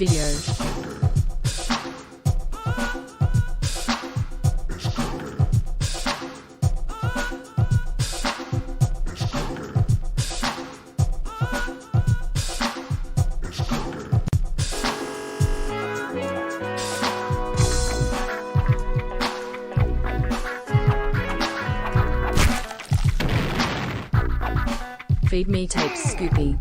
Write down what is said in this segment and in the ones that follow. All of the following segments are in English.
video. Feed me tapes, Scoopy.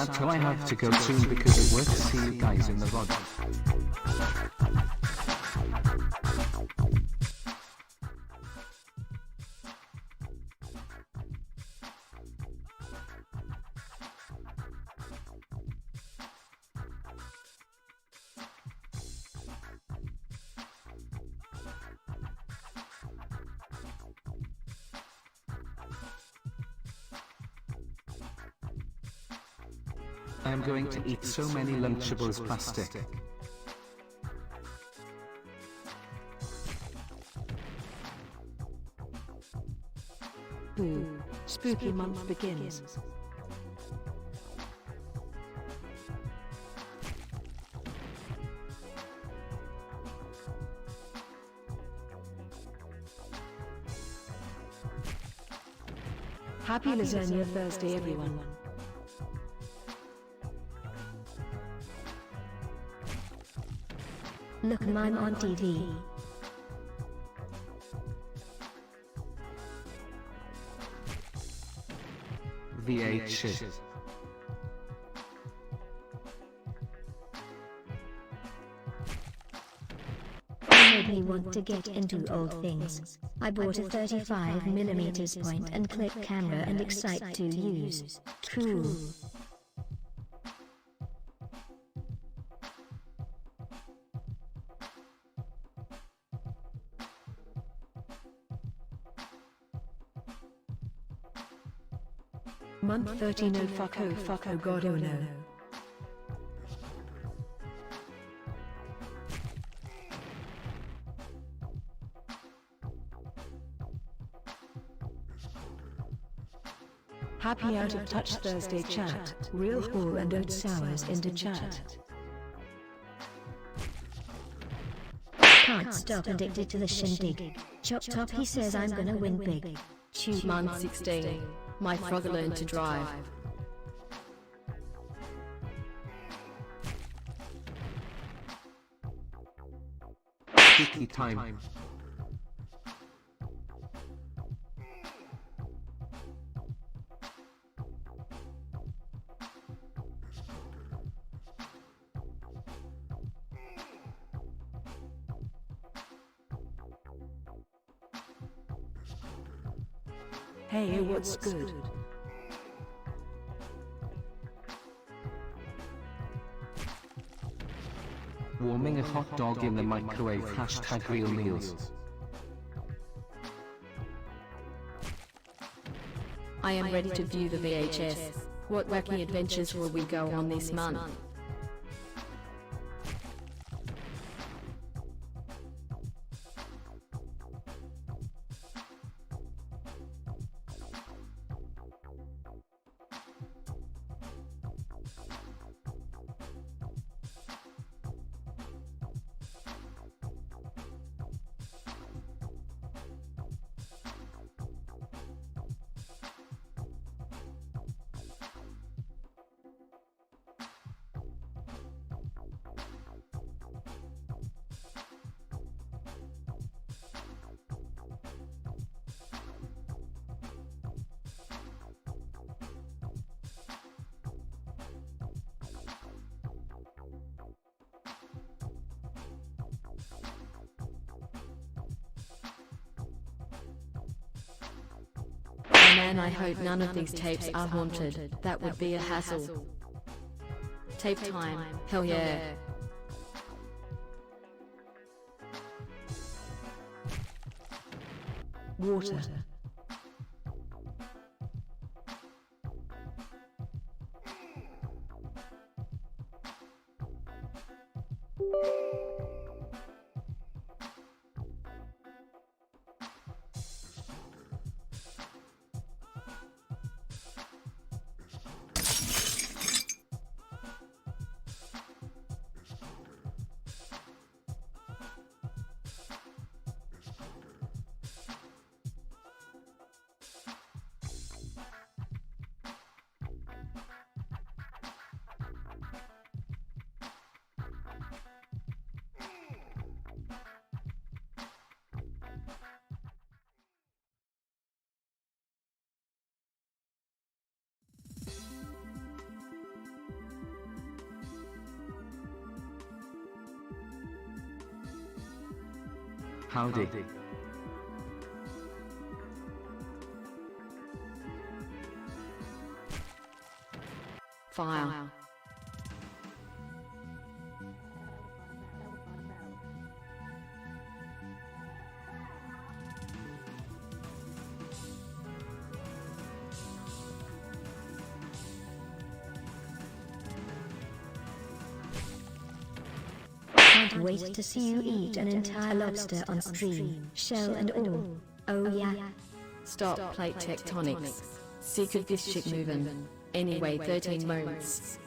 sad to I have to go soon because it works to see you guys in the VOD. I am going to eat so many Lunchables plastic. Boo. Spooky month begins. Happy Lasagna Thursday, everyone. Look, mime on TV. VHS. It made me want to get into old things. I bought a 35mm point and click camera and excite to use. Cool. Month 13, oh fuck oh god oh no. Happy out of touch Thursday chat. Real haul and oat sours into chat. Can't stop, addicted to the shindig. Chop top, he says I'm gonna win big. Month 16. My frog learned to drive. Sticky time. Hey, what's good? Warming a hot dog in the microwave. # real meals. I am ready to view the VHS. What wacky adventures will we go on this month? Man, I hope none of these tapes are haunted. That would be a hassle. Tape time, hell yeah. Water. Howdy. Fire. Can't wait to see you eat an entire lobster on stream, shell and all. Oh yeah. Stop plate tectonics. Secret this shit moving. Anyway, 13 modes.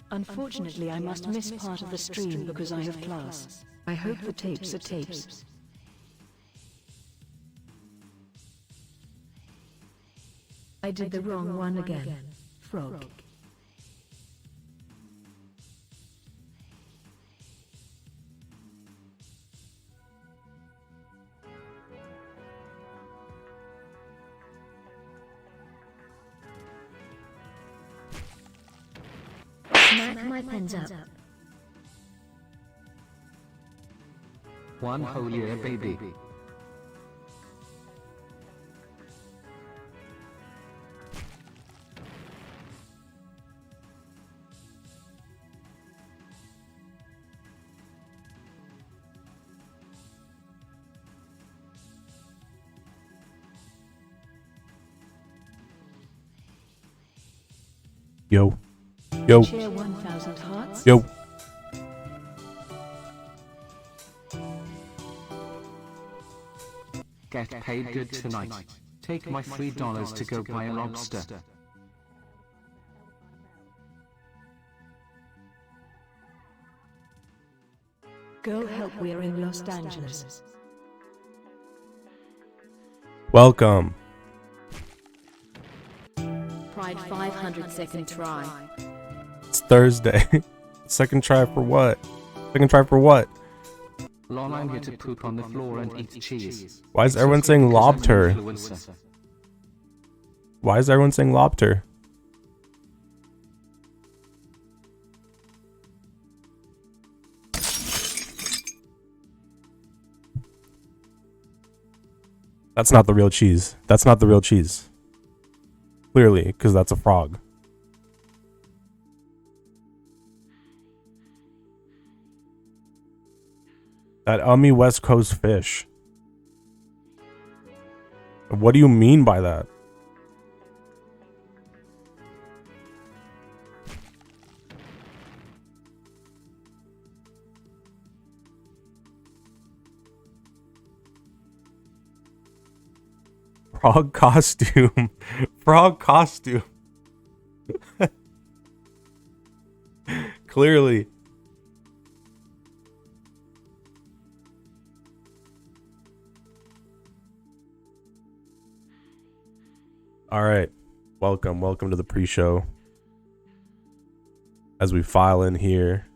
Unfortunately, I must miss part of the stream because I have class. I hope the tapes are tapes. I did the wrong one again. Frog. Smack my pens up. One whole year, baby. Yo. Yo. Share 1,000 hearts. Yo. Get paid good tonight. Take my $3 to go buy a lobster. Girl help, we're in Los Angeles. Welcome. Pride 500-second try. It's Thursday. Second try for what? Second try for what? Lol, I'm here to poop on the floor and eat cheese. Why is It's everyone okay saying because I'm an lobster? influencer. Why is everyone saying lobster? That's not the real cheese. That's not the real cheese. Clearly, because that's a frog. That ummy West Coast fish. What do you mean by that? Frog costume. Frog costume. Clearly. All right. Welcome to the pre-show. As we file in here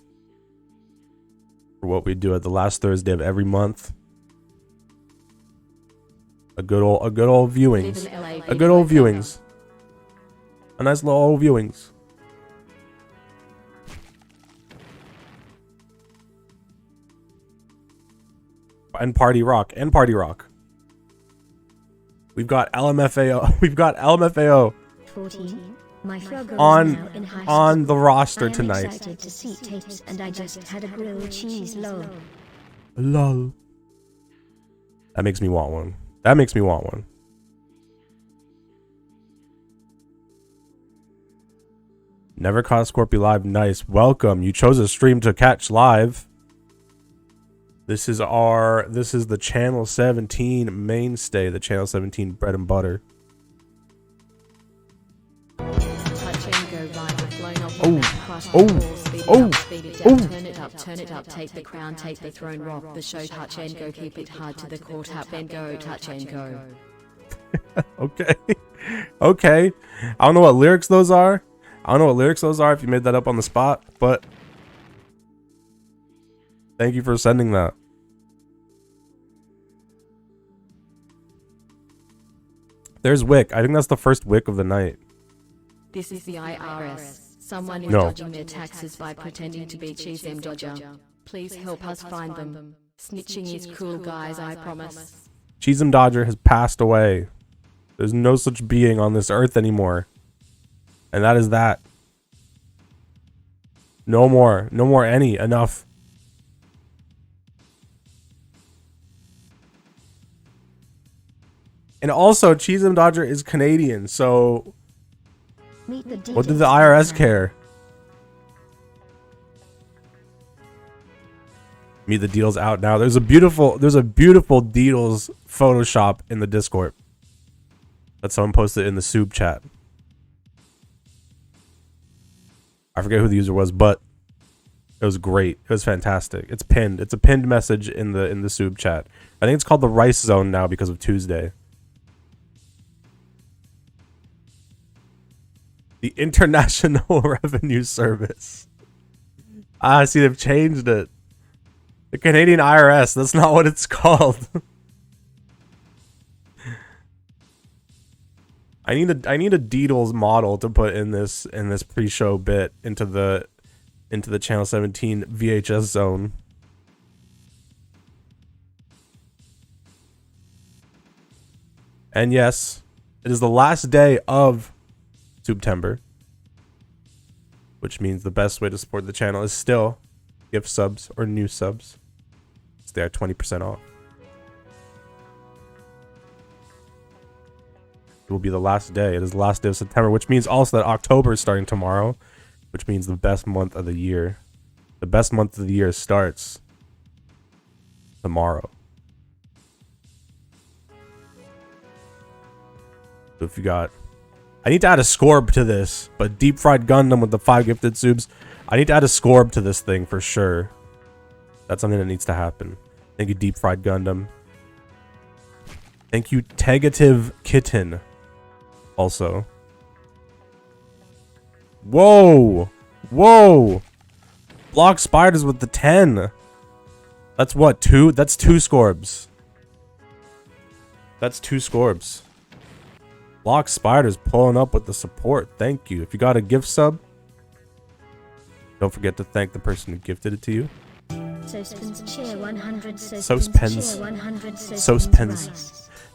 for what we do at the last Thursday of every month. A good old viewings. A good old viewings. A nice little old viewings. And party rock. We've got LMFAO. We've got LMFAO 14. My frog on the roster I am tonight. excited to see tapes and I just had a grilled cheese lol. Lol. That makes me want one. That makes me want one. Never caught Scorpio live. Nice. Welcome. You chose a stream to catch live. This is the Channel 17 mainstay, the Channel 17 bread and butter. Turn it up, take the crown, take the throne, rock the show, touch and go, keep it hard to the core, tap and go, touch and go. Okay. Okay. I don't know what lyrics those are. If you made that up on the spot, but thank you for sending that. There's Wick. I think that's the first Wick of the night. This is the IRS. Someone is dodging their taxes by pretending to be Cheese M Dodger. Please help us find them. Snitching is cool, guys, I promise. Cheese M Dodger has passed away. There's no such being on this earth anymore. And that is that. No more. No more any. Enough. And also, Cheese M Dodger is Canadian, so what did the IRS care? Meet the deals out now. There's a beautiful deals Photoshop in the Discord that someone posted in the soup chat. I forget who the user was, but it was great. It was fantastic. It's pinned. It's a pinned message in the soup chat. I think it's called the Rice Zone now because of Tuesday. The International Revenue Service. Ah, see, they've changed it. The Canadian IRS. That's not what it's called. I need a Deedles model to put in this pre-show bit into the Channel 17 VHS zone. And yes, it is the last day of September, which means the best way to support the channel is still gift subs or new subs. So they are 20% off. It will be the last day. It is the last day of September, which means also that October is starting tomorrow, which means the best month of the year. The best month of the year starts tomorrow. So if you got, I need to add a Scorb to this, but Deep Fried Gundam with the 5 gifted subs. I need to add a Scorb to this thing for sure. That's something that needs to happen. Thank you, Deep Fried Gundam. Thank you, Tegative Kitten. Also. Whoa! Whoa! Block Spiders with the 10. That's what, 2? That's 2 Scorbs. That's 2 Scorbs. Block Spiders pulling up with the support. Thank you. If you got a gift sub, don't forget to thank the person who gifted it to you. Sospens.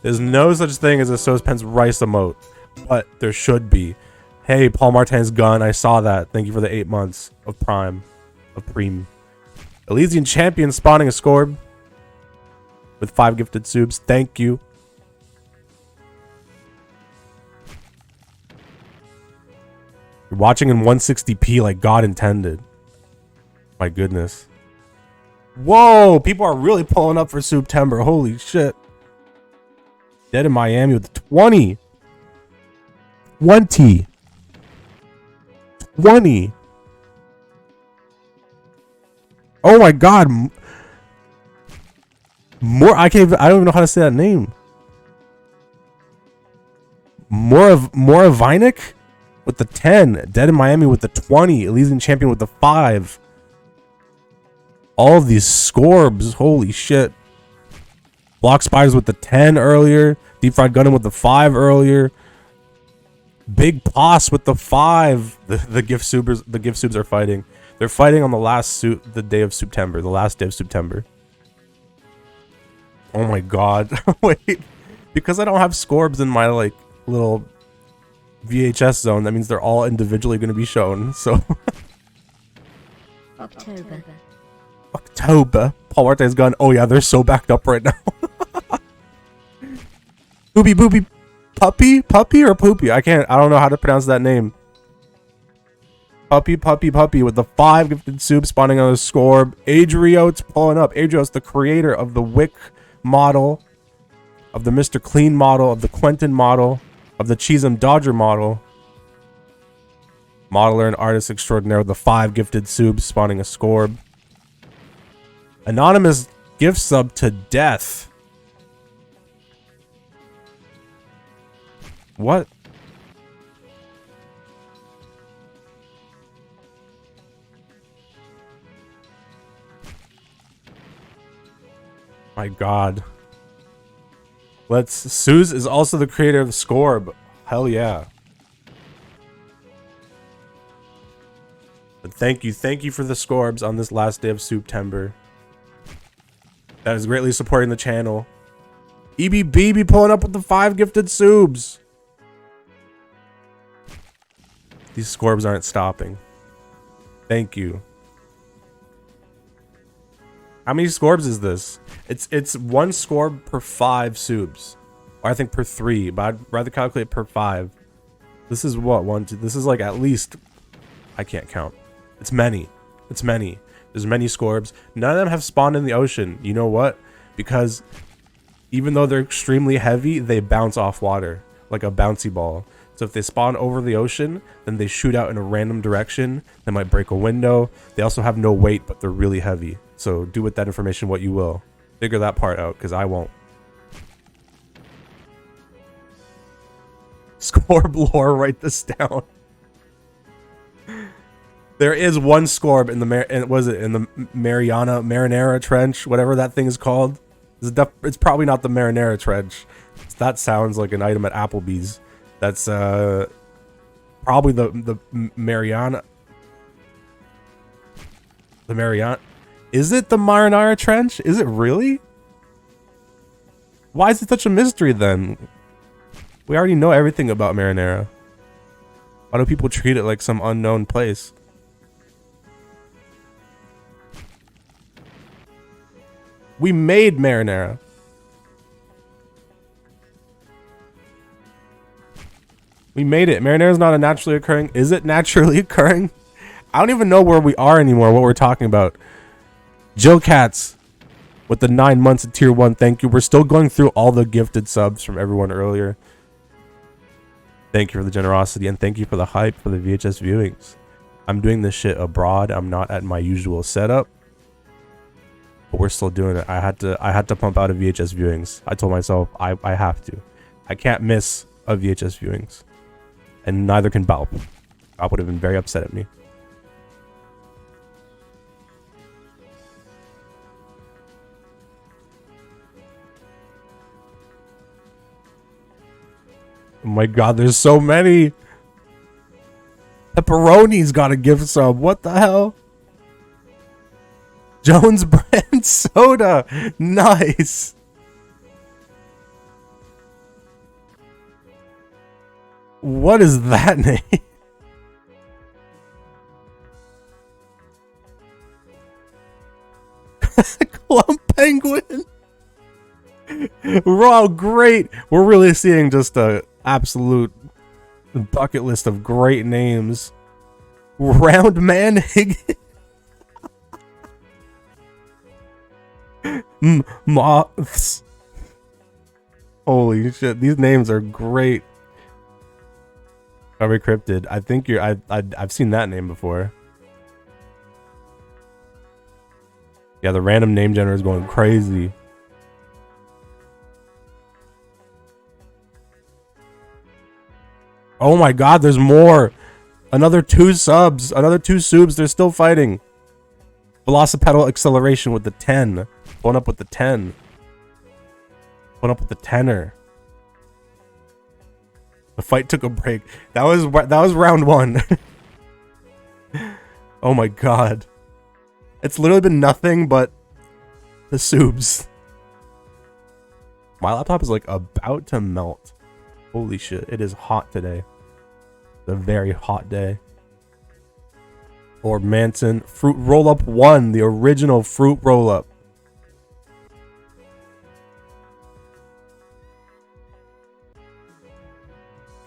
There's no such thing as a Sospens rice emote, but there should be. Hey, Paul Martin's gun. I saw that. Thank you for the 8 months of Prime. Of Preem. Elysian Champion spawning a Scorb with 5 gifted subs. Thank you. You're watching in 160p like God intended. My goodness. Whoa! People are really pulling up for September. Holy shit. Dead in Miami with 20. 20. 20. Oh my God. More. I don't even know how to say that name. More Vinik with the 10. Dead in Miami with the 20. Elysian Champion with the 5. All of these Scorbs. Holy shit. Block Spiders with the 10 earlier. Deep Fried Gundam with the 5 earlier. Big Poss with the 5. The gift subs are fighting. They're fighting on the day of September. The last day of September. Oh my God. Wait. Because I don't have Scorbs in my like little VHS zone, that means they're all individually going to be shown. So October. Paul Martin's gun. Oh yeah, they're so backed up right now. Poopy or Poopy? I don't know how to pronounce that name. Puppy with the 5 gifted soup spawning on a Scorb. Adrio's pulling up. Adrio's the creator of the Wick model, of the Mr. Clean model, of the Quentin model, of the Cheesem Dodger model. Modeler and artist extraordinaire with the 5 gifted soups spawning a Scorb. Anonymous gift sub to death. What? My God. Suze is also the creator of the Scorb. Hell yeah. But thank you for the Scorbs on this last day of September. That is greatly supporting the channel. EBB pulling up with the 5 gifted subs. These Scorbs aren't stopping. Thank you. How many Scorbs is this? It's 1 Scorb per 5 subs. Or I think per 3, but I'd rather calculate per 5. This is what? 1, 2, this is like at least, I can't count. It's many. It's many. There's many Scorbs. None of them have spawned in the ocean. You know what? Because even though they're extremely heavy, they bounce off water like a bouncy ball. So if they spawn over the ocean, then they shoot out in a random direction. They might break a window. They also have no weight, but they're really heavy. So do with that information what you will. Figure that part out, because I won't. Scorb lore, write this down. There is 1 Scorb in the Marinara Trench, whatever that thing is called. It's probably not the Marinara Trench. That sounds like an item at Applebee's. That's probably the Mariana. The Mariana. Is it the Marinara Trench? Is it really? Why is it such a mystery then? We already know everything about Marinara. Why do people treat it like some unknown place? We made Marinara. We made it. Marinara is not a naturally occurring. Is it naturally occurring? I don't even know where we are anymore, what we're talking about. Jill Cats with the 9 months of tier 1. Thank you. We're still going through all the gifted subs from everyone earlier. Thank you for the generosity, and thank you for the hype for the VHS viewings. I'm doing this shit abroad. I'm not at my usual setup, but we're still doing it. I had to pump out a VHS viewings. I told myself I have to. I can't miss a VHS viewings, and neither can Balp. Balp would have been very upset at me. Oh my God, there's so many. Pepperoni's got a gift sub. What the hell? Jones brand soda. Nice. What is that name? Clump Penguin. Wow, great. We're really seeing just a absolute bucket list of great names. Round Man Higgins. Moths. Holy shit, these names are great. Are Cryptid? I think I've seen that name before. Yeah, the random name generator is going crazy. Oh my God, there's more. Another 2 subs. Another 2 subs. They're still fighting. Velocipedal acceleration with the 10. Going up with the 10. Going up with the tenor. The fight took a break. That was round 1. Oh my God. It's literally been nothing but the subs. My laptop is like about to melt. Holy shit, it is hot today. It's a very hot day. Or Manson Fruit Roll Up 1, the original Fruit Roll Up.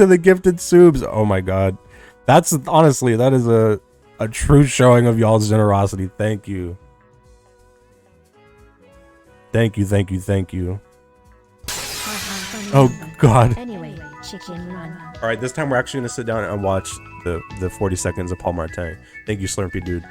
to the gifted subs. Oh my god. That's honestly, that is a true showing of y'all's generosity. Thank you. Thank you, thank you, thank you. Oh god. Anyway, chicken run. Alright, this time we're actually gonna sit down and watch the 40 seconds of Paul Martin. Thank you, Slurpy dude.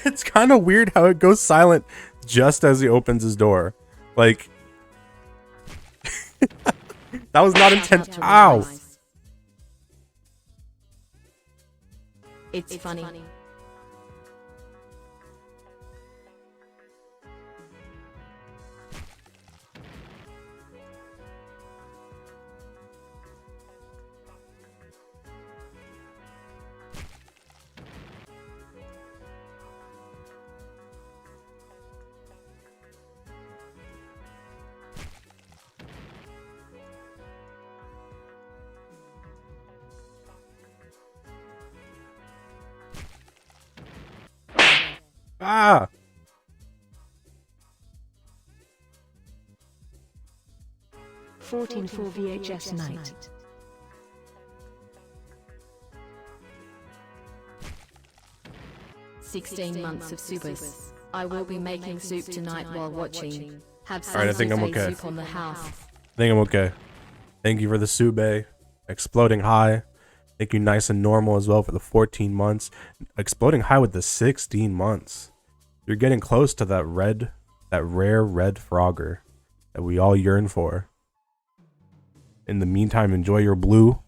It's kind of weird how it goes silent just as he opens his door. Like, that was not intent. Ow! It's funny. Ah! 14 for VHS night. $16 of supers. I will be making soup tonight while watching. Have some Alright, I think I'm okay. soup on the house. I think I'm okay. Thank you for the Sube. Exploding high. Thank you nice and normal as well for the 14 months. Exploding high with the 16 months. You're getting close to that rare red Frogger that we all yearn for. In the meantime, enjoy your blue.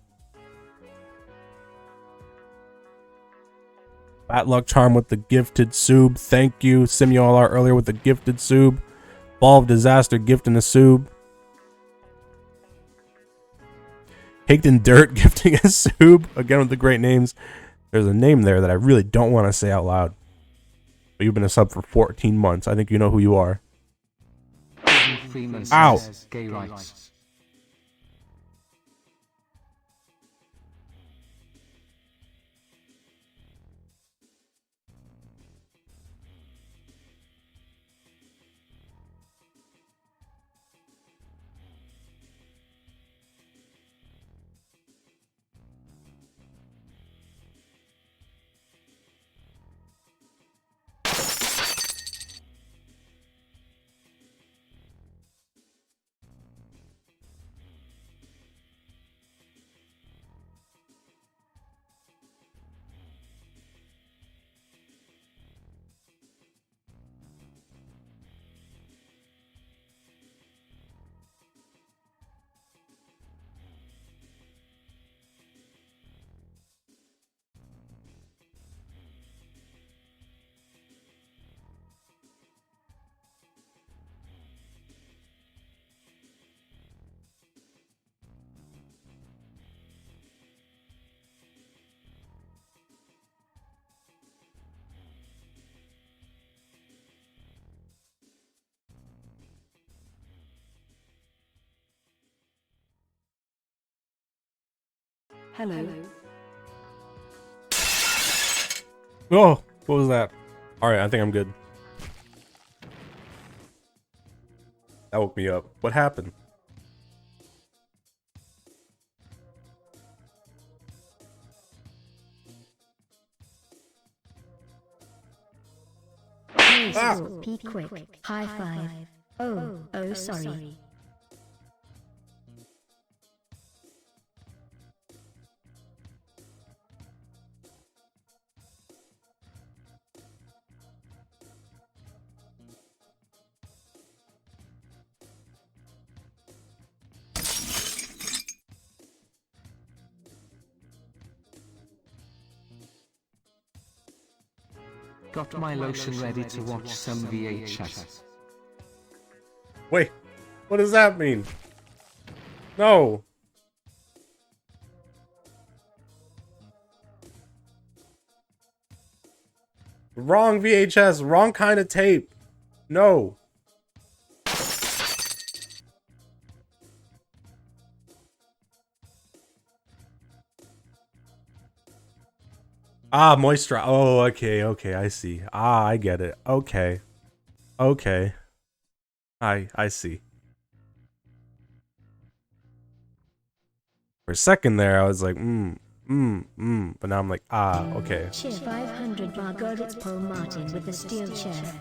Bad Luck Charm with the gifted sub. Thank you. Simulr earlier with the gifted sub. Ball of Disaster gifting a sub. Caked in Dirt gifting a sub. Again with the great names. There's a name there that I really don't want to say out loud. But you've been a sub for 14 months. I think you know who you are. Ow! Gay rights. Hello. Oh, what was that? Alright, I think I'm good. That woke me up. What happened? Ah. P quick. High five. Oh, sorry. Got my lotion ready to watch some VHS. Wait, what does that mean? No. Wrong VHS, wrong kind of tape. No. Ah, moisture. Oh, okay, I see. Ah, I get it. Okay. I see. For a second there, I was like, but now I'm like, ah, okay. Cheer 500 Margaret's Paul Martin with the steel chair.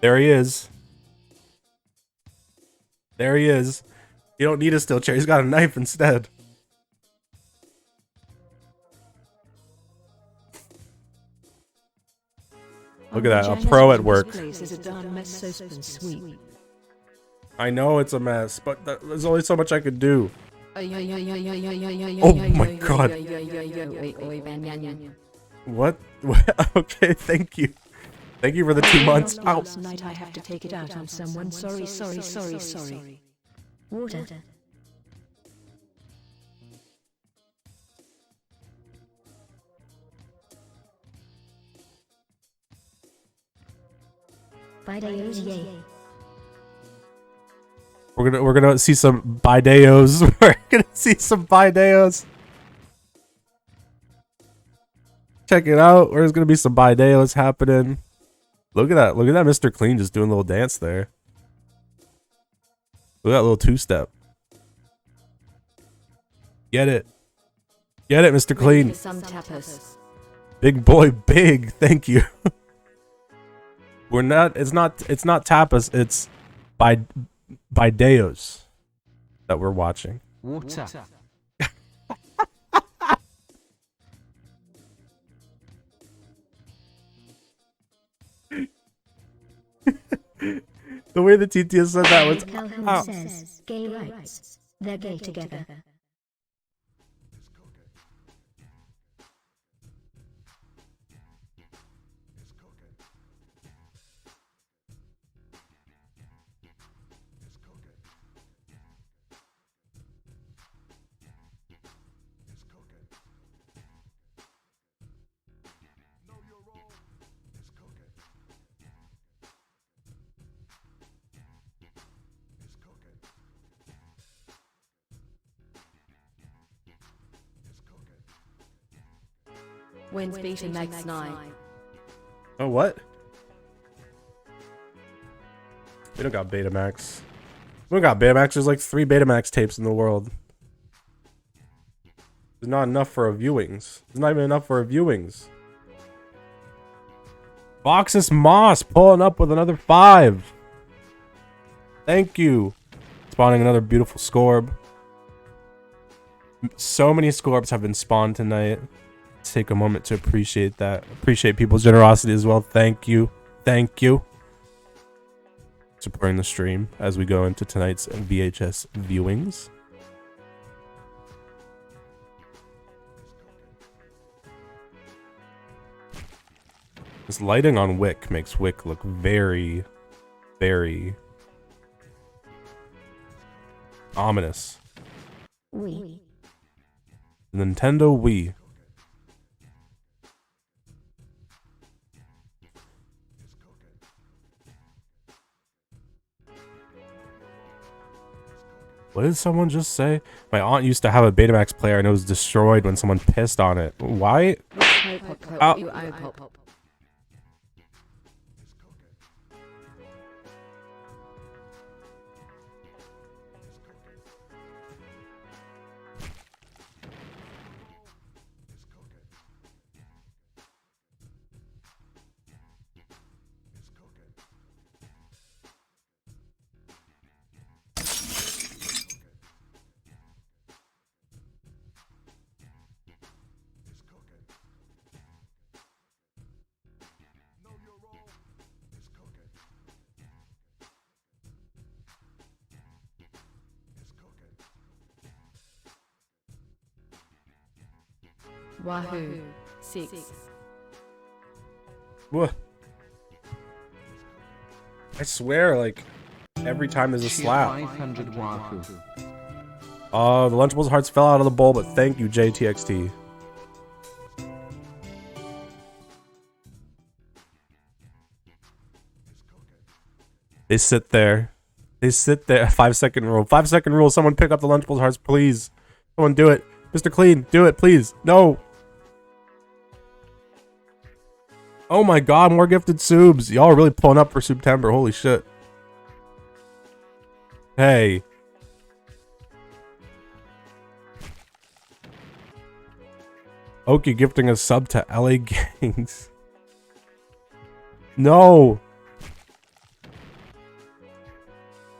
There he is. There he is. You don't need a steel chair. He's got a knife instead. Look at that, a pro at work. I know it's a mess, but there's only so much I could do. Oh my god. What? Okay, thank you. Thank you for the 2 months. Ow. Last night I have to take it out on someone. Sorry. Water. Videos, yay. We're gonna see some bideos. We're gonna see some bideos. Check it out. There's gonna be some Bideos happening. Look at that. Look at that Mr. Clean just doing a little dance there. Look at that little two-step. Get it. Get it, Mr. Clean. Some tapas. Big boy, big. Thank you. We're not, it's not tapas, it's Bideos that we're watching. Water. The way the TTS said that was... Calhoun says, gay rights. They're gay together. When's Beta Max 9? Oh, what? We don't got Betamax. We don't got Betamax. There's like 3 Betamax tapes in the world. There's not enough for a VIEWINGZ. There's not even enough for a VIEWINGZ. Boxus Moss pulling up with another 5. Thank you. Spawning another beautiful Scorb. So many Scorbs have been spawned tonight. Let's take a moment to appreciate that. Appreciate people's generosity as well. Thank you. Thank you. Supporting the stream as we go into tonight's VHS VIEWINGZ. This lighting on Wick makes Wick look very, very ominous. Wii. Nintendo Wii. What did someone just say? My aunt used to have a Betamax player and it was destroyed when someone pissed on it. Why? Oh. Wahoo. 6. What? I swear, like, every time there's a slap. 500 Wahoo. The Lunchables hearts fell out of the bowl, but thank you, JTXT. They sit there. They sit there. 5-second rule. 5-second rule. Someone pick up the Lunchables hearts, please. Someone do it. Mr. Clean, do it, please. No. Oh my god, more gifted subs. Y'all are really pulling up for September. Holy shit. Hey. Oki gifting a sub to LA Gangs. No.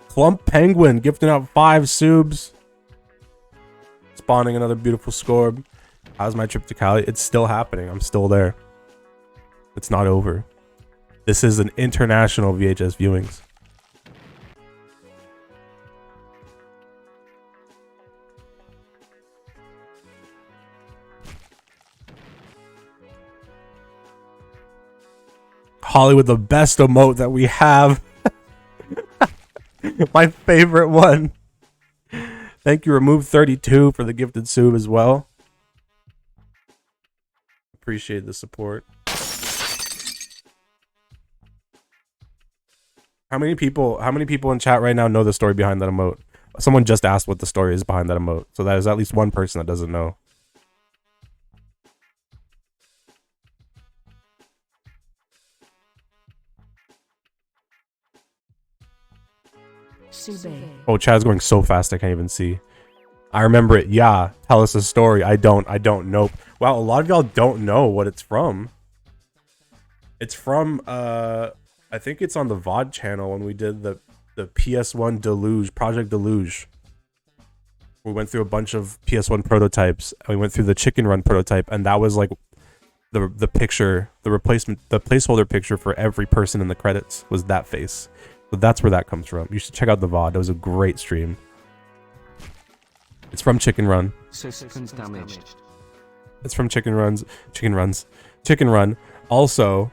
Clump Penguin gifting out 5 subs. Spawning another beautiful Scorb. How's my trip to Cali? It's still happening. I'm still there. It's not over. This is an international VHS VIEWINGZ. Hollywood, the best emote that we have. My favorite one. Thank you, Remove 32 for the gifted sub as well. Appreciate the support. How many people in chat right now know the story behind that emote? Someone just asked what the story is behind that emote. So that is at least one person that doesn't know. Sube. Oh, Chad's going so fast I can't even see. I remember it. Yeah, tell us a story. I don't. Nope. Wow, a lot of y'all don't know what it's from. It's from I think it's on the VOD channel when we did the PS1 Deluge, Project Deluge. We went through a bunch of PS1 prototypes and we went through the Chicken Run prototype, and that was like the picture, the placeholder picture for every person in the credits was that face. So that's where that comes from. You should check out the VOD. It was a great stream. It's from Chicken Run. Systems damaged. It's from Chicken Run. Also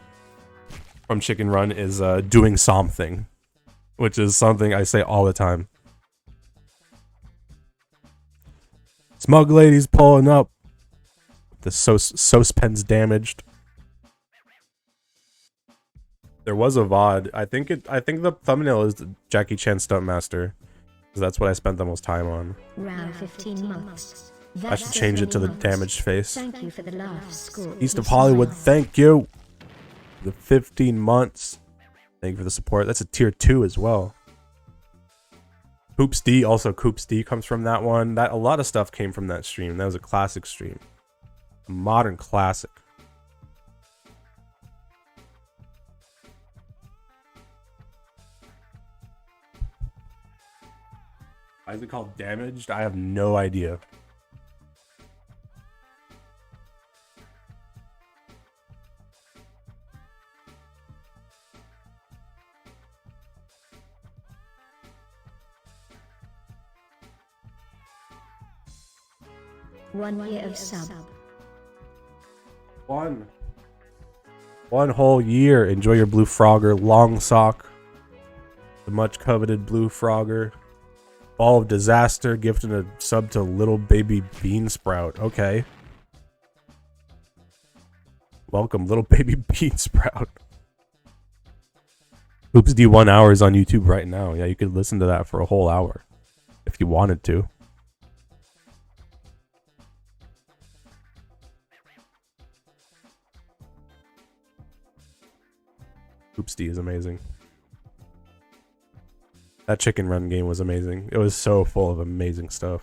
from Chicken Run is doing something, which is something I say all the time. Smug ladies pulling up. The saucepans damaged. There was a VOD. I think the thumbnail is the Jackie Chan Stuntmaster, because that's what I spent the most time on. Round 15 months. I should change it to the damaged face. Thank you for the laugh score. East of Hollywood, thank you. The 15 months. Thank you for the support. That's a tier 2 as well. Hoops D, also Coops D comes from that one. That a lot of stuff came from that stream. That was a classic stream. A modern classic. Why is it called damaged? I have no idea. One year of sub. One whole year. Enjoy your blue frogger. Long sock. The much coveted blue frogger. Ball of disaster. Gifting a sub to little baby bean sprout. Okay. Welcome, little baby bean sprout. Oops D 1 hour is on YouTube right now. Yeah, you could listen to that for a whole hour if you wanted to. Oops D is amazing. That Chicken Run game was amazing. It was so full of amazing stuff.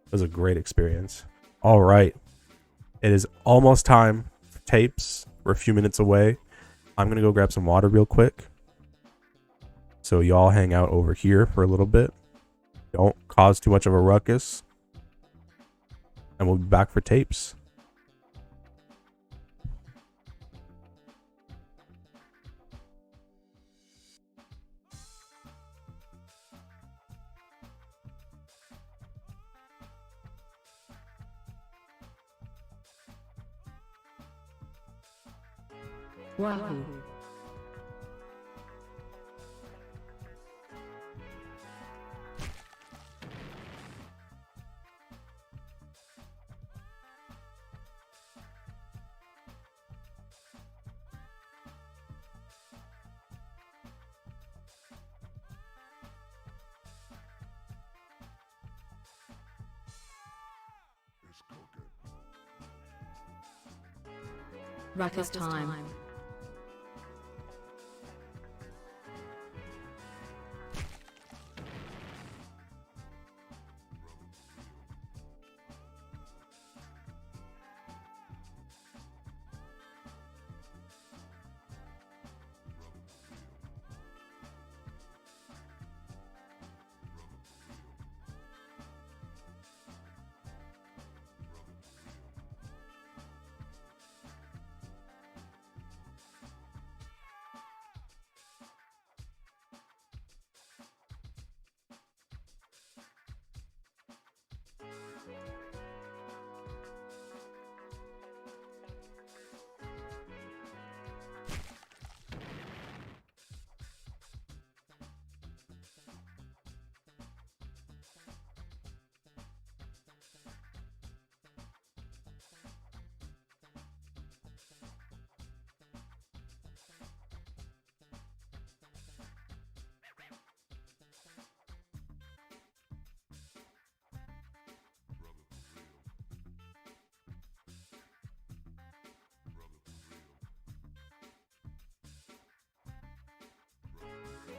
It was a great experience. All right. It is almost time for tapes. We're a few minutes away. I'm going to go grab some water real quick. So y'all hang out over here for a little bit. Don't cause too much of a ruckus. And we'll be back for tapes. Wahoo. Ruckus time.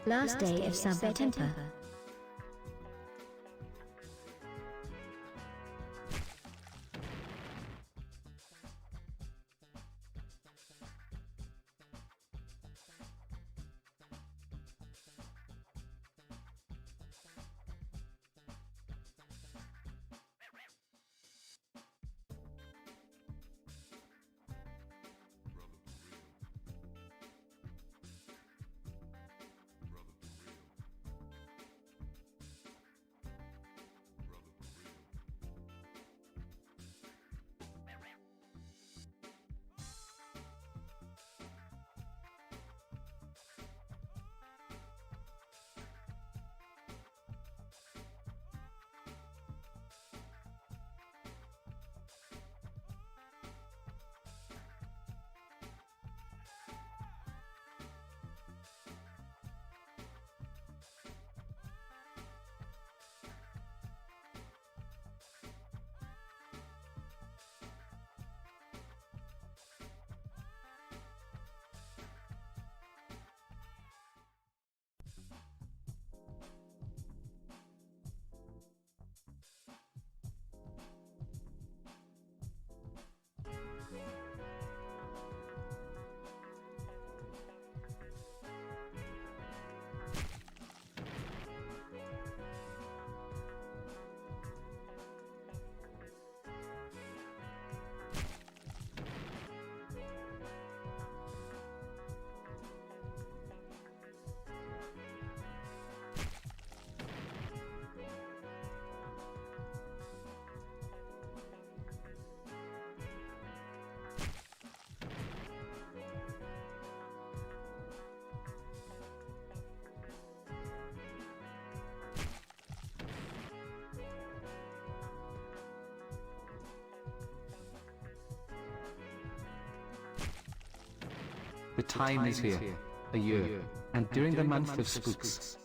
Last day of September. The time is here. A year. And during the month of spooks.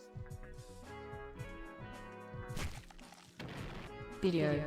Video.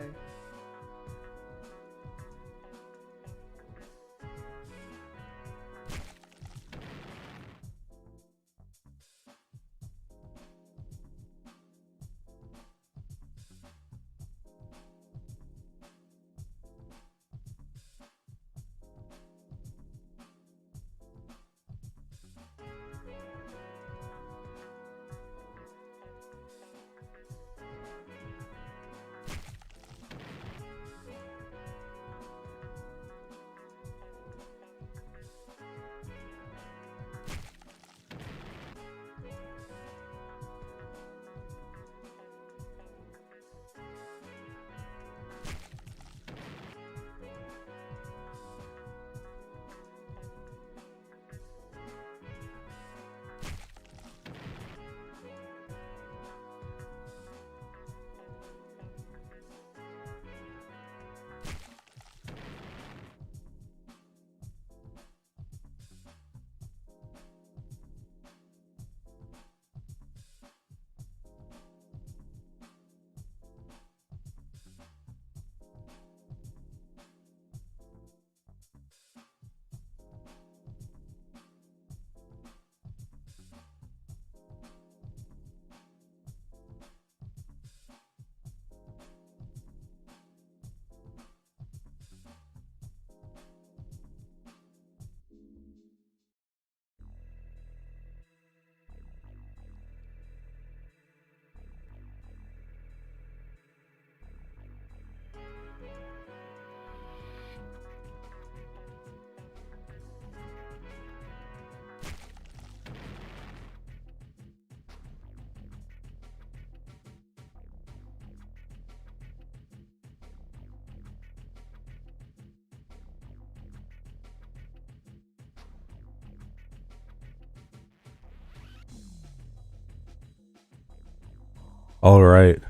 All right,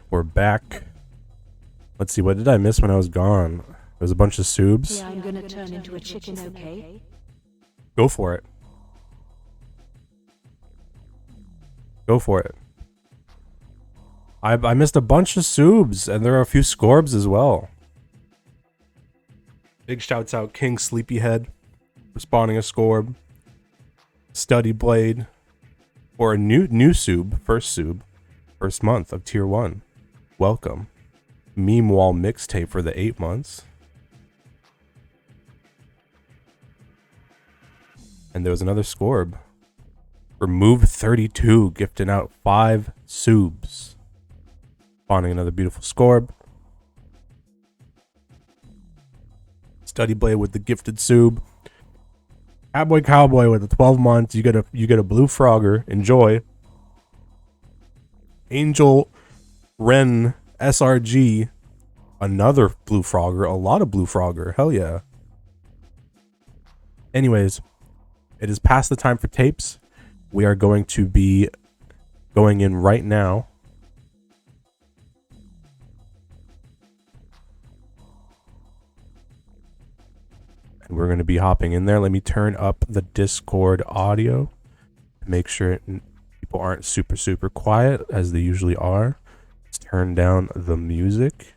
we're back. Let's see, what did I miss when I was gone? There's a bunch of subs. Yeah, I'm gonna turn into a chicken, okay? Go for it. Go for it. I missed a bunch of subs, and there are a few scorbs as well. Big shouts out King Sleepyhead for spawning a scorb. Study Blade for a new sub, first month of tier 1. Welcome. Meme Wall Mixtape for the 8 months. And there was another scorb. Remove 32 gifting out 5 subs. Spawning another beautiful scorb. Study Blade with the gifted sub. Cowboy with the 12 months. You get a blue frogger. Enjoy. Angel Ren SRG. Another blue frogger. A lot of blue frogger. Hell yeah. Anyways, it is past the time for tapes. We are going to be going in right now. And we're going to be hopping in there. Let me turn up the Discord audio. Make sure people aren't super quiet as they usually are. Let's turn down the music.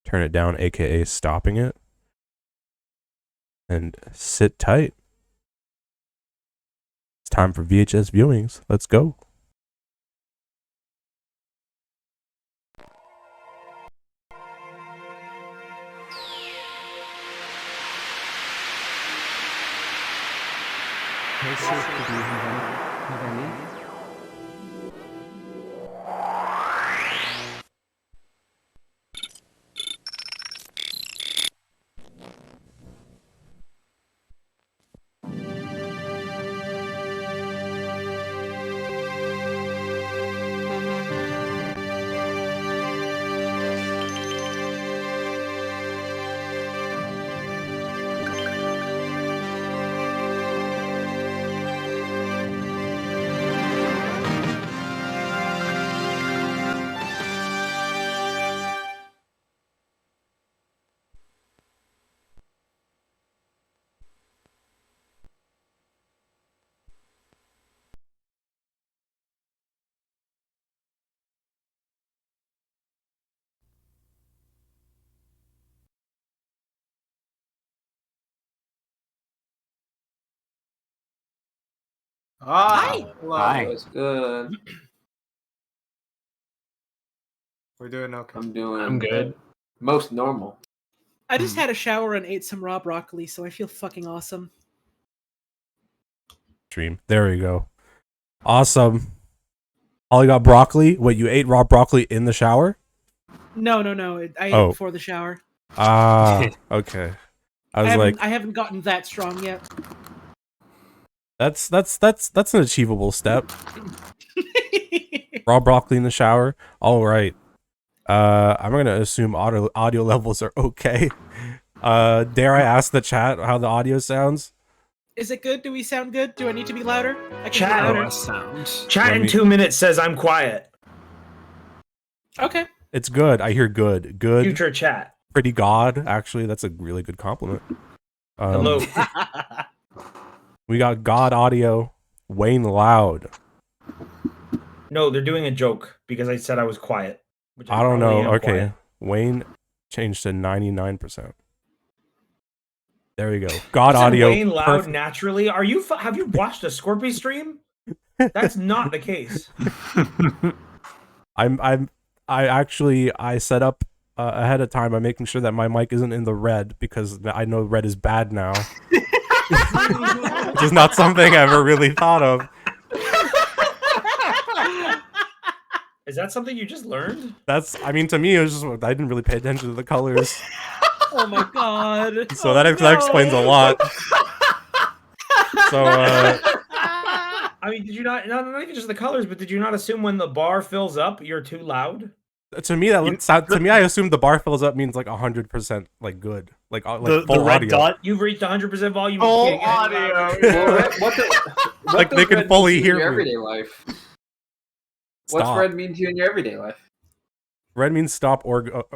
Turn it down, aka stopping it. And sit tight. It's time for VHS viewings. Let's go. Hey, sir, could you have any? Hi. Hello. Hi. It's good. We're doing okay. I'm good. Most normal. I just had a shower and ate some raw broccoli, so I feel fucking awesome. Stream. There we go. Awesome. All you got broccoli? Wait, you ate raw broccoli in the shower? No. I ate it before the shower. Ah, okay. I haven't gotten that strong yet. That's an achievable step. Raw broccoli in the shower. All right. I'm gonna assume audio levels are okay. Dare I ask the chat how the audio sounds? Is it good? Do we sound good? Do I need to be louder? I can Chat. be louder. Chat in 2 minutes says I'm quiet. Okay. It's good. I hear good. Good. Future chat. Pretty god. Actually, that's a really good compliment. Hello. We got God audio. Wayne Loud. No, they're doing a joke because I said I was quiet. Which I don't know. Okay. Quiet. Wayne changed to 99%. There we go. God Isn't audio. Wayne Loud Perfect. naturally. Are you? Have you watched a Scorpy stream? That's not the case. I set up ahead of time by making sure that my mic isn't in the red because I know red is bad now. Which is not something I ever really thought of. Is that something you just learned? I mean, to me, it was just, I didn't really pay attention to the colors. Oh my god. So that explains a lot. So, I mean, did you not even just the colors, but did you not assume when the bar fills up, you're too loud? to me, I assumed the bar fills up means like 100% like good. Like the full red audio. dot. You've reached 100% volume. Full audio. What Like, they does can red fully mean to hear your me. everyday life. What's Stop. red mean to you in your everyday life? Red means stop or go.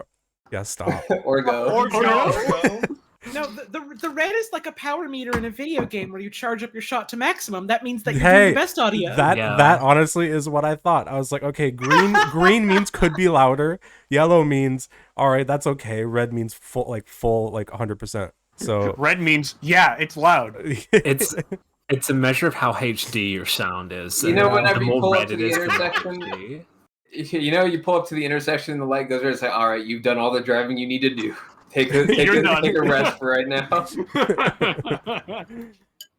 Yeah, stop. Or go. Or go. No, the red is like a power meter in a video game where you charge up your shot to maximum. That means that you're doing the best audio. That honestly is what I thought. I was like, okay, green means could be louder. Yellow means all right, that's okay. Red means full like 100%. So red means it's loud. It's a measure of how HD your sound is. You know, and whenever the you more pull up red to it the is, the more intersection, HD. you pull up to the intersection and the light goes red. It's like, all right, you've done all the driving you need to do. Take a rest for right now.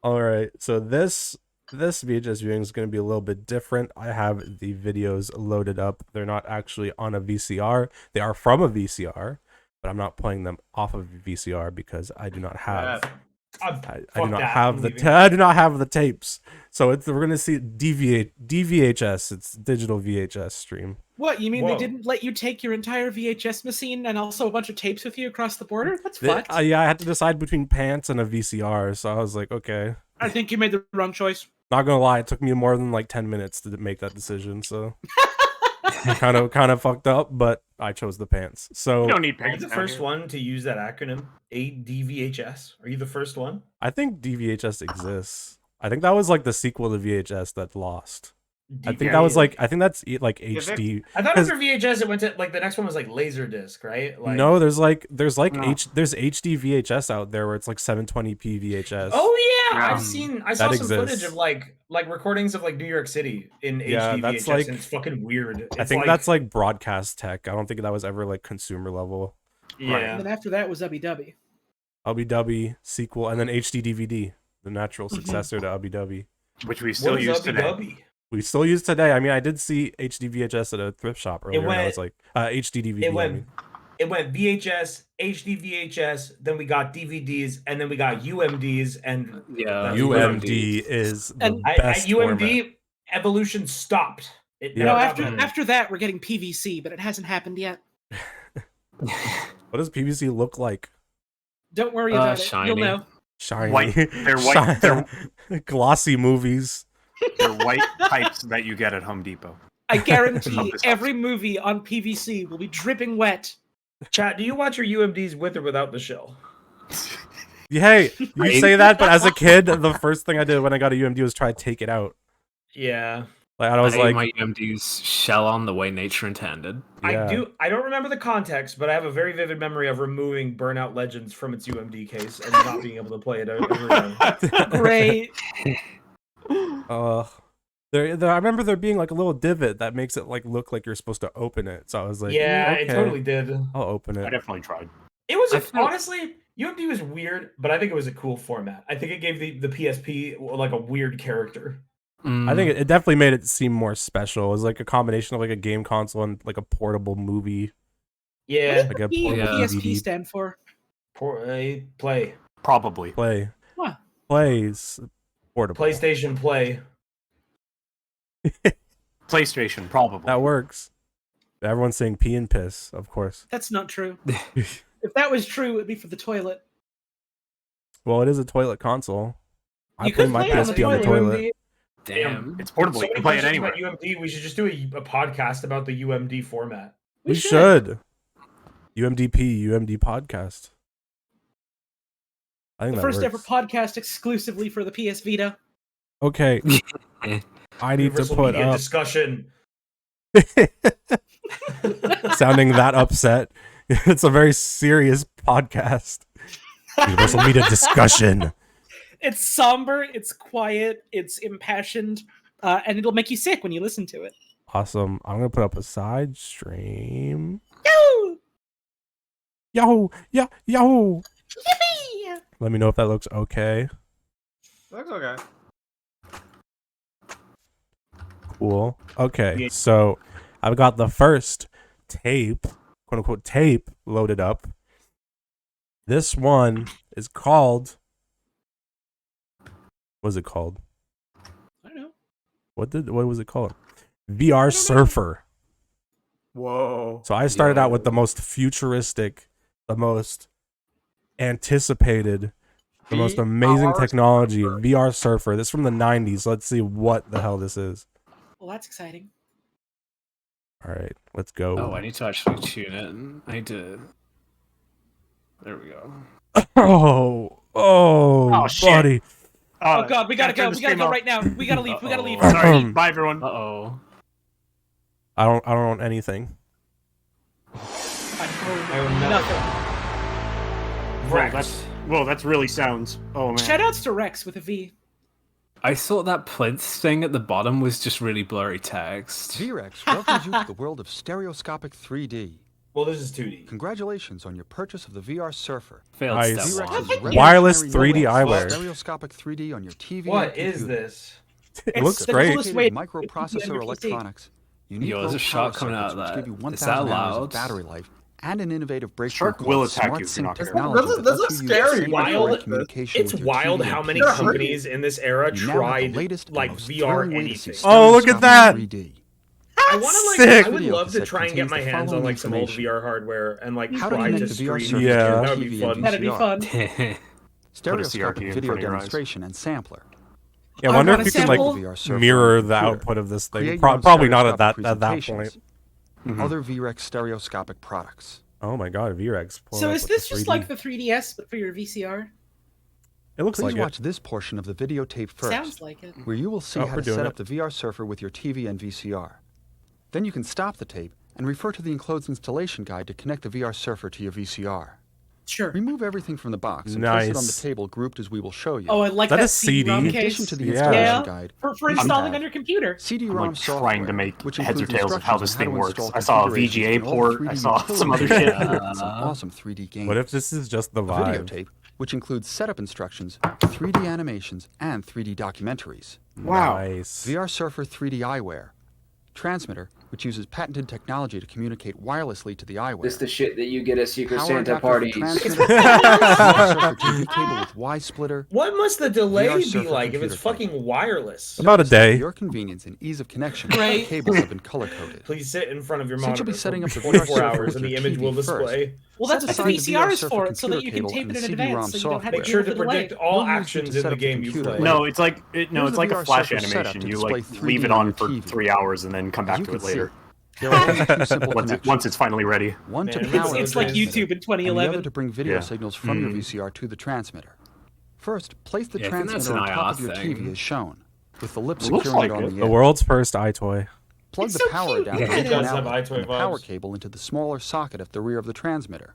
all right, so this VHS viewing is going to be a little bit different. I have the videos loaded up. They're not actually on a VCR. They are from a VCR, but I'm not playing them off of a VCR because I do not have. I do not have the tapes. So we're gonna see DVHS. It's digital VHS stream. What, you mean they didn't let you take your entire VHS machine and also a bunch of tapes with you across the border? That's fucked. Yeah, I had to decide between pants and a VCR, so I was like, okay. I think you made the wrong choice. Not gonna lie, it took me more than like 10 minutes to make that decision, so kind of fucked up, but I chose the pants. So You don't need Are you pants. the first one to use that acronym? ADVHS? Are you the first one? I think DVHS exists. I think that was like the sequel to VHS that lost. I think that's like HD. I thought after VHS it went to like the next one was like Laserdisc, right? Like, no, there's HD VHS out there where it's like 720p VHS. Oh yeah, I saw some exists. footage of like recordings of like New York City in HD that's VHS, and it's fucking weird. I think that's like broadcast tech. I don't think that was ever like consumer level. Yeah. And then after that was Ubby Ubby sequel, and then HD DVD, the natural successor to Ubby, which we still use today. We still use today. I mean, I did see HD VHS at a thrift shop earlier. And I was like, HD DVD. It went VHS, HD VHS, then we got DVDs, and then we got UMDs, and UMD is the best UMD format. evolution stopped. after that we're getting PVC, but it hasn't happened yet. What does PVC look like? Don't worry about shiny. it. You'll know. Shiny. White. They're white. They're glossy movies. They're white pipes that you get at Home Depot. I guarantee every movie on PVC will be dripping wet. Chat, do you watch your UMDs with or without the shell? Hey, you say that, but as a kid, the first thing I did when I got a UMD was try to take it out. Yeah. Like I was like, my UMDs shell on the way nature intended. Yeah. I don't remember the context, but I have a very vivid memory of removing Burnout Legends from its UMD case and not being able to play it ever again. Great. I remember there being like a little divot that makes it like look like you're supposed to open it. So I was like, yeah, okay, it totally did. I'll open it. I definitely tried. It was honestly, UMD was weird, but I think it was a cool format. I think it gave the PSP like a weird character. I think it definitely made it seem more special. It was like a combination of like a game console and like a portable movie. Yeah, What like does a portable PSP DVD. stand for? Play. Probably. Play. Huh. Plays portable. PlayStation Play. PlayStation, probably. That works. Everyone's saying pee and piss, of course. That's not true. If that was true, it'd be for the toilet. Well, it is a toilet console. I You play could my play it on the PSP on the toilet. Damn. It's portable. So You many can play it questions anywhere. about UMD. We should just do a podcast about the UMD format. We should. UMDP, UMD podcast. I think The that first ever works. podcast exclusively for the PS Vita. Okay. I need to Universal put media up discussion. sounding that upset. It's a very serious podcast. Universal media discussion. It's somber, it's quiet, it's impassioned, and it'll make you sick when you listen to it. Awesome. I'm gonna put up a side stream. Yo! Yahoo! Yeah, Yahoo! Yippee! Let me know if that looks okay. Looks okay. Cool. Okay, so I've got the first tape, quote unquote tape, loaded up. This one is called. What is it called? I don't know. What was it called? VR Surfer. Whoa. So I started out with the most futuristic, the most anticipated, the most amazing technology, VR Surfer. This is from the 90s. Let's see what the hell this is. Well, that's exciting. All right, let's go. Oh, I need to actually tune in. I need to. There we go. Oh, shit. buddy. Oh god, we gotta go. We gotta go right now. We gotta leave. We gotta leave. Sorry. Bye, everyone. Uh-oh. I don't want anything. Nothing. Whoa, that's really sounds. Oh man. Shoutouts to Rex with a V. I thought that plinth thing at the bottom was just really blurry text. VIEWINGZ welcomes you to the world of stereoscopic 3D. Well, this is 2D. Congratulations on your purchase of the VR Surfer. Failed Nice. step one. Wireless 3D eyewear. Stereoscopic 3D on your TV. What and is computer. this? It looks great. Microprocessor electronics. Unique Yo, there's a low shot power coming out of circuits which that. give you Is that 1,000 hours loud? of battery life and an innovative breakthrough Shark will called attack Smart you if you're Sync not careful. technology This is lets you use scary. the same Wild. direct communication It's with your wild TV how and many computer. companies in this era You now have the tried latest and like most VR thrilling way to see anything. Oh, look at that. 3D. I want to Sick. I would Video love to cassette try and get my contains the hands on following like some old information. VR hardware and like How to try to connect the VR stream. Surfer Yeah. to your That would be TV fun. and That'd be VCR. fun. Stereoscopic CRT in video front of your eyes. demonstration and sampler. Yeah, I I wonder want if you a can like sample. VR Surfer mirror on the computer. output of this thing. Create your own Probably not at stereoscopic that point. presentations. Other VREX stereoscopic products. Oh my god, VRX. So is this just like the 3DS but for your VCR? It looks Please like watch this portion of the videotape first, Sounds like it. where you will see Oh, how we're to doing set it. up the VR Surfer with your TV and VCR. Then you can stop the tape and refer to the enclosed installation guide to connect the VR Surfer to your VCR. Sure. Remove everything from the box and place it on the Nice. table grouped as we will show you. Oh, I like That that is CD. CD-ROM In case. addition to the Yeah. installation Yeah, guide, for you installing have on your computer. CD-ROM I'm like software, trying to make which heads or includes tails of how instructions this on thing how to works. install I saw a configurations VGA and all port. 3D I saw utility some other manuals shit. and some awesome 3D games. What if this is just the A vibe? videotape, which includes setup instructions, 3D animations, and 3D documentaries. Wow. Nice. VR Surfer 3D eyewear. Transmitter, which uses patented technology to communicate wirelessly to the eyewear. This the shit that you get at Secret Power Santa adapter for parties. transmitter, VR Surfer TV cable with Y-splitter. What must the delay VR be Surfer like if computer it's fucking wireless? About a For day. your convenience and ease of connection, Right. the cables have been color-coded. Please sit in front of your Since monitor you'll be setting for up the 24 VR hours Surfer and the with image your will TV first. display. Well, that's Set what the aside the VCR VR is for, Surfer so that you can computer tape it cable in and advance, CD-ROM so you don't have to software. Make sure to deal with the delay. predict all We'll use you actions to in set the up the game you computer. play. No, it's like Here's it's the like a VR flash Surfer setup animation. to You display like 3D leave it on on your for TV. 3 hours and then come As back you to can it later. see, there are only two simple connections. Once it's finally ready. One to Man, power It's the like transmitter, YouTube in and the 2011. other to bring video Yeah. signals from your VCR to the transmitter. First, place the Yeah, I think that's transmitter on an top IR of your thing. TV as shown, with the lip It looks securing like it on it. the The edge. world's first eye toy. Plug It's the so power cute. adapter Yeah, into it an does have outlet iToy and the power vibes. cable into the smaller socket at the rear of the transmitter.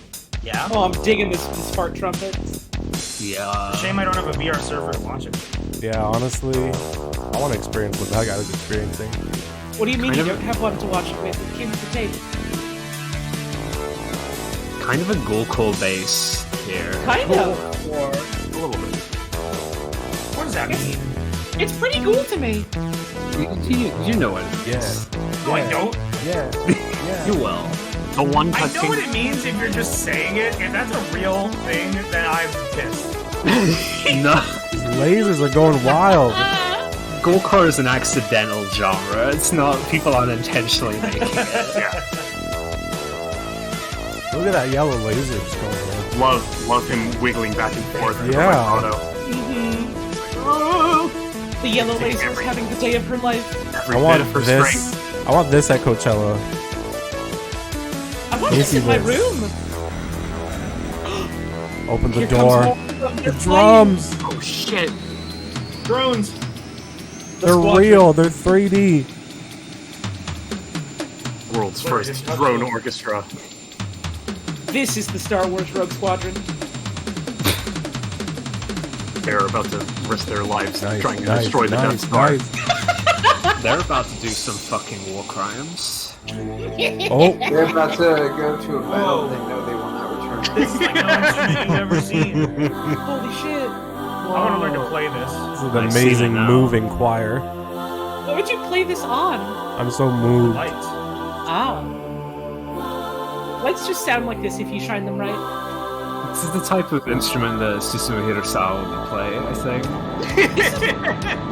Yeah. Oh, I'm digging this fart trumpet. Yeah. Shame I don't have a VR server to watch it. Yeah, honestly, I want to experience what that guy was experiencing. What do you mean you don't have one to watch it with? It came with the tape. Kind of a Gulkol base here. Kind of. N64. A little bit. What does that mean? It's pretty cool to me. You know what it is. No, I don't. Yeah. You will. The one I know what it means if you're just saying it. If that's a real thing, then I'm pissed. No. Lasers are going wild. Go-kart is an accidental genre. It's not, people aren't intentionally making it. Yeah. Look at that yellow laser just going on. Love him wiggling back and forth. in the Yeah. vibrato. The yellow laser is having the day of her life. Every I bit want of her this. strength. I want this at Coachella. I want Let me this see in my this. room. Open the Here door. comes more of The their drums. Oh shit. Drones. They're real. They're 3D. World's first drone orchestra. This is the Star Wars Rogue Squadron. They're about to risk their lives Nice, trying to nice, destroy the Death nice, Star. nice. They're about to do some fucking war crimes. Oh. They're about to go to a battle they know they will not return. This is like no instrument you've ever seen. Holy shit. I want to learn to play this. This is an amazing moving choir. What would you play this on? I'm so moved. Lights. Ah. Lights just sound like this if you shine them right. This is the type of instrument that Susumu Hirasawa would play, I think.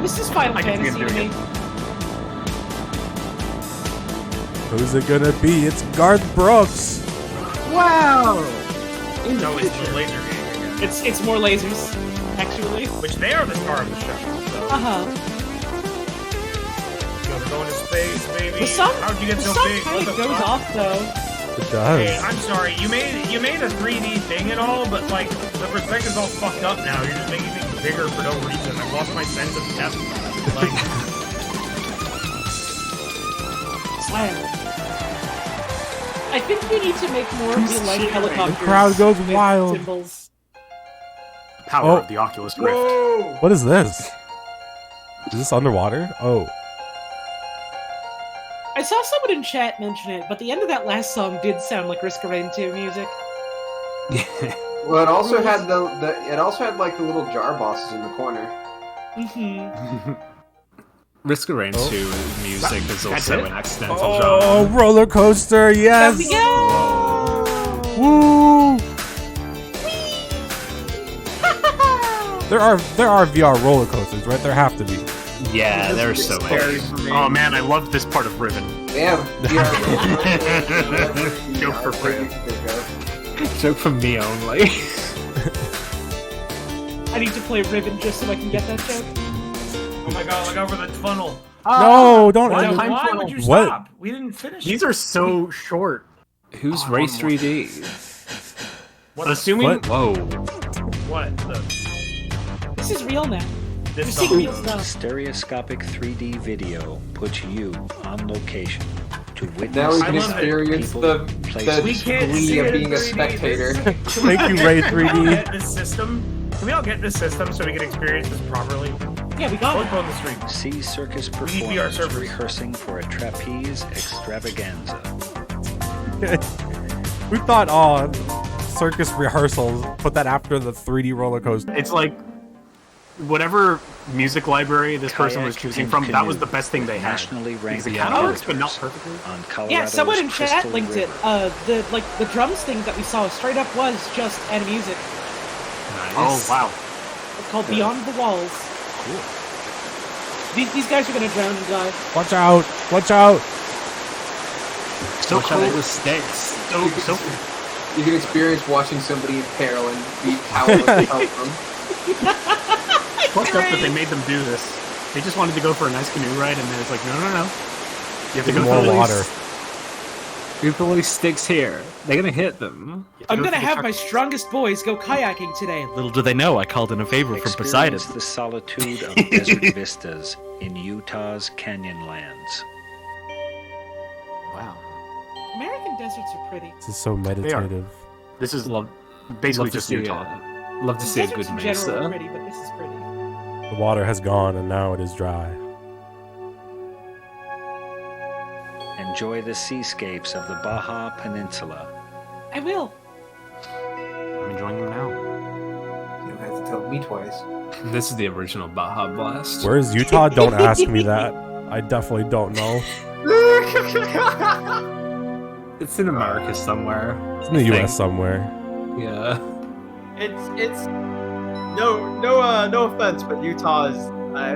This is Final I can see him Fantasy to doing me. Who's it gonna be? It's Garth Brooks. Wow! No, it's just a laser game. It's more lasers, actually. Which they are the star of the show. So. Yo, they're going to space, baby. The song, How'd you get the so song big? kind What of the goes fuck? off though. It does. Hey, I'm sorry. You made a 3D thing and all, but like the perspective's all fucked up now. You're just making things bigger for no reason. I've lost my sense of depth. Like, Slam. I think we need to make more of the like helicopters. The crowd goes with wild. Symbols. Power Oh. of the Oculus Rift. whoa! What is this? Is this underwater? Oh. I saw someone in chat mention it, but the end of that last song did sound like Risk of Rain 2 music. Well, it also had it also had like the little jar bosses in the corner. Mm-hmm. Risk of Rain 2 music is also an accidental Oh, genre. roller coaster, yes! There we go! Woo! There are VR roller coasters, right? There have to be. Yeah, they're so Scary for me. Oh man, I love this part of Riven. Damn. Joke for Fred. Joke from me only. I need to play Riven just so I can get that joke. Oh my god! Look over the funnel. No, don't. Why would you What? stop? We didn't finish. These are so short. Who's Oh, Race one more. 3D? Assuming. What? Whoa. What? This is real now. You're This seeing song. real stuff. Stereoscopic 3D video puts you on location to witness Now we can I love it. experience people, the places. We can't glee see of it in being a 3D. spectator. Thank you, Ray Can we all 3D. get this system? Can we all get this system so we can experience this properly? Yeah, we got Look it. on the stream. See circus We need VR performers servers. rehearsing for a trapeze extravaganza. We thought, circus rehearsals. Put that after the 3D roller coaster. It's like whatever music library this person was Kayak choosing and from. That was canoe, the best thing they had. nationally ranked It kind of works, but not operators perfectly. on Colorado's Yeah, someone in chat Crystal linked it. River. The drums thing that we saw straight up was just animusic. Oh wow. It's called Beyond the Walls. Cool. These guys are gonna drown and die. Watch out! Watch out! So Watch out cool. for the sticks. So You can experience watching somebody in peril and be powerless to help them. fucked up that they made them do this. They just wanted to go for a nice canoe ride, and then it's like, no. You have to go More through the water. We have all these sticks here. They're gonna hit them. I'm gonna have my strongest boys go kayaking today. Little do they know, I called in a favor from Poseidon. Experience the solitude of desert vistas in Utah's Canyonlands. Wow. American deserts are pretty. This is so meditative. This is Love, basically love to just see Utah. Love to see a Deserts good in general are mesa. pretty, but this is pretty. The water has gone and now it is dry. Enjoy the seascapes of the Baja Peninsula. I will. I'm enjoying them now. killed me twice. This is the original Baja Blast. Where is Utah? Don't ask me that. I definitely don't know. It's in America somewhere. It's in the U.S. somewhere. Yeah. It's no offense, but Utah is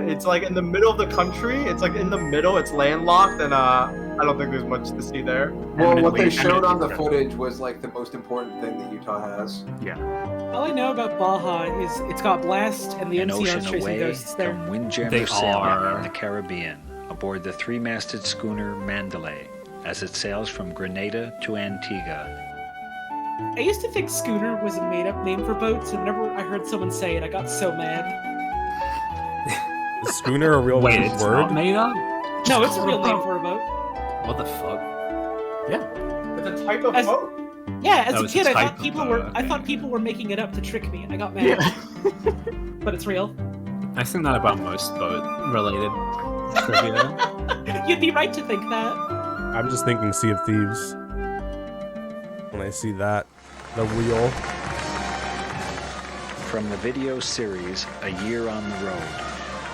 it's like in the middle of the country. It's like in the middle. It's landlocked, and I don't think there's much to see there. Well, what they showed on the footage was like the most important thing that Utah has. Yeah. All I know about Baja is it's got Blast and the An NCR's ocean chasing away ghosts there. from windjammer sailing in the Caribbean, aboard the three-masted schooner Mandalay, as it sails from Grenada to Antigua. I used to think schooner was a made-up name for boats, and whenever I heard someone say it, I got so mad. Is schooner a real Wait, word? it's not made up? No, it's a real name for a boat. What the fuck? Yeah. It's a type of boat. Yeah, as Oh, a it's kid, a I type thought of people boat, were okay. I thought people were making it up to trick me, and I got mad. But it's real. I think that about most boat-related trivia. You'd be right to think that. I'm just thinking Sea of Thieves. When I see that. The wheel. From the video series A Year on the Road,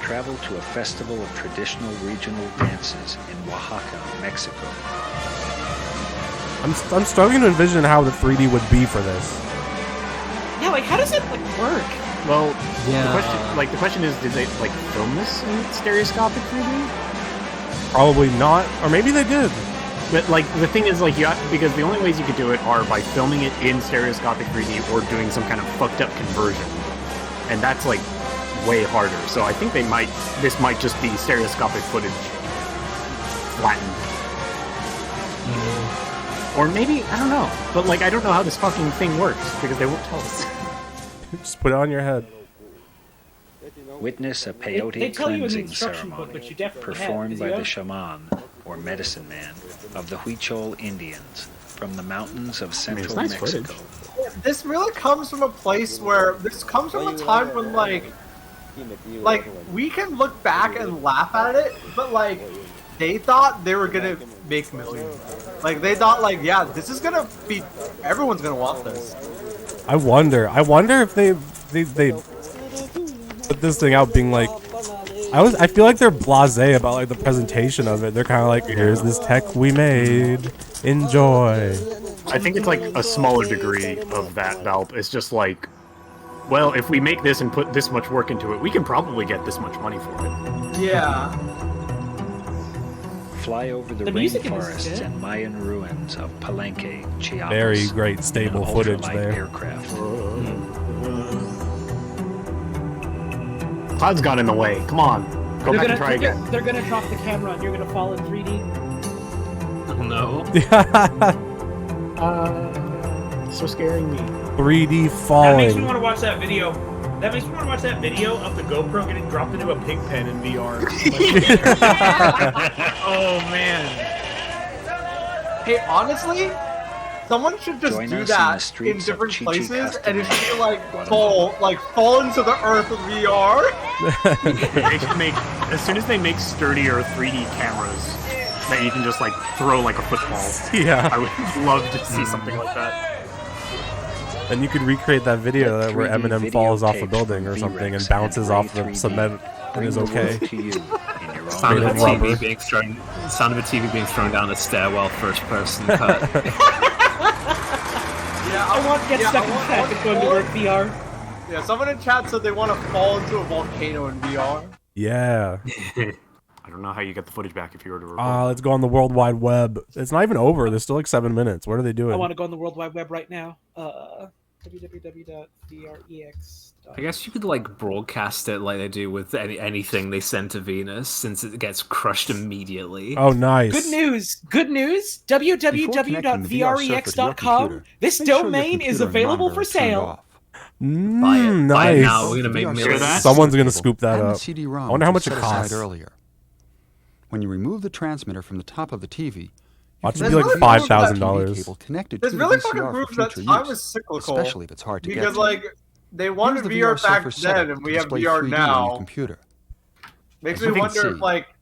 travel to a festival of traditional regional dances in Oaxaca, Mexico. I'm struggling to envision how the 3D would be for this. Yeah, like how does it like work? Well, Yeah. the question is, did they like film this in stereoscopic 3D? Probably not, or maybe they did. But like the thing is, like because the only ways you could do it are by filming it in stereoscopic 3D or doing some kind of fucked up conversion, and that's like way harder. So I think this might just be stereoscopic footage flattened. Or maybe, I don't know. But like I don't know how this fucking thing works because they won't tell us. Just put it on your head. Witness a They peyote tell you in the cleansing instruction book, ceremony but you definitely performed have, by because the you shaman, or medicine man, of the Huichol Indians from the mountains of central nice Mexico. footage. This really comes from a place where this comes from a time when like we can look back and laugh at it, but like they thought they were gonna make millions. Like they thought like, yeah, this is gonna be, everyone's gonna want this. I wonder if they put this thing out being like, I feel like they're blasé about like the presentation of it. They're kind of like, here's this tech we made, enjoy. I think it's like a smaller degree of that, Valp. It's just like, well, if we make this and put this much work into it, we can probably get this much money for it. Yeah. Fly over the music in this is rainforests good. and Mayan ruins of Palenque, Chiapas. Very great stable in an footage ultralight there. Aircraft. Clouds got in the way. Come on. Go back and try again. They're gonna drop the camera and you're gonna fall in 3D. Oh no. So scaring me. 3D That makes me falling. want to watch that video. That makes me want to watch that video of the GoPro getting dropped into a pig pen in VR. Oh man. Hey, honestly, someone should just Join do us in the that in streets of different Chichi places, and it should be Castañeda, like fall into the earth with VR. They should make, as soon as they make sturdier 3D cameras that you can just like throw like a football. Yeah. I would love to see something like that. And you could recreate that video Get where 3D Eminem falls off a videotapes building or from something and VREX bounces and off the 3D. cement and Bring is the okay. world to you in your own Sound of a Made of rubber. TV being thrown. Sound of a TV being thrown down a stairwell, first person cut. Yeah, I want get stuck in traffic going to work VR. Yeah, someone in chat said they want to fall into a volcano in VR. Yeah. I don't know how you get the footage back if you were to record. Let's go on the World Wide Web. It's not even over. There's still like 7 minutes. What are they doing? I want to go on the World Wide Web right now. www.vrex. I guess you could like broadcast it like they do with anything they send to Venus, since it gets crushed immediately. Oh, nice. Good news! Good news! www.vrex.com. This domain is available for sale. Nice. Now. We're gonna make millions. Someone's gonna scoop that And the up. CD-ROM I wonder how much was it set aside costs. earlier. When you remove the transmitter from the top of the TV, Watch it There's be like really $5,000. cable connected This to really the fucking VCR proves for that future time use, is cyclical. especially if it's hard to get Because to. like they wanted Here's the VR back surfer setup then, and to we have display VR 3D on your now. computer. Makes As me you can wonder if see, like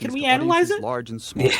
Can we to analyze audiences it? large and small.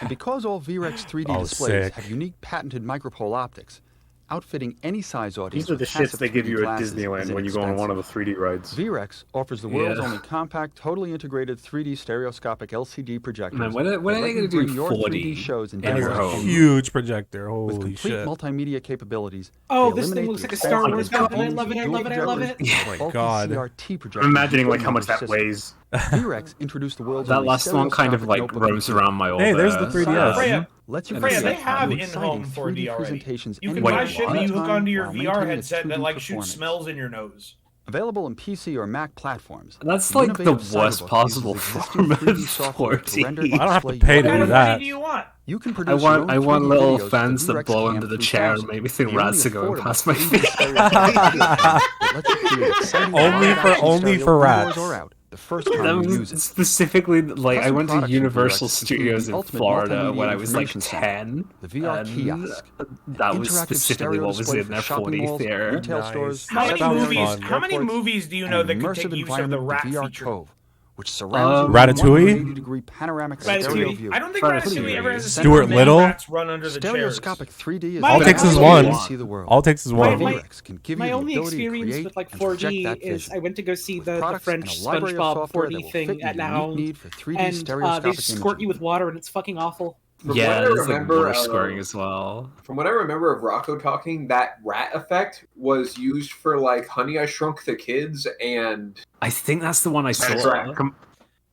And because all VREX 3D Oh, displays sick. have unique patented micropole optics, outfitting any size audience. These are the with shits passive they give 3D you at glasses Disneyland is when you go on one of the inexpensive. 3D rides. VIEWINGZ offers the world's Yeah. only compact, totally integrated 3D stereoscopic LCD projectors. Man, when are that they let you gonna do bring your 4D 3D shows and in your demos home? Huge projector. with Holy complete shit. multimedia capabilities. Oh, they this thing eliminate looks the like a Star Wars expensive weapon. I love it, I dual love it, I love projectors it. and Oh my bulky God. CRT projectors I'm imagining like in how much that system. weighs. VIEWINGZ introduced the world's That only last one kind of like stereoscopic roams notebook around my old. Hey, there's the 3DS. Freya, Lets you Freya, they create have exciting in-home 4D 3D already. presentations You can anywhere buy you shit want, that you hook anytime, onto your while VR maintaining headset its that 2D like shoots performance. smells in your nose. Available in PC or Mac platforms. That's the like the innovative worst Cyberbook possible uses existing form of 3D software to render 4D. and I don't have to display pay your to What kind do of video. 4D that. do you want? You can I produce your own want 3D little videos with fans the that VIEWINGZ blow Cam under the chair and 3000, make me think the rats are only going affordable past my 3D feet. stereoscopic that lets you create exciting Only live for- action only stereo for indoors rats. or out, the first time you use it. Specifically, like I Custom went to products from Universal VIEWINGZ include Studios the in ultimate Florida when multimedia I was like information center, 10. the VR and kiosk, that was interactive specifically stereo what was display in for their shopping 4D malls, theater. retail Nice. stores, How many sounds movies? fun. How many airports, movies do you and know an that could immersive take use of the environment, rat VR feature? Cove, which surrounds you with a Ratatouille? 180-degree panoramic stereo Ratatouille. view. I don't think Ratatouille. Ratatouille ever has a scene Stuart where many Little? rats run under the chairs. Stereoscopic 3D is All All takes is the one. way to see the world. All takes is one. VIEWINGZ can give you My the only ability to experience create with like and project 4D that is vision. I went to go see With the products French and a library of SpongeBob software that 4D will thing fit your at La unique Hound, need for 3D and they stereoscopic squirt imaging. you with water and it's fucking awful. From Yeah, what I there's like remember, water scoring as well. From what I remember of Rocco talking, that rat effect was used for like Honey, I Shrunk the Kids, and I think that's the one I That's saw. right.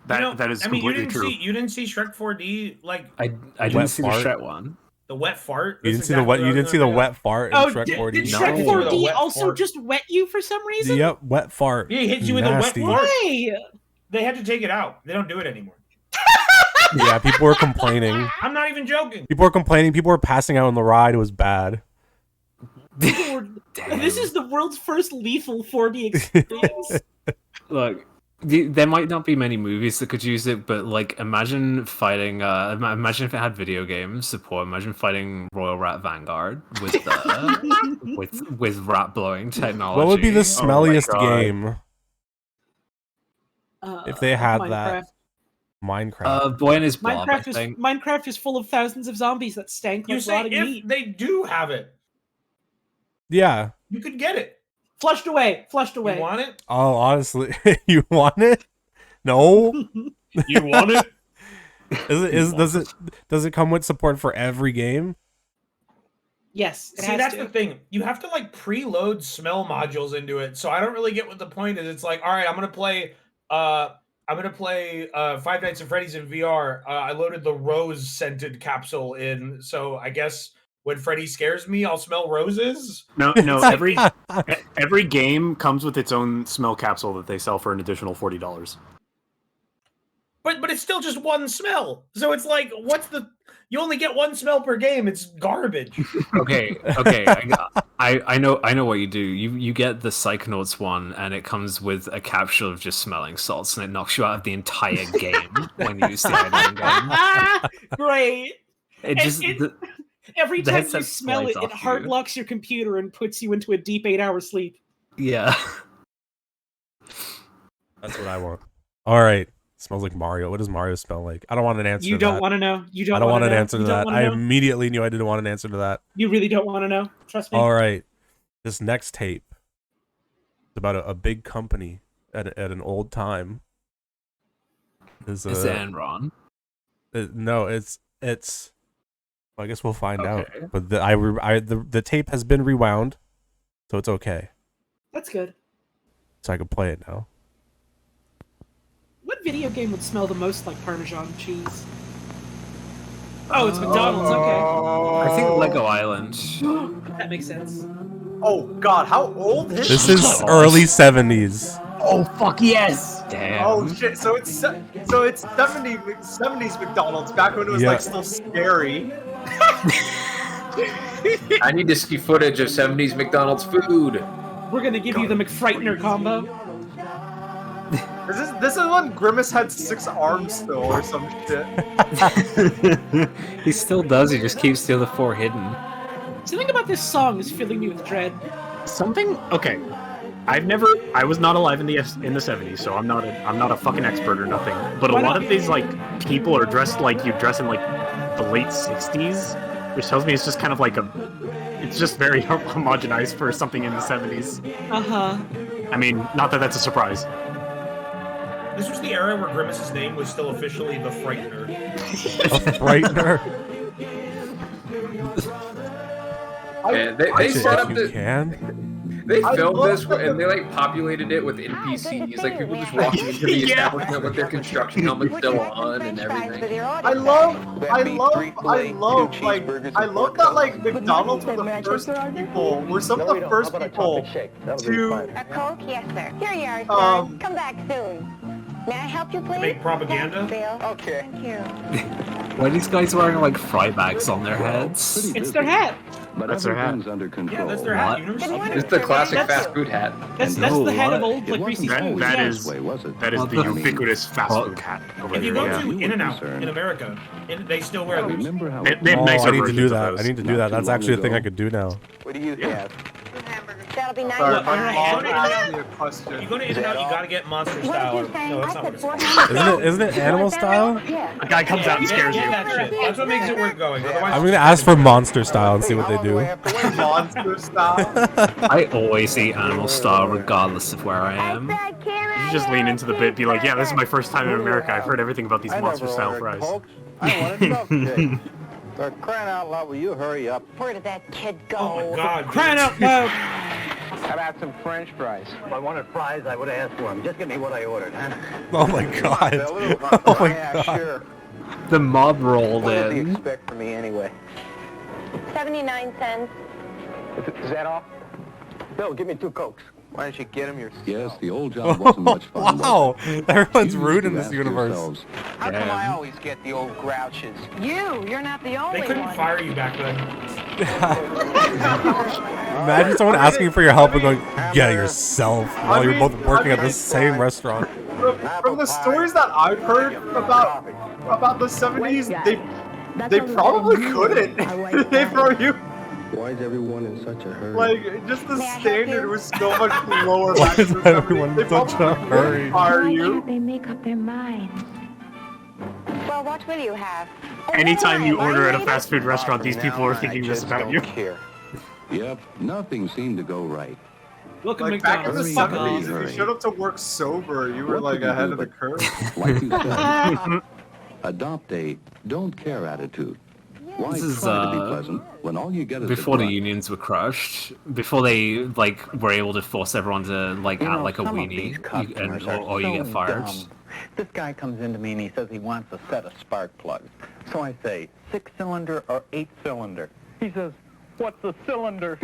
That is I mean, completely true. You didn't see Shrek 4D like I Wet didn't see the fart. Shrek one. the wet fart. You That's didn't see the exactly wet. what I You was didn't see gonna the bring up. wet fart in Oh, Shrek did 4D. Shrek No. 4D Wet also fart. just wet you for some reason? Yep, wet fart. Yeah, he hits you with a Nasty. wet fart. Why? They had to take it out. They don't do it anymore. Yeah, people were complaining. I'm not even joking. People were complaining. People were passing out on the ride. It was bad. This is the world's first lethal 4D experience. Look, there might not be many movies that could use it, but like, imagine fighting. Imagine if it had video game support. Imagine fighting Royal Rat Vanguard with with rat blowing technology. What would be the Oh my smelliest God. game if they had that? Minecraft. Boy and his blob, I think. Minecraft is full of thousands of zombies that stank You like say rotting if meat. they do have it, Yeah. you could get it. Flushed away. Flushed away. You want it? Oh, honestly, you want it? No. You want it? Does it come with support for every game? Yes. It See, has that's to. the thing. You have to like preload smell modules into it. So I don't really get what the point is. It's like, all right, I'm gonna play Five Nights at Freddy's in VR. I loaded the rose scented capsule in, so I guess when Freddy scares me, I'll smell roses. No, every game comes with its own smell capsule that they sell for an additional $40. But it's still just one smell. So it's like, you only get one smell per game. It's garbage. Okay. I know what you do. You get the Psychonauts one, and it comes with a capsule of just smelling salts, and it knocks you out of the entire game when you use the item game. Great. It just Every the time you headset smell slides it, it off hard you. locks your computer and puts you into a deep 8-hour sleep. Yeah. That's what I want. All right. Smells like Mario. What does Mario smell like? I don't want an answer You to that. don't want to know. You I don't don't want want an to know. answer to You don't that. wanna I know. immediately knew I didn't want an answer to that. You really don't want to know. Trust me. All right. This next tape is about a big company at an old time. Is it Enron? No, it's. Well, I guess we'll find out. Okay. But the tape has been rewound, so it's okay. That's good. So I can play it now. What video game would smell the most like Parmesan cheese? Oh, it's McDonald's. Okay. I think Lego Island. That makes sense. Oh God, how old is This is early 70s. Oh fuck yes! Damn. Oh shit! So it's 70s McDonald's back when it was Yeah. like still scary. I need to see footage of 70s McDonald's food. We're gonna give you the McFrightener combo. This is when Grimace had 6 arms still or some shit. He still does. He just keeps the other 4 hidden. Something about this song is filling me with dread. Something? Okay. I was not alive in the 70s, so I'm not a fucking expert or nothing. But a Why lot not? of these like people are dressed like you dress in like the late 60s. Which tells me it's just kind of like it's just very homogenized for something in the 70s. I mean, not that that's a surprise. This was the era where Grimace's name was still officially the Frightener. The Frightener. Yeah, they set up the. They filmed this and they like populated it with NPCs, like people just walking into the establishment with their construction helmets still on and everything. I love that like McDonald's were the first people, were some of the first people to. A Coke, yes sir. Here you are, sir. Come back soon. May I help you, please? Make propaganda? Okay. Thank you. Why are these guys wearing like fry bags on their heads? It's their hat. That's their hat. Under control. Yeah, that's their hat. It's the classic fast food hat. That's the head of old like Reese's Foods. That is the ubiquitous fast food hat. Over If you here, go to In-N-Out in America, they still wear these. I need to do that. I need to do that. That's actually a thing I could do now. What do you have? That'll be nice. Sorry, You go to In-N-Out, you gotta get monster style. No, that's not what it's called. Isn't it animal style? A guy comes out and scares you. That shit. That's what makes it worth going. Otherwise, I'm gonna ask for monster style and see what they do. Monster style. I always eat animal style regardless of where I am. You just lean into the bit, be like, yeah, this is my first time in America. I've heard everything about these monster style fries. I want a milkshake. For crying out loud, will you hurry up? Where did that kid go? oh my god. Crying out loud. How about some French fries? If I wanted fries, I would have asked for them. Just give me what I ordered, huh? Oh my god. Oh my god. Sure. The mob rolled What do you in. expect from me anyway? 79 cents. Is that all? Bill, give me 2 Cokes. Why don't you get them yourself? Yes, the old job wasn't much fun. Wow, everyone's rude in this universe. How come I always get the old grouches? You're not the only They couldn't one. fire you back then. Imagine someone asking for your help and going, "Yeah, yourself," while you're both working at the same restaurant. From the stories that I've heard about the 70s, they probably couldn't. They throw you. Why is everyone in such a hurry? Like, just the standard was so much lower back Why in is the everyone 70s. in such a hurry? Fire you. They make up their minds. Well, what will you have? Anytime you order at a fast food restaurant, these people are thinking this about you. Yep, nothing seemed to go right. Look at Like, back in the McDonald's. 70s, if you showed up to work sober, you were like ahead of the curve. Like you said, adopt a don't care attitude. Why This is try to be pleasant when all you get is before the grunt? unions were crushed, before they like were able to force everyone to like act like a weenie, or you get fired. This guy comes into me and he says he wants a set of spark plugs. So I say, 6-cylinder or 8-cylinder? He says, what's a cylinder?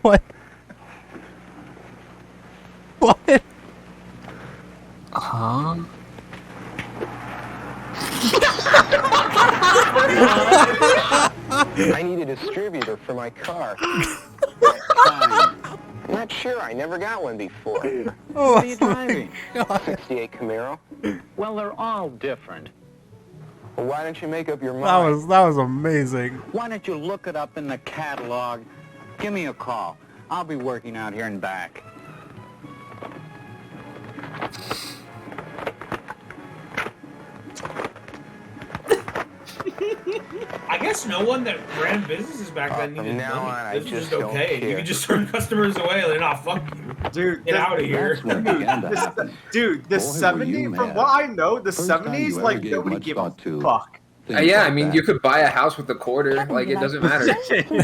What? What? Huh? I need a distributor for my car. Fine. Not sure. I never got one before. What are you driving? 68 Camaro. Well, they're all different. Well, why don't you make up your mind? That was amazing. Why don't you look it up in the catalog? Give me a call. I'll be working out here and back. I guess no one that ran businesses back then needed now money. on, I This was just just don't okay. You care. could just turn customers away. Like, nah, fuck you. Dude, Get out of here. That's what began to happen. Dude, the Boy, were 70s, you from mad. what I know, the First time you 70s, ever like, gave nobody much gave a thought to fuck. things Yeah, I like mean, that. you could buy a house with a quarter. Like, it doesn't matter.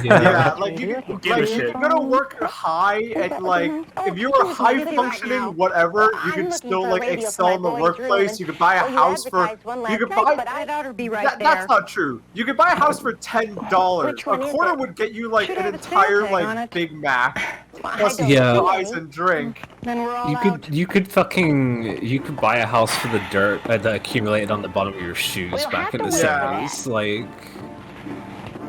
Yeah, like, you Give a like, shit. you're gonna work high and, like, if you were high functioning, whatever, you could still, like, excel in the workplace. You could buy a house for, you could buy, But I ought to be right there. that's not true. You could buy a house for $10. Which A one is quarter it? would get you, like, Should an have a entire, sale tag on like, it. Big Mac. I Plus don't Yeah. know. fries and drink. Then we're all You out. could buy a house for the dirt that accumulated on the bottom of your shoes We'll back have in the to wait. 70s. Like,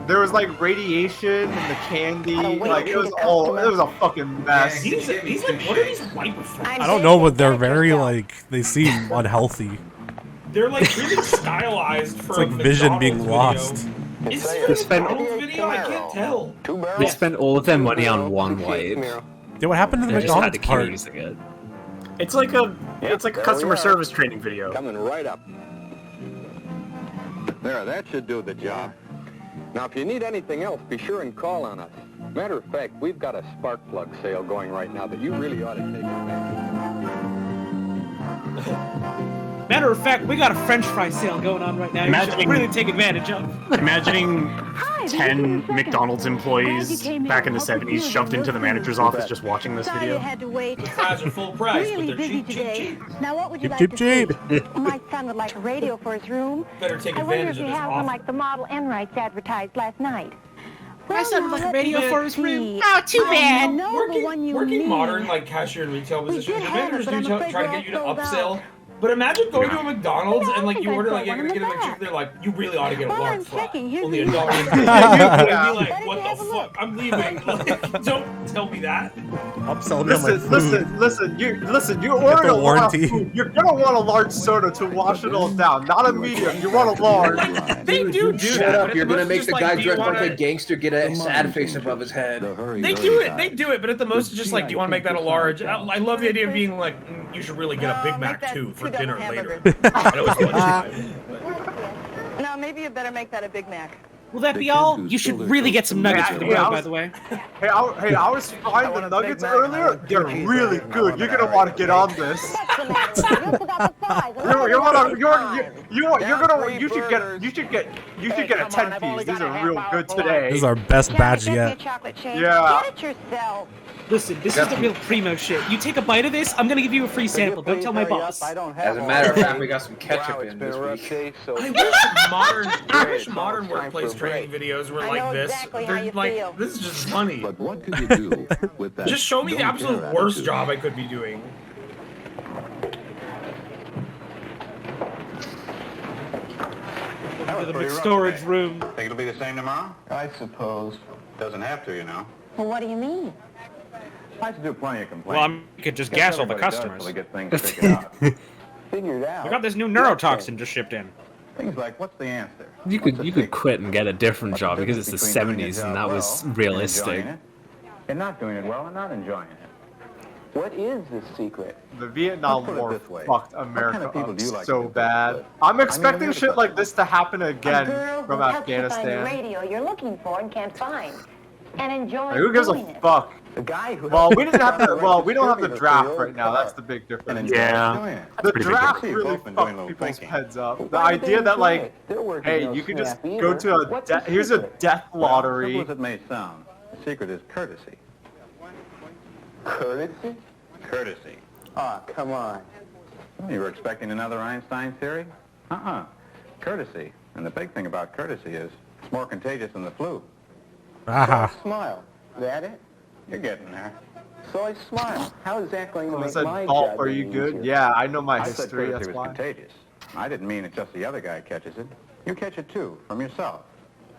There was, like, radiation and the candy. Gotta wait Like, it for was the all, customer. it was a fucking mess. These like, what are these wiper for? I don't know, but they're very like they seem unhealthy. They're like really stylized for It's like a vision being McDonald's lost. video. Is this a McDonald's video? I can't tell. they spent all of their money on one wipe. Dude, what happened to the They just had McDonald's to keep part? using it. It's like a customer service training video. Coming right up. There, that should do the job. Now, if you need anything else, be sure and call on us. Matter of fact, we've got a spark plug sale going right now that you really ought to take advantage of. Matter of fact, we got a French fry sale going on right now. You should really take advantage of. Imagining 10 McDonald's employees back in the 70s shoved into the manager's office just watching this video. The fries are full price, but they're cheap. Now, what would you like Cheap, to cheap. see? My son would like a radio for his room. Better take I wonder advantage if of he this has one offer. like the Model N rights advertised last night. My son would like a radio for his room. Oh, too bad. Working modern, like, cashier and retail positions, the managers do try to get you to upsell. But imagine going to a McDonald's and, like, you order, like, you're gonna get a McChicken, they're like, you really ought to get a large fry. Only $1. I'd be like, what the fuck? I'm leaving. Like, don't tell me that. Upsell me on my food. Listen, you ordered a lot of warranty. food. You're gonna want a large soda to wash it all down, not a medium. You want a large. They do Shut up, you're gonna make the guy dressed like a gangster get a sad face above his head. They do it, but at the most, it's just like, do you want to make that a large? I love the idea of being like, you should really get a Big Mac too for dinner later. I know it's lunchtime. No, maybe you better make that a Big Mac. Will that be all? You should really get some nuggets for the road, by the way. Hey, I was frying the nuggets earlier. They're really good. You're gonna want to get on this. You should get a 10-piece. These are real good today. This is our best batch yet. Yeah. Get it yourself. Listen, this is the real primo shit. You take a bite of this, I'm gonna give you a free sample. Don't tell my boss. As a matter of fact, we got some ketchup in this week. I wish modern workplace training videos were like this. They're like, this is just funny. But what could you do with that? Just show me the absolute worst job I could be doing. To the storage room. Think it'll be the same tomorrow? I suppose. Doesn't have to, you know. Well, what do you mean? I have to do plenty of complaining. Well, you could just gas all the customers. They get things figured out. Figured out. We got this new neurotoxin just shipped in. Things like, what's the answer? You could quit and get a different job because it's the 70s and that was realistic. You're not doing it well and not enjoying it. What is the secret? The Vietnam War fucked America up like so bad. I'm expecting shit like this to happen again from Afghanistan. Radio you're looking for and can't find, and enjoy. Who gives a fuck? The guy who we didn't have to. Well, we don't have the draft right now. That's the big difference. Yeah. The draft really fucked people's heads up. The idea that like, hey, you can just go to a here's a death lottery. Simple as it may sound, the secret is courtesy. Courtesy? Courtesy. Ah, come on. You were expecting another Einstein theory? Courtesy. And the big thing about courtesy is it's more contagious than the flu. Aha. Smile. That it? You're getting there. So I smile. How is that going to make said, my Dolph, job are you any good? easier? Yeah, I know my I said history. courtesy That's was why. contagious. I didn't mean it just the other guy catches it. You catch it too, from yourself.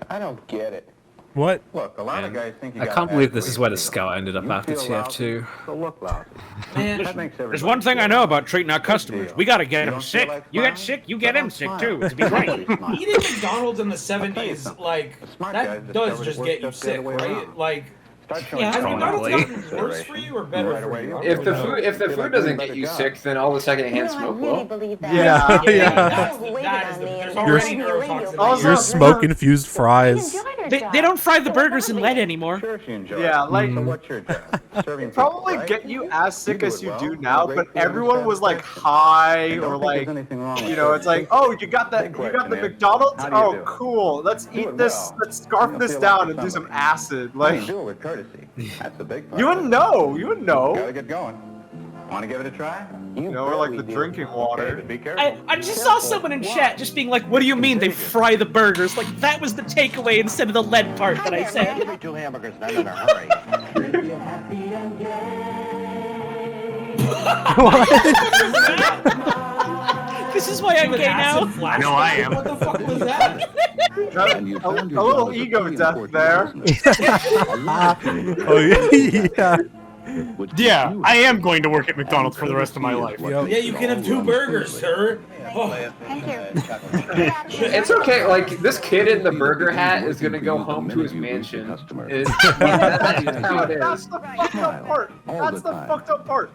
I don't get it. What? Look, a lot of guys think you I can't believe this is where the scout ended up after TF2. So look lousy. Man, there's one thing I know about treating our customers. We gotta get them sick. You get sick, you get them sick too. It's be great. Eating McDonald's in the 70s, like, that does just get you sick, right? Like, yeah, has McDonald's gotten worse for you or better for you? If the food doesn't get you sick, then all the secondhand smoke will. Yeah. You're smoking fused fries. They don't fry the burgers in lead anymore. Yeah, like probably get you as sick as you do now, but everyone was like high or like, you know, it's like, oh, you got the McDonald's? Oh, cool. Let's eat this. Let's scarf this down and do some acid. Like, That's the big part. you wouldn't know. You wouldn't know. Gotta get going. Want to give it a try? You know, or like the drinking water. Be careful. I just saw someone in chat just being like, what do you mean they fry the burgers? Like, that was the takeaway instead of the lead part that I said. Give me 2 hamburgers and I'm in a hurry. This is why I'm gay now. I know I am. What the fuck was that? A little ego death there. Oh yeah. Yeah, I am going to work at McDonald's for the rest of my life. Yeah, you can have 2 burgers, sir. Thank you. It's okay. Like this kid in the burger hat is gonna go home to his mansion. That's how it is. That's the fucked up part. That's the fucked up part.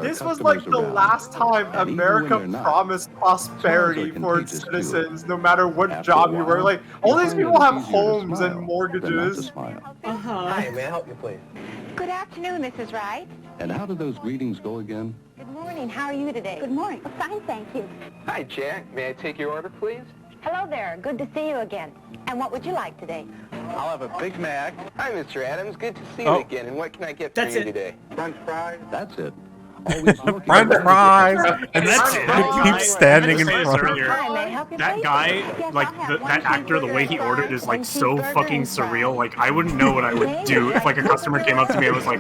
This was like the last time America promised prosperity for its citizens, no matter what job you were. Like, all these people have homes and mortgages. Hi, may I help you, please? Good afternoon, Mrs. Wright. And how do those greetings go again? Good morning. How are you today? Good morning. Fine, thank you. Hi, Jack. May I take your order, please? Hello there. Good to see you again. And what would you like today? I'll have a Big Mac. Hi, Mr. Adams. Good to see you again. And what can I get for you today? French fries. That's it. French fries. And that's it. Keep standing in front. That guy, like that actor, the way he ordered is like so fucking surreal. Like I wouldn't know what I would do if like a customer came up to me and was like,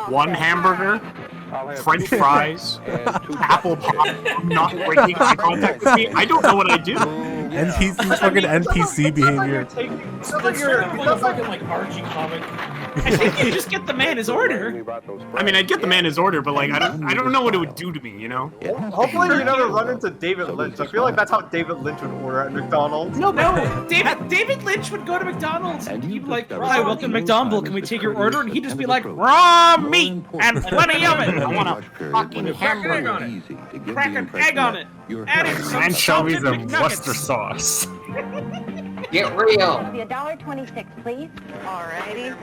one hamburger, French fries, apple pie, not breaking eye contact with me. I don't know what I do. NPC, fucking NPC behavior. You're fucking like Archie comic. I think you just get the man his order. I mean, I'd get the man his order, but like I don't know what it would do to me, you know? Hopefully you never run into David Lynch. I feel like that's how David Lynch would order at McDonald's. No, David Lynch would go to McDonald's and he'd be like, "Hi, welcome to McDonald's. Can we take your order?" And he'd just be like, "Raw meat and plenty of it. I want a fucking hamburger on it. Crack an egg on it. Add some anchovies and nuggets." Worcester sauce. Get real. It'll be $1.26, please. Alrighty.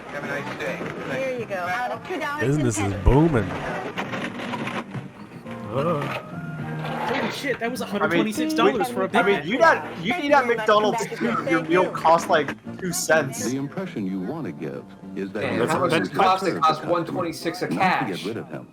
Have a nice day. Here you go. Out of $2.10. Business is booming. Holy shit, that was $126 for a Big Mac. I mean, you need at McDonald's too if your meal costs like 2 cents. The impression you want to give is that And how much does it cost? It costs $1.26 a cash. to get rid of him.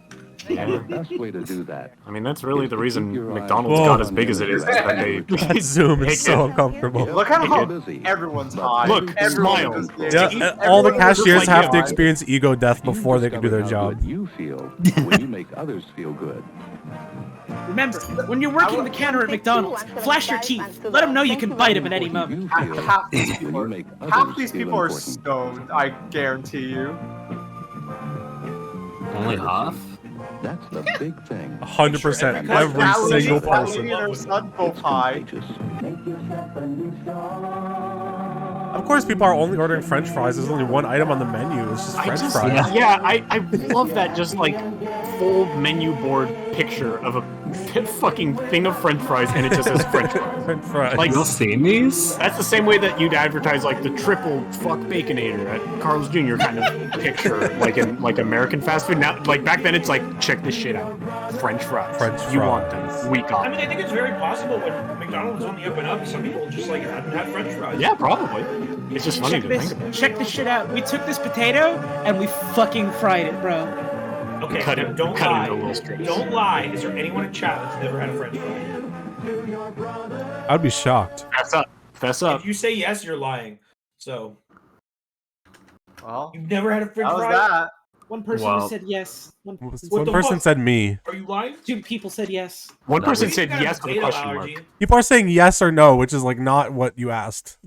And the best way to do that. I mean, that's really the reason McDonald's got as big as it is. That That zoom is so uncomfortable. Look at how everyone's high. Look, Everyone smile. just- All the everyone cashiers just have like to you. experience ego death before they can do their job. You feel when you make others feel good. Remember, when you're working the counter at McDonald's, flash your teeth. Let them know you can bite them at any moment. Half these people are stoned, I guarantee you. Only half? That's the big thing. 100%. Every single person. Their son both high. Of course, people are only ordering French fries. There's only one item on the menu. It's just French fries. Yeah, I love that just like full menu board picture of a fucking thing of French fries and it just says French fries. French fries. Like, You've seen these? that's the same way that you'd advertise like the triple fuck baconator at Carl's Jr. kind of picture, like in like American fast food. Now, like back then, it's like check this shit out, French fries. fries. You want them? We got I mean, I think it's very possible when McDonald's was on the up and up, some people just like hadn't had French fries. Yeah, probably. It's just funny to think about. Check this shit out. We took this potato and we fucking fried it, bro. Okay, Cut now it- don't cut it lie. into little strips. Don't lie. Is there anyone in chat that's never had a French fry? I'd be shocked. Fess up. Fess up. If you say yes, you're lying. So Well, you've never had a French how's fry? that? One person Wow. said yes. One the person fuck? said me. Are you lying? 2 people said yes. One No, person we- said You got a yes with a potato question mark. allergy. People are saying yes or no, which is like not what you asked.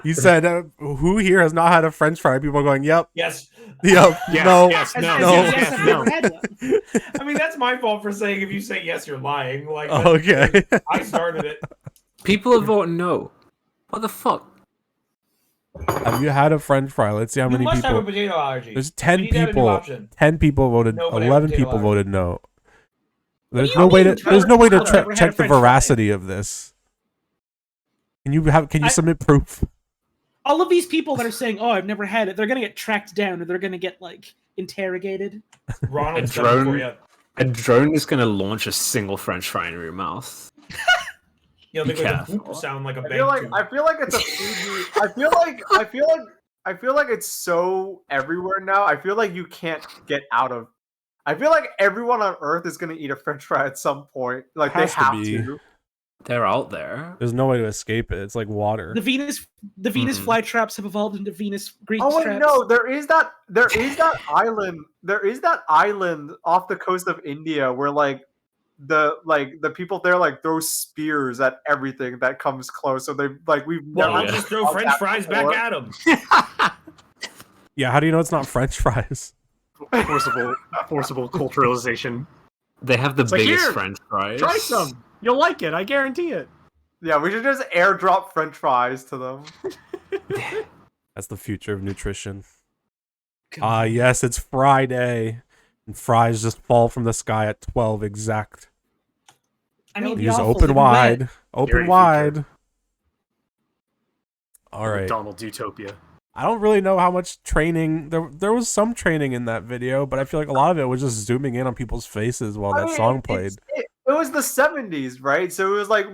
You said, who here has not had a French fry? People are going, yep, Yes. yep, Yes, no, yes, no, no. yes, I've no. never had one. I mean, that's my fault for saying if you say yes, you're lying. Like, Okay. I started it. People are voting no. What the fuck? Have you had a French fry? Let's see how You many must have a people. potato allergy. There's We 10 need to have a new people. option. 10 people voted. Nobody had 11 potato people allergy. voted no. There's do no you way mean to. There's no way to I've never had check a the French fry. veracity of this. Can you submit proof? All of these people that are saying, "Oh, I've never had it," they're gonna get tracked down, or they're gonna get like interrogated. Ronald's A done it for drone- you. A drone is gonna launch a single French fry into your mouth. You know, Be they go the careful. whoop sound like a I bang feel like tube. I feel like it's a food. I feel like it's so everywhere now. I feel like you can't get out of. I feel like everyone on Earth is gonna eat a French fry at some point. Like they Has to have be. to. They're out there. There's no way to escape it. It's like water. The Venus fly traps have evolved into Venus green Oh wait, traps. no, there is that island. There is that island off the coast of India where the people there like throw spears at everything that comes close. So they we've Well, never I'll just throw French fries back at him. Yeah, how do you know it's not French fries? Forcible culturalization. They have the It's like, biggest "Here, French fries. Try some. You'll like it. I guarantee it. Yeah, we should just airdrop French fries to them. That's the future of nutrition. Ah, yes, it's Friday. And fries just fall from the sky at 12 exact. I mean, Use open wide. Open wide. All right. McDonald's utopia. I don't really know how much training. There was some training in that video, but I feel like a lot of it was just zooming in on people's faces while that song played. It was the 70s, right? So it was like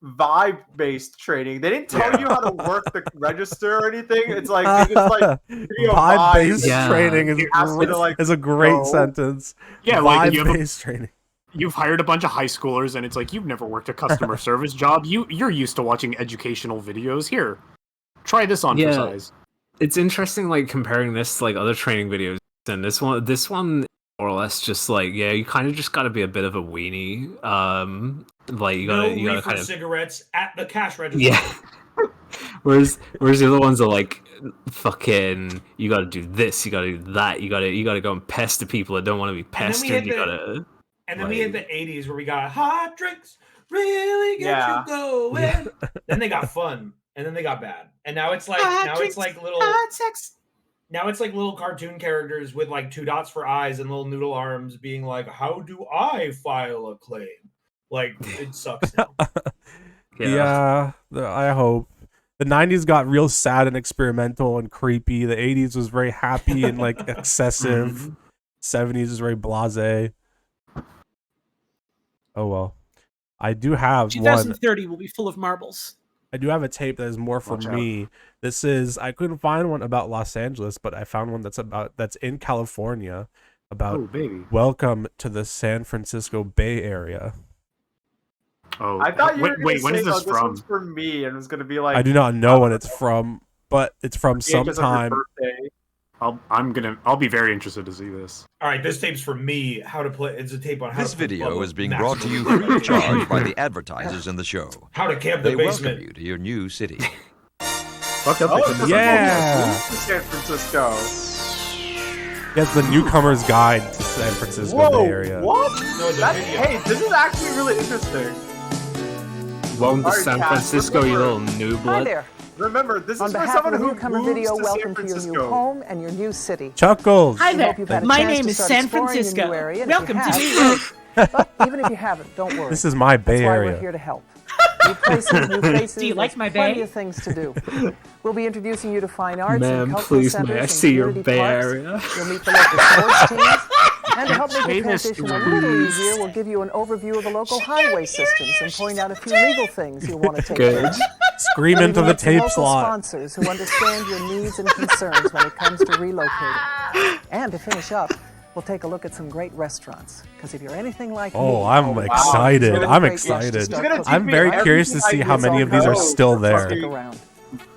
vibe-based training. They didn't tell you how to work the register or anything. It's like they just like vibe-based training is a great sentence. Yeah, like vibe-based training. You've hired a bunch of high schoolers, and it's like you've never worked a customer service job. You're used to watching educational videos. Here, try this on for size. It's interesting, like comparing this to like other training videos, and this one more or less just like you kind of just got to be a bit of a weenie. Like you gotta kind of cigarettes at the cash register. Yeah. whereas the other ones are like fucking. You gotta do this. You gotta do that. You gotta go and pester people that don't want to be pestered. And then we hit the 80s where we got hot drinks really get you going. Then they got fun, and then they got bad, and now it's like little sex. Now it's like little cartoon characters with like 2 dots for eyes and little noodle arms being like, "How do I file a claim?" Like it sucks now. Yeah, I hope. The 90s got real sad and experimental and creepy. The 80s was very happy and like excessive. 70s was very blasé. Oh well. I do have 2030 will be full of marbles. I do have a tape that is more for me. This is, I couldn't find one about Los Angeles, but I found one that's in California about welcome to the San Francisco Bay Area. Oh, I thought you were wait, when is this this from? one's for me, and it was gonna be like I do not know when it's from, but it's from sometime. I'll be very interested to see this. All right, this tape's for me. How to play? It's a tape on how. This to play video Bubble is being Max brought to you Bubble. free of charge by the advertisers in the show. How to camp the They basement. welcome you to your new city. Yeah. San Francisco. That's the newcomer's guide to San Francisco Bay Area. What? Hey, this is actually really interesting. Welcome to Alright, San Cass, Francisco, you little noob. Hi there. Remember, this On is for behalf someone of the who Newcomer moves Video, to San welcome to your new Francisco. home and your new city. Chuckles. Hi We there. hope you've had a My chance name to is start San exploring your Francisco. new area, and Welcome if to you New York. But even if you haven't, don't worry. This is my Bay That's why Area. we're here to help. New places, new faces. Do you like there's my plenty bay? of things to do. We'll be introducing you to fine arts Ma'am, and cultural please, centers may I and see your community Bay parks. Area? You'll meet the local sports teams. And to help make the Famous transition a little easier, we'll give you an overview of the local highway systems and point out a few legal things you'll want to take care of. Scream We'll into the meet some tape local slot. sponsors who understand your needs and concerns when it comes to relocating. And to finish up, we'll take a look at some great restaurants. Because if you're anything like me, I'm excited. it's a I'm great place to excited. start. I'm very curious to see how many of these are still there. Stick around.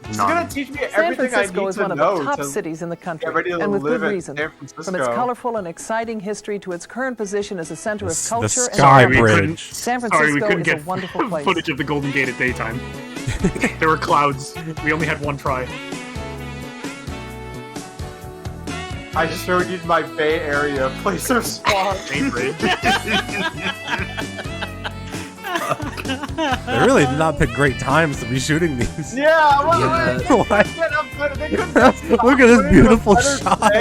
She's gonna teach me San everything I Francisco need is to one of know the top to cities in the country, get ready to and with live good in reason. San From its Francisco. colorful and exciting history to its current position as a center of The culture Sky and Bridge. San Sorry, we Francisco couldn't is get a wonderful place. footage of the Golden Gate at daytime. There were clouds. We only had one try. I just showed you my Bay Area place of spawn. They really did not pick great times to be shooting these. Yeah, Why? they couldn't Look at this beautiful shot.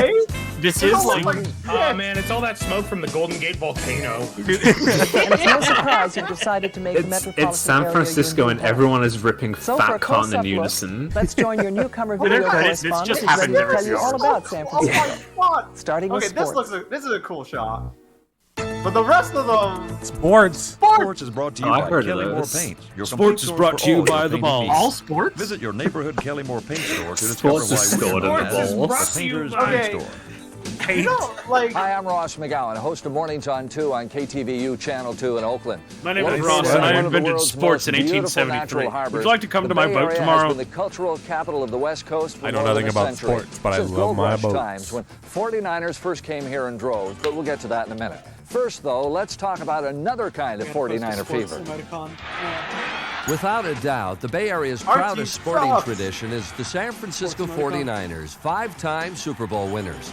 This is is like- like. Oh man, it's all that smoke from the Golden Gate volcano. And it's no surprise you've decided to make the metropolitan It's San area Francisco your and new home. everyone is ripping So for a fat cotton close-up in look, unison. let's join your newcomer But video this just correspondent who's ready happened to every tell you year. all about San Oh my Francisco. god! Starting with Okay, sports. this is a cool shot. But the rest of them, Sports. Sports is brought to you Oh, I've by heard of Kelly Moore those. Paint. Your Sports complete is source brought for to you all by your the painted balls. needs. All sports? Visit your neighborhood Kelly Moore Paint store to discover Sports why is we stored in are the the balls. best painters Okay. paint store. you know, like Hi, I'm Ross McGowan, host of Morning Time 2 on KTVU Channel 2 in Oakland. My name Well, is it's Ross, one and I of the invented world's sports in most beautiful 1873. natural harbors. Would you like to come The to my Bay boat Area tomorrow? has been the cultural capital of the West Coast for I know more than nothing a about century. sports, but I Since love Gold my Rush boats. times when 49ers first came here in droves, but we'll get to that in a minute. First, though, let's talk about another kind of 49er fever. Without a doubt, the Bay Area's Archie proudest sporting sucks. tradition is the San Francisco 49ers, 5-time Super Bowl winners.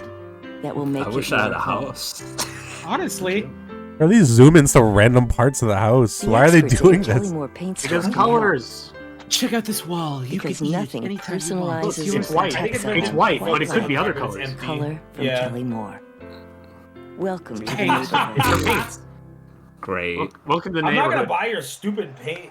plans that will make I it wish I had your a home. house. Honestly. Are these zoom ins to random parts of the house? The Why are they experts doing at this? Kellymore Paint Because Store colors. Check out this wall. You Because can eat it nothing anytime you want. personalizes It's or white. protects It's our white, quite but it could be like other colors. color from Yeah. Kellymore. Welcome to the Paint. neighborhood. It's your paint. Great. Welcome to the I'm not neighborhood. gonna buy your stupid paint.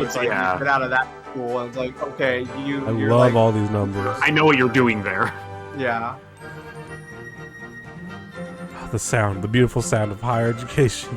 where it's like you get out of that school and it's like, okay, I you're love like, all these numbers. I know what you're doing there. Yeah. The sound, the beautiful sound of higher education.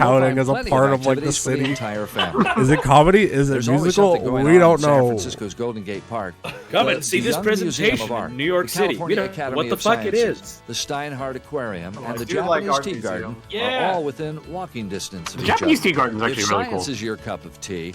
counting as a plenty part of like the activities for city. entire family. Is it comedy? Is it There's always musical? something going We on don't in San know. Francisco's Golden Gate Park. Come The and see this Young Museum presentation of Art, in New York the City. We California don't know Academy what the of fuck it Sciences, is. the Steinhardt Aquarium, and the do like Japanese art Tea museum. Garden Yeah. are all within walking distance of The each other. Japanese tea garden is actually If really science cool. is your cup of tea,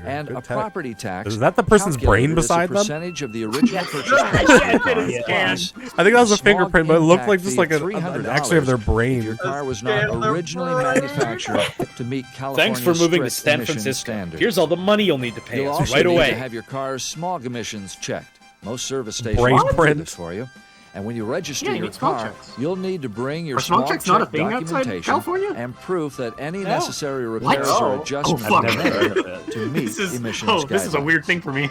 sticker. And Good a tech. property tax. Is that the person's brain calculated as a beside them? percentage of the original purchase price. I think that was a fingerprint, but it looked like just like an X-ray of their brain. Your car was not originally manufactured to meet California's Thanks for moving to strict San emission Francisco. standards. Here's all the money you'll need to pay You'll us also right need away. to have your car's smog emissions checked. Most service stations Brain will do print. this for you. And when you register Yeah, you your need smog car, checks. you'll need to bring your Are smog smog checks not a check thing outside documentation California? and proof that any No. necessary repairs What? or Oh, adjustments fuck. are made to meet This is emissions this is a guidelines. weird thing for me.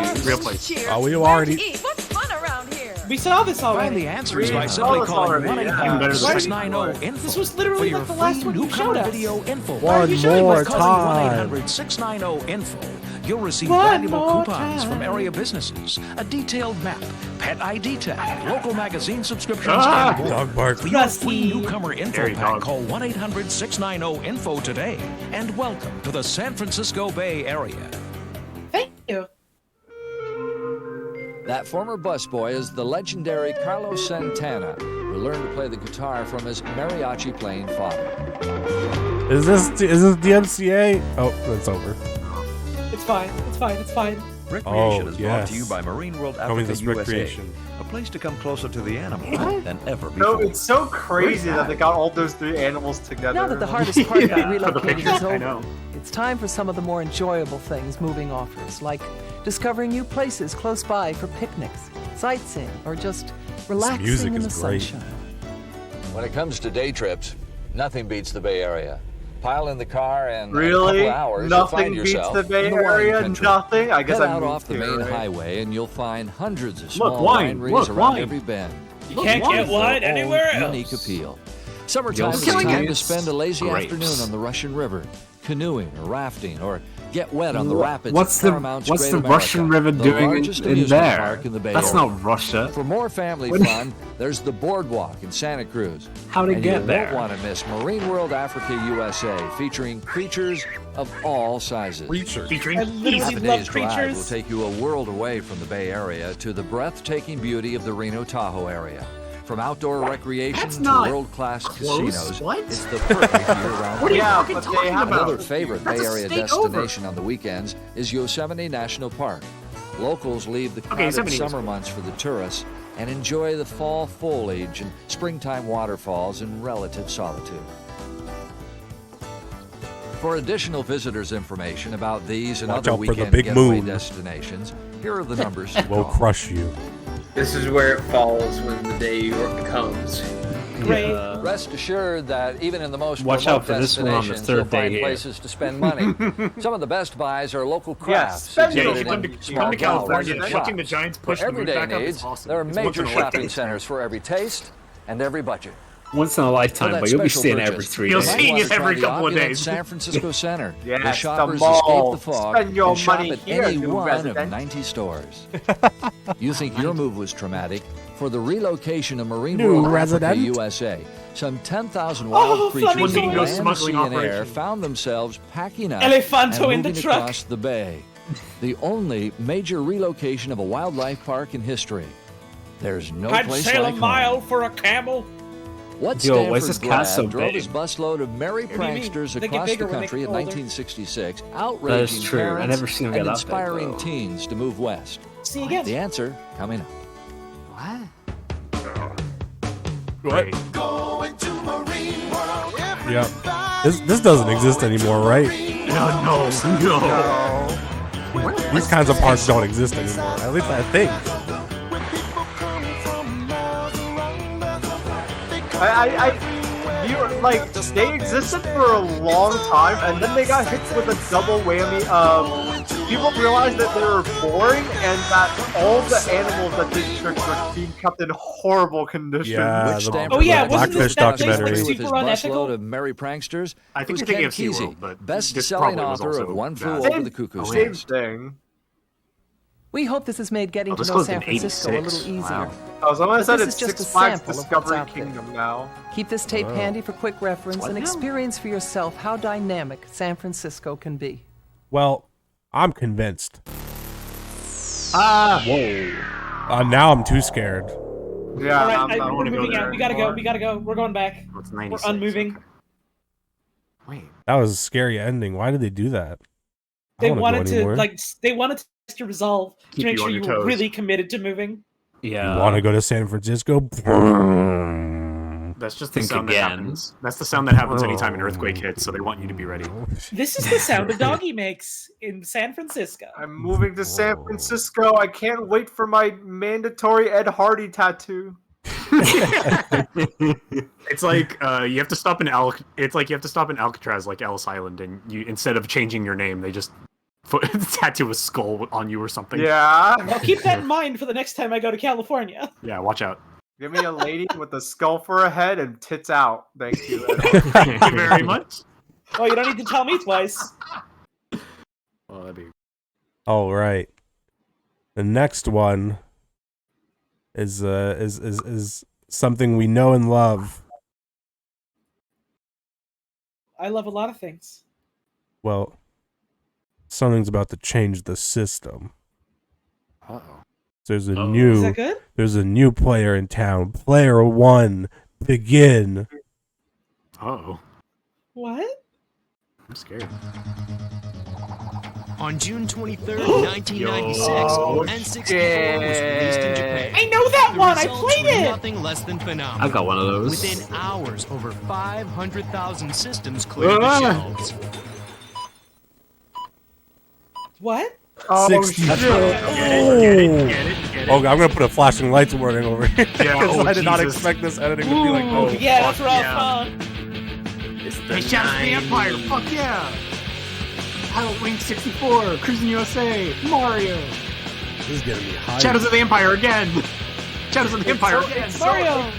Real place. Oh, we already. What's fun around here? We saw this already. Find the answers by simply calling 1-800-690-INFO. This was literally for like the your last free one you newcomer showed us. video info. One more time. 1-800-690-INFO. You'll receive One valuable more coupons from time. area businesses, a detailed map, pet ID tag, local magazine subscriptions, Ah! and more. Dog bark. For your free newcomer info Scary pack, dog. call 1-800-690-INFO today. And welcome to the San Francisco Bay Area. Thank you. That former busboy is the legendary Carlos Santana, who learned to play the guitar from his mariachi-playing father. Is this DMCA? Oh, it's over. It's fine. It's fine. It's fine. Recreation is brought to you by Marine World Coming Africa this USA, recreation. a place to come closer to the animals than ever before. No, it's so crazy that they got all those 3 animals together. Now that the hardest part about relocating is I know. over, it's time for some of the more enjoyable things moving offers, like discovering new places close by for picnics, sightseeing, or just relaxing in the sunshine. When it comes to day trips, nothing beats the Bay Area. Pile in the car and in a Really? couple hours Nothing you'll find beats yourself the Bay in the wine Area? country. Nothing? I guess Head I out moved off the here, main right? highway and you'll find hundreds of Look, small wine. wineries Look, around wine. every bend. You can't get wine Their own anywhere else. Unique appeal. Summertime You'll is the see time to it's spend a lazy grapes. afternoon on the Russian River, canoeing or rafting, or get wet on the rapids What's of the Paramount's what's Great the America, Russian River the doing largest in amusement there? park in the Bay That's Area. not Russia. For more family What- fun, there's the Boardwalk in Santa Cruz. How to and get you there? won't want to miss Marine World Africa USA, featuring creatures of all sizes. Featuring I literally Half a love day's drive will creatures. take you a world away from the Bay Area to the breathtaking beauty of the Reno Tahoe area. From outdoor recreation That's to not world-class close. casinos, What? it's the perfect year-round What are you Yeah, fucking but they talking have about? Another favorite That's Bay a Area state over. destination on the weekends is Yosemite National Park. Locals leave the crowded Yosemite is summer cool. months for the tourists and enjoy the fall foliage and springtime waterfalls in relative solitude. For additional visitors' information about these and Watch other out for the weekend big getaway moon. destinations, here are the numbers to Will call. crush you. This is where it falls when the day comes. Great. Rest assured that even in the most Watch remote out for this one on the destinations, third you'll day find here. places to spend money. Some of the best buys are local crafts spend Yeah, you exhibited come in to, small come to California, galleries and watching the shops. Giants For push the moon everyday back up is needs, awesome. there are It's major once in a shopping lifetime. centers for every taste and every budget. Once in a lifetime, For that but you'll be special seeing it purchase, every 3 You'll days. you might see want it to try every the couple of opulent days. San Francisco Center, where Yes, the shoppers mall. escape the fog Spend your and shop money at here, any new one resident. of 90 stores. You think your move was traumatic? For the relocation of Marine New World Africa resident. USA, some 10,000 wild Oh, creatures funny of thing. land, Smuggling sea, and air operation. found themselves packing up Elefanto and in the moving truck. across the bay. The only major relocation of a wildlife park in history. There's no I'd place sail like a mile home. for a camel. What Yo, why is this Stanford cast so grad drove big? his busload of merry do you mean? pranksters They get across the bigger when they country get in older. 1966, outraging true. I parents never seen him get and that big, inspiring though. teens to move west? See you again. The answer coming up. What? Yeah. This doesn't exist anymore, right? No. These kinds of parks don't exist anymore. At least I think. Like, they existed for a long time, and then they got hit with a double whammy of people realized that they were boring and that all the animals that did tricks were being kept in horrible condition. Yeah, Which the Stanford Oh, yeah, grad wasn't drove Blackfish that place, like, documentary. with his super unethical? busload of merry pranksters? I think was you're thinking Ken of SeaWorld, Kesey, but this best-selling probably was author of also One bad. Flew Over the Cuckoo's Same Nest. thing. We hope this has made getting Oh, to this know closed San in Francisco a 86. little easier. Wow. Oh, someone But said this it's is just Six a Flags sample of what's Discovery out there. Kingdom now. Keep this tape Wow. handy for quick reference and now? experience for yourself how dynamic San Francisco can be. Well, I'm convinced. Whoa. Now I'm too scared. Yeah, All right, I'm not we're wanna go moving there out. We gotta go. anymore. We gotta go. We're going back. It's We're 96. unmoving. Wait. That was a scary ending. Why did they do that? I They don't wanna go wanted to anymore. they wanted to test your resolve Keep to make you sure on you your were toes. really committed to moving. Yeah. You want to go to San Francisco? That's just the Think sound that again. happens. That's the sound that happens anytime an earthquake hits, so they want you to be ready. This is the sound a doggy makes in San Francisco. I'm moving to San Francisco. I can't wait for my mandatory Ed Hardy tattoo. It's like you have to stop in Alcatraz, like Ellis Island, and you instead of changing your name, they just tattoo a skull on you or something. Yeah. I'll keep that in mind for the next time I go to California. Yeah, watch out. Give me a lady with a skull for a head and tits out. Thank you. Thank you very much. Oh, you don't need to tell me twice. Well, that'd be... All right. The next one is something we know and love. I love a lot of things. Well, something's about to change the system. Uh-oh. It's There's a Is that good? There's a new player in town. Player 1, begin. Oh. What? I'm scared. On June 23rd, 1996, N64 was released in Japan. I know that one! I results played were it! Nothing less than phenomenal. I got one of those. Within hours, over 500,000 systems cleared the shelves. What? 64. Oh, God, I'm gonna put a flashing lights warning over here because I did not expect this editing to be like, oh, yeah, that's rough, huh? Hey, Shadows of the Empire! Fuck yeah! Wing 64, Cruising USA, Mario. This is gonna be high. Shadows of the Empire again. Shadows of the Empire again. Mario.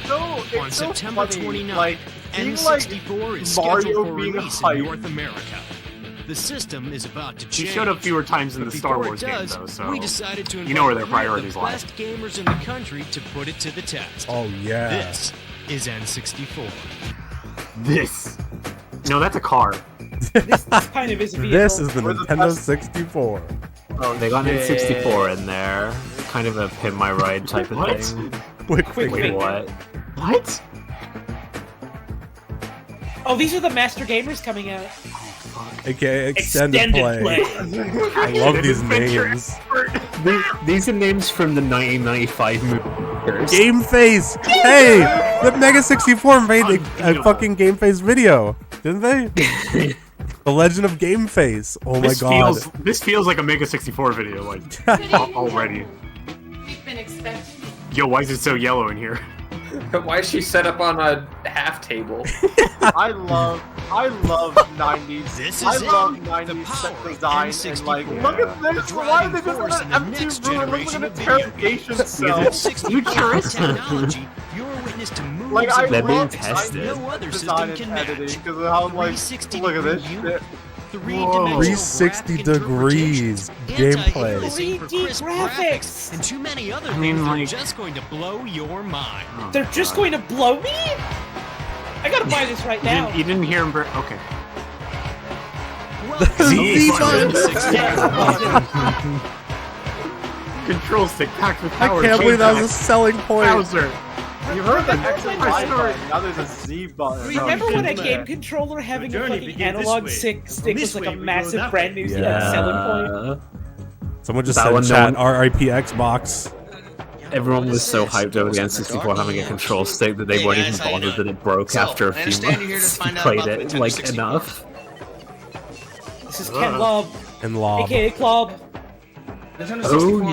On September 29th, N64 is Mario scheduled for being release hyped. in North America. The system is about to He change. showed up fewer times in the Star Before Wars it game, does, though, so we decided to you know where their invite priorities the lie. best gamers in the country to put it to the test. Oh yeah. This is N64. This. No, that's a car. This kind of is a vehicle. This is the Nintendo 64. Oh, they got an N64 in there. Kind of a pin my ride type of What? thing. Quick Wait, what? What? Oh, these are the Master Gamers coming out. AKA extended play. I love these names. These are names from the 1995 movie. Game Face! Hey! The Mega 64 made a fucking Game Face video, didn't they? The Legend of Game Face. Oh my god. This feels like a Mega 64 video, like, already. We've been expecting. Yo, why is it so yellow in here? Why is she set up on a half table? I love 90s. This I is love it. 90s The set power of design and N64. like, look at this. The Why did they driving just force have in an the empty next room? Look generation at of the video interrogation games. cell. With N64 technology, you're a witness to moves Like, I and They're being love tested. no other design system and can match. editing because of how, like, 360 look at this degree shit. 360 degrees gameplay. 3D graphics. And too many other I mean, things that are like- just going to blow your mind. They're just going to blow me? I gotta buy this right now. You didn't hear him. Okay. Control stick packed with I power. can't believe that was a selling point. Bowser. You heard the X and Y button, now there's a Z button. Remember when a game controller having a fucking analog stick was like a massive brand new selling point? Someone just That said one, in no chat, one- RIP Xbox. Everyone was so hyped over the N64 having a control stick that they weren't even bothered that it broke after a few months. You played it like enough. This is Ken Lob, And Lob. aka Clob. Oh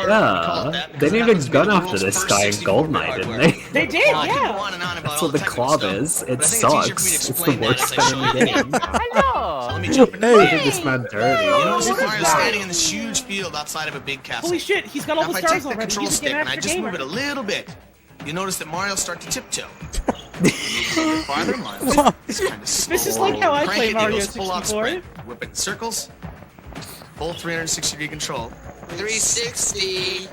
yeah, they named a gun after this guy in Goldeneye, didn't they? They did, yeah. That's what the club is. It sucks. It's the worst thing in the game. I know. Let me jump in. Hey, did this man dirty. You notice that Mario's standing in this huge field outside of a big castle. Holy shit, he's got all Now, the if I stars take the already. control He's a stick Game and I Master just gamer. move it a little bit, you notice that Mario start to tiptoe. Farther, Mario. It's kind of slow. This is like how I Crank play it, he Mario goes full off 64. sprint. Whip it in circles. Full 360-degree control. 360.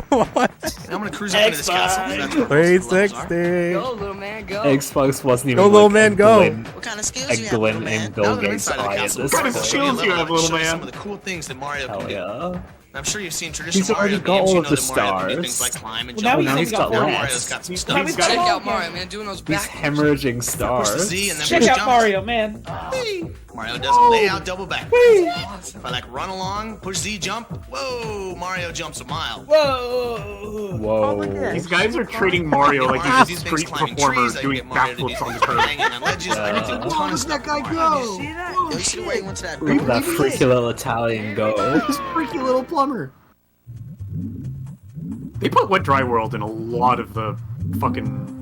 What? And I'm gonna cruise up into this castle. 360. Go, little man, go. Xbox wasn't even Go, little like man, a go. glint- What kind of skills a you have, little glint man? in Bill Now that we're Gates' inside the eye at castle, this we're point. gonna show you a skills you have, level little and show you man? some of the cool things that Mario Hell can do. yeah. I'm sure you've seen traditional He's already Mario got games. all You of know the that Mario can do stars. things like climb and Well, jump. now now he's he's got got Mario's less. got some Now stuff. he's Check got out Mario, man, doing those These back. hemorrhaging Push the stars. Z and then Check push out jump. Mario, man. Mario does a layout double back. If I like run along, push Z, jump. Whoa! Mario jumps a mile. Whoa. Whoa. These guys are treating Mario like Mario he's a do things street climbing performer trees, I can doing get Mario to do backflips on the things curb. hanging on ledges. I can do a ton of stuff. That guy go? Yo, you see the way he went to that? Look at that freaky little Italian go. This freaky little plumber. They put Wet Dry World in a lot of the fucking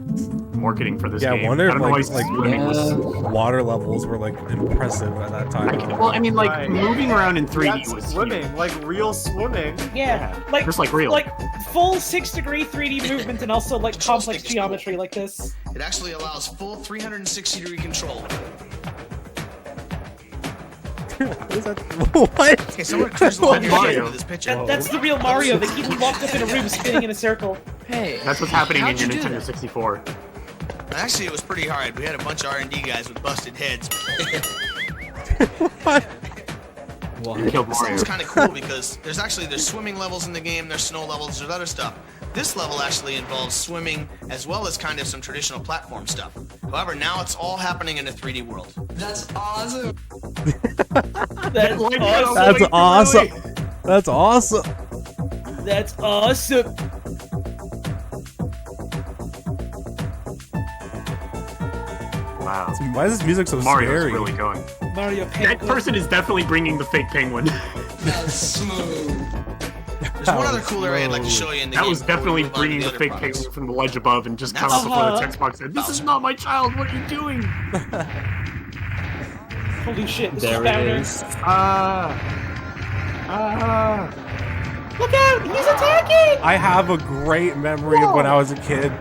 marketing for this Yeah, game. I wonder I don't know why if swimming was. water levels were like impressive at that time. Well, I mean, like Right. moving around in 3D That's was swimming, like real swimming. Yeah, like just like real. like full 6-degree 3D movement and also like complex geometry like this. It actually allows full 360-degree control. What? Okay, someone cruise along here Mario. with this picture. That's the real Mario. They keep him locked up in a room spinning in a circle. Hey, That's what's happening in how'd your you do Nintendo that? 64. Actually, it was pretty hard. We had a bunch of R&D guys with busted heads. You killed This thing Mario. was kind of cool because there's swimming levels in the game, there's snow levels, there's other stuff. This level actually involves swimming as well as kind of some traditional platform stuff. However, now it's all happening in a 3D world. That's awesome. That's awesome. That's awesome. That's awesome. That's awesome. Wow. Why is this music so Mario's scary? really going. Mario That person is definitely bringing the fake penguin. That's smooth. There's one other cool area I'd like to show you in the That game was before we definitely move on to bringing the other fake parts. penguin from the ledge above and just come That's- out before the text box said, "This is not my child. What are you doing?" Holy shit! This There is Bowner. it is. Look out! He's attacking! I have a great memory of when I was a kid.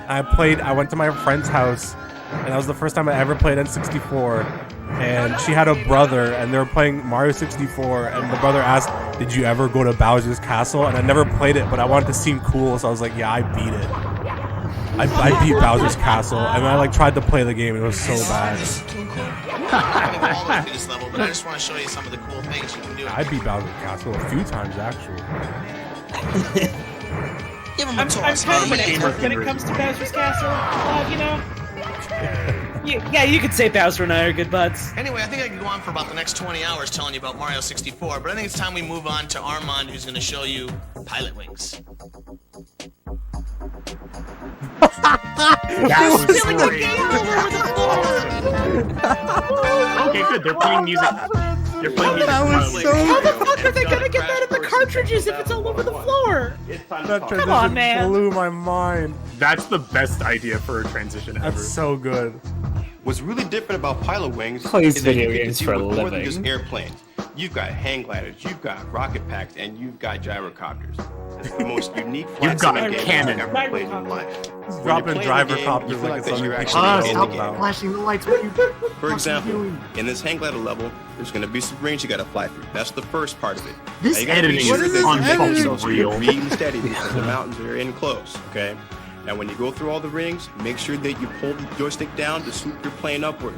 I went to my friend's house, and that was the first time I ever played N64. And she had a brother, and they were playing Mario 64, and the brother asked, "Did you ever go to Bowser's Castle?" And I never played it, but I wanted to seem cool, so I was like, "Yeah, I beat it. I beat Bowser's Castle," and I tried to play the game, and it was so bad. I'm gonna go all the way through this level, but I just want to show you some of the cool things you can do. I beat Bowser's Castle a few times, actually. Give him I'm kind of an expert when it comes to Bowser's Castle. You know. Yeah, you could say Bowser and I are good buds. Anyway, I think I could go on for about the next 20 hours telling you about Mario 64, but I think it's time we move on to Armand, who's going to show you Pilot Wings. That was great. Okay, good. They're playing music. They're playing music. How the fuck are they gonna get that in the cartridges if it's all over the floor? That Come on, man. blew my mind. That's the best idea for a transition ever. That's so good. What's really different about Pilot Wings Plays is that video you get games to for a do more than living. just airplanes. You've got hang gliders, you've got rocket packs, and you've got gyrocopters. It's the most unique flight You've got sim a game cannon. you've ever played in life. When Dropping you're playing driver the game, copters you feel like like it's that you're something actually in Stop the game. flashing the lights. What are you For example, in this hang glider level, there's going to be some rings you got to fly through. That's the first part of it. This Now, you gotta editing make sure is that you keep unfucking yourself real. really steady because the mountains are in close. Okay. Now, when you go through all the rings, make sure that you pull the joystick down to swoop your plane upward.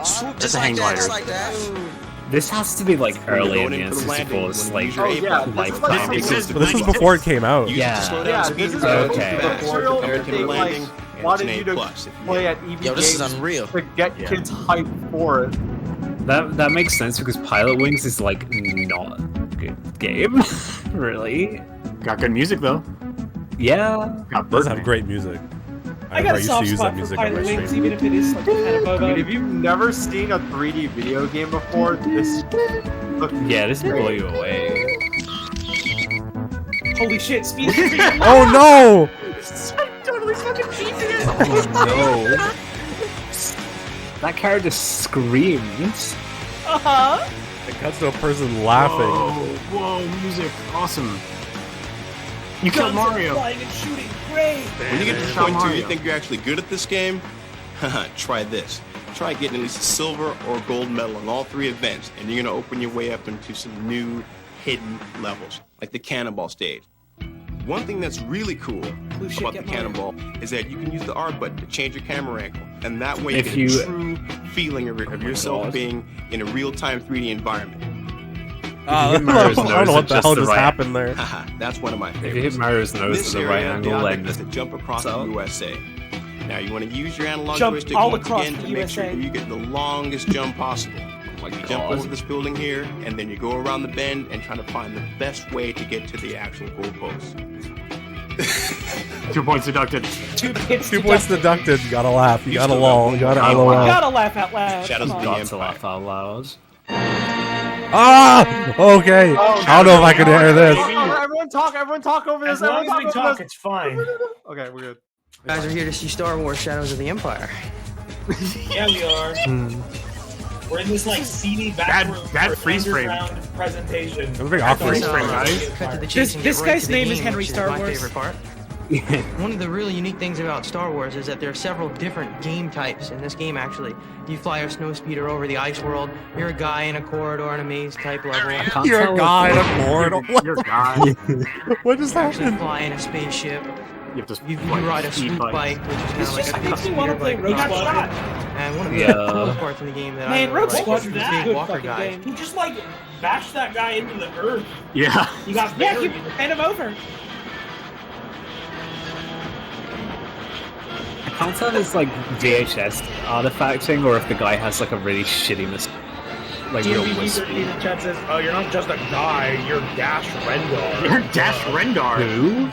Swoop That's a hang glider. This has to be like early in the going in for the landing, N64's when you like use your A-button, lifetime. this is But this was before it came out. Use it to slow down Yeah. speed this is Okay. material compared to the they landing, like and wanted it's an you to A+. If you play get- at EV Yo, this is games unreal. to get kids hyped for it. That makes sense because Pilot Wings is like not a good game, really. Got good music though. Yeah. It does have great music. I got a used to soft use spot that for music on Pilot my Wings, stream. even if it is like kind of I bobo. mean, if you've never seen a 3D video game before, this looks Yeah, this blew you away. Holy shit! Speed is pretty good. Oh no! Totally fucking cheating it. Oh no. That character screams. It cuts to a person laughing. Whoa, music, awesome. You Guns killed are Mario. flying and shooting. Great. When you get to the Shot point where you Mario. think you're actually good at this game, try this. Try getting at least a silver or gold medal in all 3 events, and you're gonna open your way up into some new hidden levels, like the cannonball stage. One thing that's really cool about the cannonball is that you can use the R button to change your camera angle, and that way you If get you- a true feeling of yourself God. being in a real-time 3D environment. I hit Mario's don't know nose what at the just hell the just right- happened there. That's one of my If favorites. you hit Mario's nose This at the right area, angle, the then object is to jump across so- the USA. Now you want to use your analog Jump joystick all once across again the to make sure USA. you get the longest jump possible. Like you jump over this building here, and then you go around the bend and try to find the best way to get to the actual goalpost. 2 points deducted. 2 points. 2 points deducted. You gotta laugh. You You gotta still lol. got You gotta one. LOL. Gotta laugh out loud. Shadows Come of on. the got to laugh out loud. Ah! Okay. I don't know if I can hear this. Everyone talk over this. As long Everyone as we talk over talk, this. it's fine. Okay, we're good. You guys are here to see Star Wars Shadows of the Empire. Yeah, we are. We're in this like seedy back room that for freeze frame. underground presentation. That's a very awkward. Freeze frame, guys. Cut to the chase and This get right guy's to the name is game, Henry which Star my Wars. favorite part. One of the really unique things about Star Wars is that there are several different game types in this game, actually. You fly a snow speeder over the ice world, you're a guy in a corridor in a maze type level. You're a guy in a corridor. You're a guy. What just You actually happened? fly in a spaceship. You have to You ride a speed swoop bike, which is kind of like a makes me want to speeder play bike. Rogue Squadron. And one of the Yeah. coolest parts in the game that I Man, really Rogue like is Squadron's the a big good walker fucking guy. game. He just like bashed that guy into the earth. Yeah. He got Yeah, buried. you hand him over. can't tell if it's like VHS artifacting or if the guy has like a really shitty like real wispy. The chat says, "Oh, you're not just a guy. You're Dash Rendar." You're Dash Rendar. Who?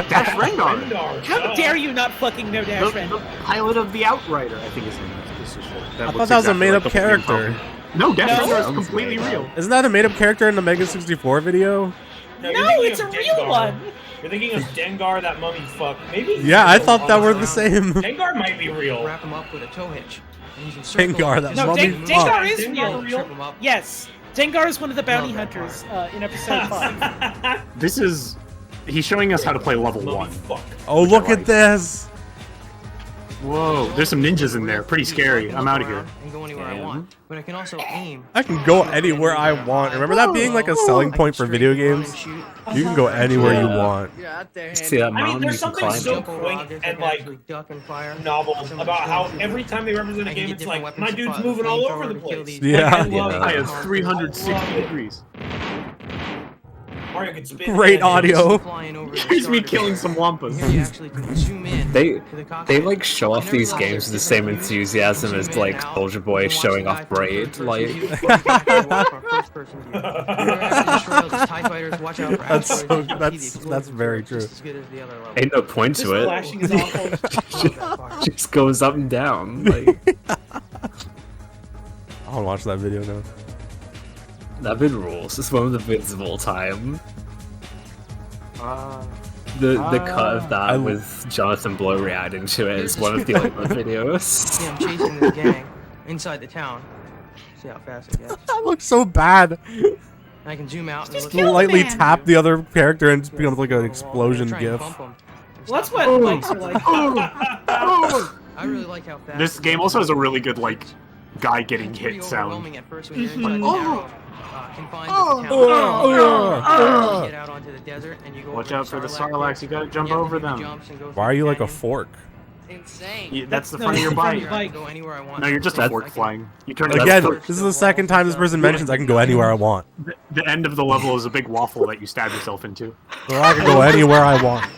Dash Rendar. How dare you not fucking know Dash Rendar? The pilot of the Outrider, I think his name is. I thought that was a made-up character. No, Dash Rendar is completely real. Isn't that a made-up character in the Mega 64 video? No, it's a real one. You're thinking of Dengar, that mummy fuck. Maybe. Yeah, I thought that were the same. Dengar might be real. Wrap him up with a tow hitch. Dengar, that mummy fuck. Dengar is real. Yes, Dengar is one of the bounty hunters in episode 5. This is... He's showing us how to play level 1. Oh, look at this! Whoa, there's some ninjas in there. Pretty scary. I'm out of here. And go anywhere I want, but I can also aim. I can go anywhere I want. Remember that being like a selling point for video games? You can go anywhere you want. See that mountain? I mean, there's you can something climb. so quaint and like novel about how every time they represent a game, it's like my dude's moving all over the place. Yeah. I have 360 degrees. Mario can spin. Great audio. Here's me killing some wampas. They like show off these games with the same enthusiasm as like Soldier Boy showing off Braid. Like that's very true. Ain't no point to it. Just goes up and down. Like I want to watch that video now. That vid rules. It's one of the vids of all time. The cut of that with Jonathan Blow reacting to it is one of the older videos. See, I'm chasing this gang inside the town. See how fast it gets. That looks so bad. I can zoom out and Just lightly tap the other character and it becomes like an explosion gif. Well, that's what likes are like. I really like how fast. This game also has a really good like guy getting hit sound. At first when you're inside the narrow, confined to the town. Get out onto the desert and you go. Watch out for the Sarlaccs, you gotta jump over them. Why are you like a fork? Insane. Yeah, that's the front of your bike. Go anywhere I want. No, you're just a fork flying. You turn Again, this is the second time this person mentions I can go anywhere I want. The end of the level is a big waffle that you stab yourself into. So I can go anywhere I want.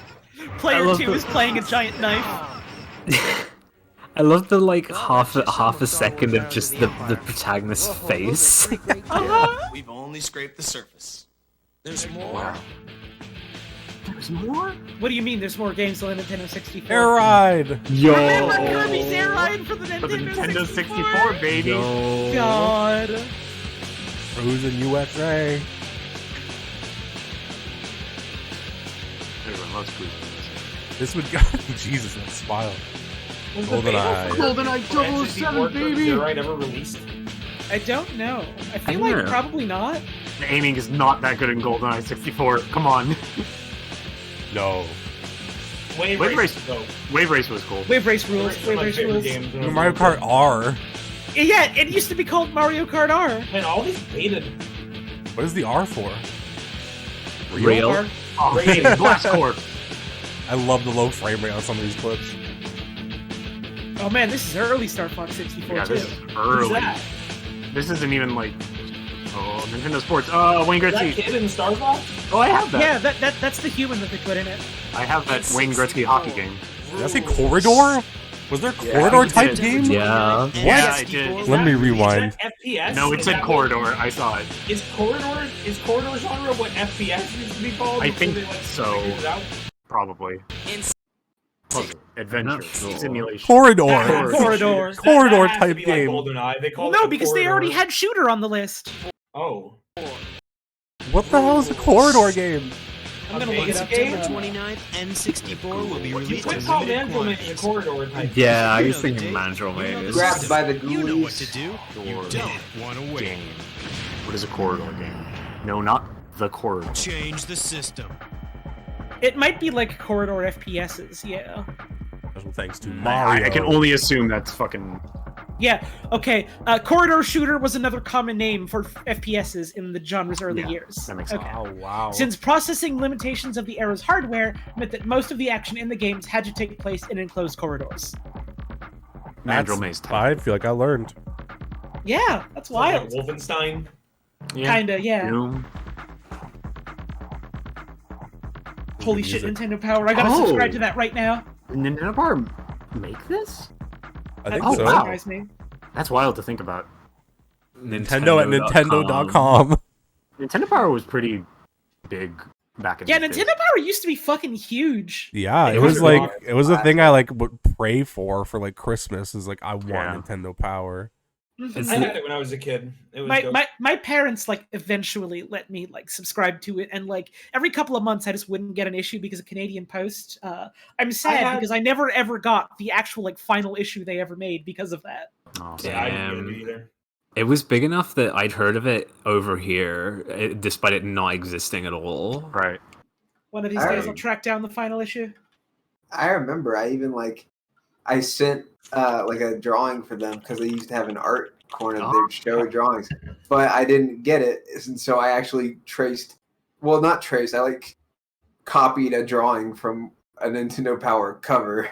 Player 2 is playing a giant knife. I love the like half a second of just the protagonist's face. We've only scraped the surface. There's more. There's more? What do you mean there's more games on the Nintendo 64? Air Ride! Yo! Remember Kirby's Air Ride for the Nintendo 64, baby! Yo. God! Cruising USA. Everyone loves cruising. This would go. Jesus, that smile. GoldenEye. GoldenEye 007, baby! Air Ride ever released? I don't know. I feel like probably not. The aiming is not that good in GoldenEye 64. Come on. No. Wave Race was cool. Wave Race rules. Wave Race rules. Mario Kart R. Yeah, it used to be called Mario Kart R. Man, all these beta. What is the R for? Real. Oh, Blast Corp. I love the low frame rate on some of these clips. Oh man, this is early Star Fox 64 Yeah, too. this is early. Who's that? This isn't even like Nintendo Sports. Wayne Gretzky. Is that kid in Star Fox? Oh, I have that. Yeah, that's the human that they put in it. I have that Wayne Gretzky hockey game. Did I say Corridor? Was there Corridor type game? Yeah. What? Yeah, I did. Let me rewind. FPS? No, it said Corridor. I saw it. Is Corridor genre what FPS used to be called? I think before they, so. figured it out? Probably. Adventure. Simulation. Corridor type Like game. GoldenEye. They called No, it because they already had Shooter on the list. Oh. What the hell is a Corridor game? I'm gonna look it up. September 29th, N64 will be released What's as called limited Mandrel quantities. in the Corridor type? Yeah, I was thinking Mandrel maybe. Grabbed by the You know what ghoulies. to do. You don't want to wait. What is a Corridor game? No, not the Corridor. Change the system. It might be like Corridor FPSs, yeah. Thanks to Mario. I can only assume that's fucking... Yeah, okay. Corridor Shooter was another common name for FPSs in the genre's early years. That makes sense. Oh, wow. Since processing limitations of the era's hardware meant that most of the action in the games had to take place in enclosed corridors. Mandrel Maze type. I feel like I learned. Yeah, that's wild. Wolfenstein. Yeah. Kinda, yeah. Doom. Holy shit, Nintendo Power. I gotta subscribe to that right now. Nintendo Power make this? I think oh, so. Wow. Guy's name. That's wild to think about. Nintendo at Nintendo.com. Nintendo Power was pretty big back in Yeah, the Nintendo Power used to be fucking huge. Yeah, it was like it was a thing I like would pray for like Christmas. Is like I want Nintendo Power. Mhm. I had it when I was a kid. It was dope. my parents like eventually let me like subscribe to it, and like every couple of months I just wouldn't get an issue because of Canadian Post. I'm sad because I never ever got the actual like final issue they ever made because of that. Oh, yeah, I didn't get it either. It was big enough that I'd heard of it over here, despite it not existing at all. Right. One of these days I'll track down the final issue. I remember I even I sent like a drawing for them because they used to have an art corner that they'd show drawings, but I didn't get it, and so I actually I like copied a drawing from a Nintendo Power cover.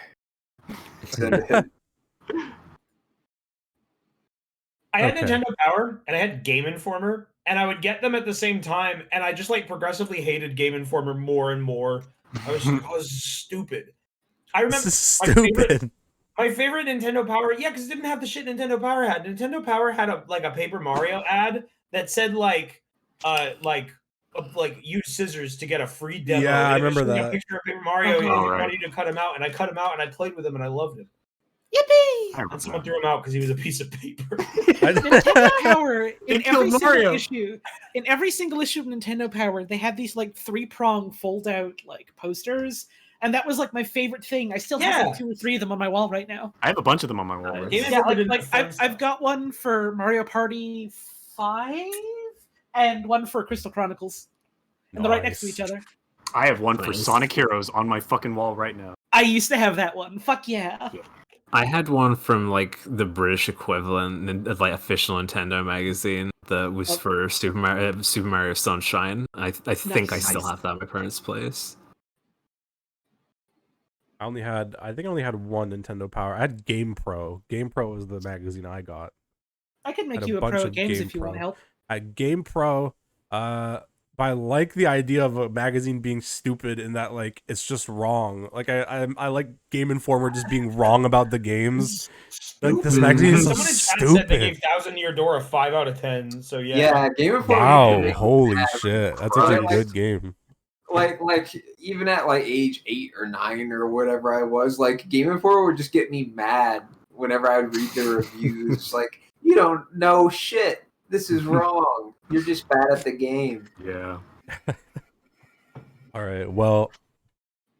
I had Nintendo Power and I had Game Informer, and I would get them at the same time, and I just like progressively hated Game Informer more and more. I was stupid. I remember my favorite Nintendo Power, because it didn't have the shit Nintendo Power had. Nintendo Power had a Paper Mario ad that said use scissors to get a free demo. Yeah, I And it remember showed me that. a picture of Paper Mario, and Oh, I right. wanted you to cut him out, and I cut him out, and I played with him, and I loved him. Yippee! And someone threw him out because he was a piece of paper. Nintendo Power in killed every single Mario. issue. In every single issue of Nintendo Power, they had these like 3-prong fold-out like posters, and that was like my favorite thing. I still have like 2 or 3 of them on my wall right now. I have a bunch of them on my wall. Right Yeah, like I've got one for Mario Party 5 and one for Crystal Chronicles, and they're right next to each other. I have one for Sonic Heroes on my fucking wall right now. I used to have that one. Fuck yeah. I had one from like the British equivalent of like official Nintendo magazine that was for Super Mario Sunshine. I think I still have that at my parents' place. I think I only had one Nintendo Power. I had Game Pro. Game Pro was the magazine I got. I can make Had you a bunch pro of at games Game if you want Pro. help. At Game Pro, but I like the idea of a magazine being stupid in that like it's just wrong. Like I like Game Informer just being wrong about the games. Like this magazine is so Someone in chat said they gave stupid. 1,000 Year Door a 5 out of 10. So yeah. Yeah, Game Informer. Wow, holy shit. That's such a Like- good game. Like even at like age 8 or 9 or whatever I was, like Game Informer would just get me mad whenever I would read the reviews. Like, you don't know shit. This is wrong. You're just bad at the game. Yeah. All right. Well,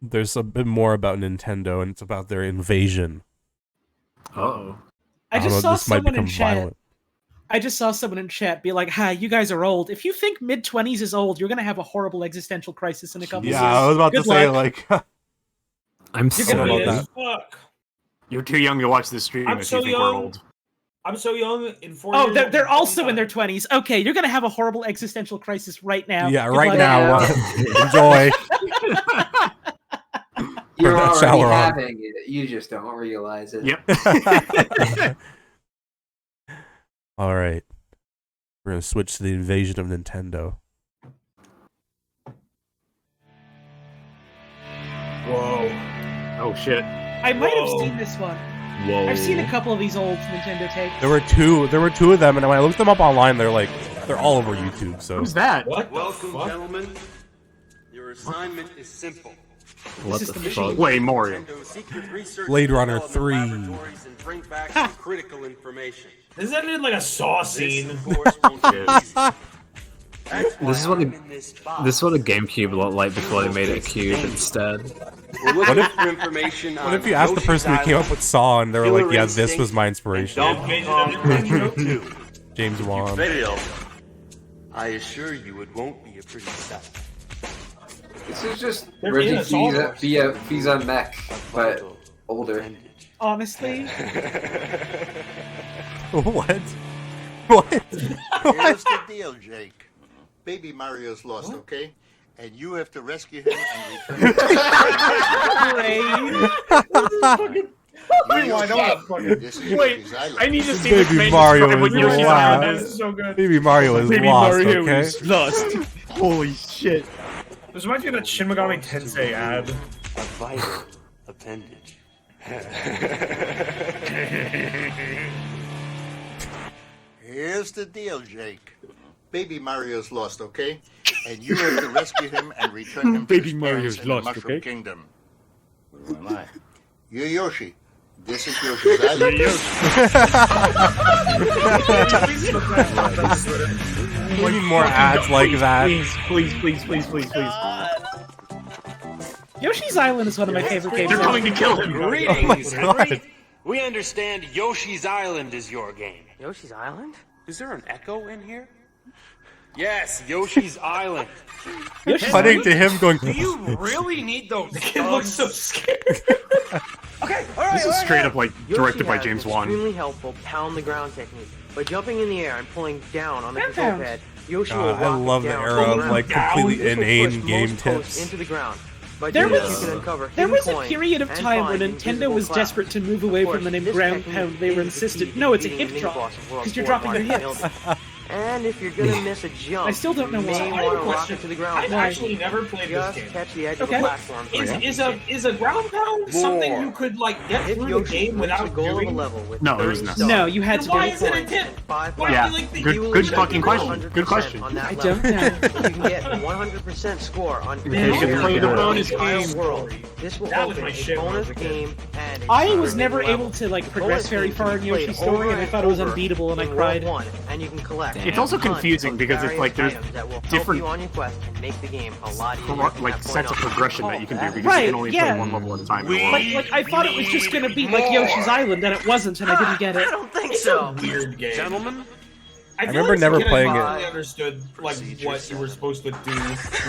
there's a bit more about Nintendo, and it's about their invasion. Uh-oh. I don't just know, saw this might someone in become chat. violent. I just saw someone in chat be like, "Hi, you guys are old. If you think mid-20s is old, you're gonna have a horrible existential crisis in a couple of years." Yeah, I was about to Good say luck." like I'm You're so gonna be about a- that. Fuck. You're too young to watch this stream I'm if so you think young. we're old. I'm so young. In 4 Oh, years, they're also in their 20s. Okay, you're gonna have a horrible existential crisis right now. yeah, Good right luck. now. Enjoy. You're Turn that already shower on. having it. You just don't realize it. Yep. All right. We're going to switch to the invasion of Nintendo. Whoa. Oh shit. I might have seen this one. Whoa. I've seen a couple of these old Nintendo tapes. There were two of them, and when I looked them up online, they're all over YouTube. So Who's that? What? Welcome, gentlemen. Your assignment is simple. What This is the the fuck? Wait, Mario. Nintendo secret research Blade Runner development 3. laboratories and bring back some critical information. Is that in like a Saw This, scene? of course, won't be easy. That's why This is what I'm the in this box. this is what a GameCube looked like before they made it a cube instead. We're looking for information what on if you asked the person who came up with Saw, and they were like, "Yeah, this was my inspiration." Donkey Kong Country 2. James If you Wan. fail, I assure you it won't be a pretty sight. This is just They're Reggie in a Saw Wars. Fiza Mech, but older. Honestly, What? What? Here's the deal, Jake. Baby Mario's lost, okay? And you have to rescue him and return him. Rewind, I wanna fucking- This is Wait, because I like I need to it. see this Baby man Mario describe what is Yoshi's lost. doing. This is so good. Baby Mario is Baby lost. Mario Okay. is lost. Holy shit. This reminds me of that Shin Megami Tensei ad. A vital appendage. Here's the deal, Jake. Baby Mario's lost, okay? And you have to rescue him and return him to his parents in the Mushroom Kingdom. Who am I? You're Yoshi. This is Yoshi's Island. We need more ads like that. Please. Yoshi's Island is one of my favorite games. They're coming to kill him. Greetings, Oh my Henry. God. We understand Yoshi's Island is your game. Yoshi's Island? Is there an echo in here? Yes, Yoshi's Island. Cutting to him going. Do you really need those? It looks so scared. Okay, alright. This is straight up like directed by James Wan. Extremely helpful pound the ground technique. By jumping in the air and pulling down on the control pad, Yoshi will God, I rocket love the down era from of the like ground. completely This will inane push game most posts tips. into the ground. By There doing this, was you can uncover there hidden was a coins period of and time where find Nintendo invisible was clouds. desperate to move away from the name This ground technique pound. They were is the key insisted. to No, it's a defeating hip the drop mini-boss of World because you're War dropping your I. hips. And if you're gonna miss a jump, I still don't know you why. may I have a want to question. rocket to the ground. I've actually never played Just this game. catch the edge Okay. of the platform. Is a ground pound something you could like get If through the Yoshi game reached without the goal of a doing? level with No, there's 30 no. stars, No, you had to Then why do is it a it. tip? Five Why Yeah, do you like the good fucking question. Good question. on that I level. don't know. You can get 100% score on You should play the bonus entire game. world. This will That was open my a shit when I bonus was a kid. game and a I was secret never level. able to like The progress bonus very game far can in be Yoshi's played story, and I over thought it was over unbeatable, and I in cried. World 1, and you can collect. It's also a ton confusing of because it's like there's various items that will help different you on your quest and make the game a lot easier. like from that sets of point on. progression that you can do because you Right, can only yeah. play one level at a time. in a world. Like I thought it was just gonna be like Yoshi's Island, and it wasn't, and I didn't get it. I don't think It's so. a weird game. Gentlemen, I feel remember like never as a kid, playing I it. really understood like what you were supposed to do.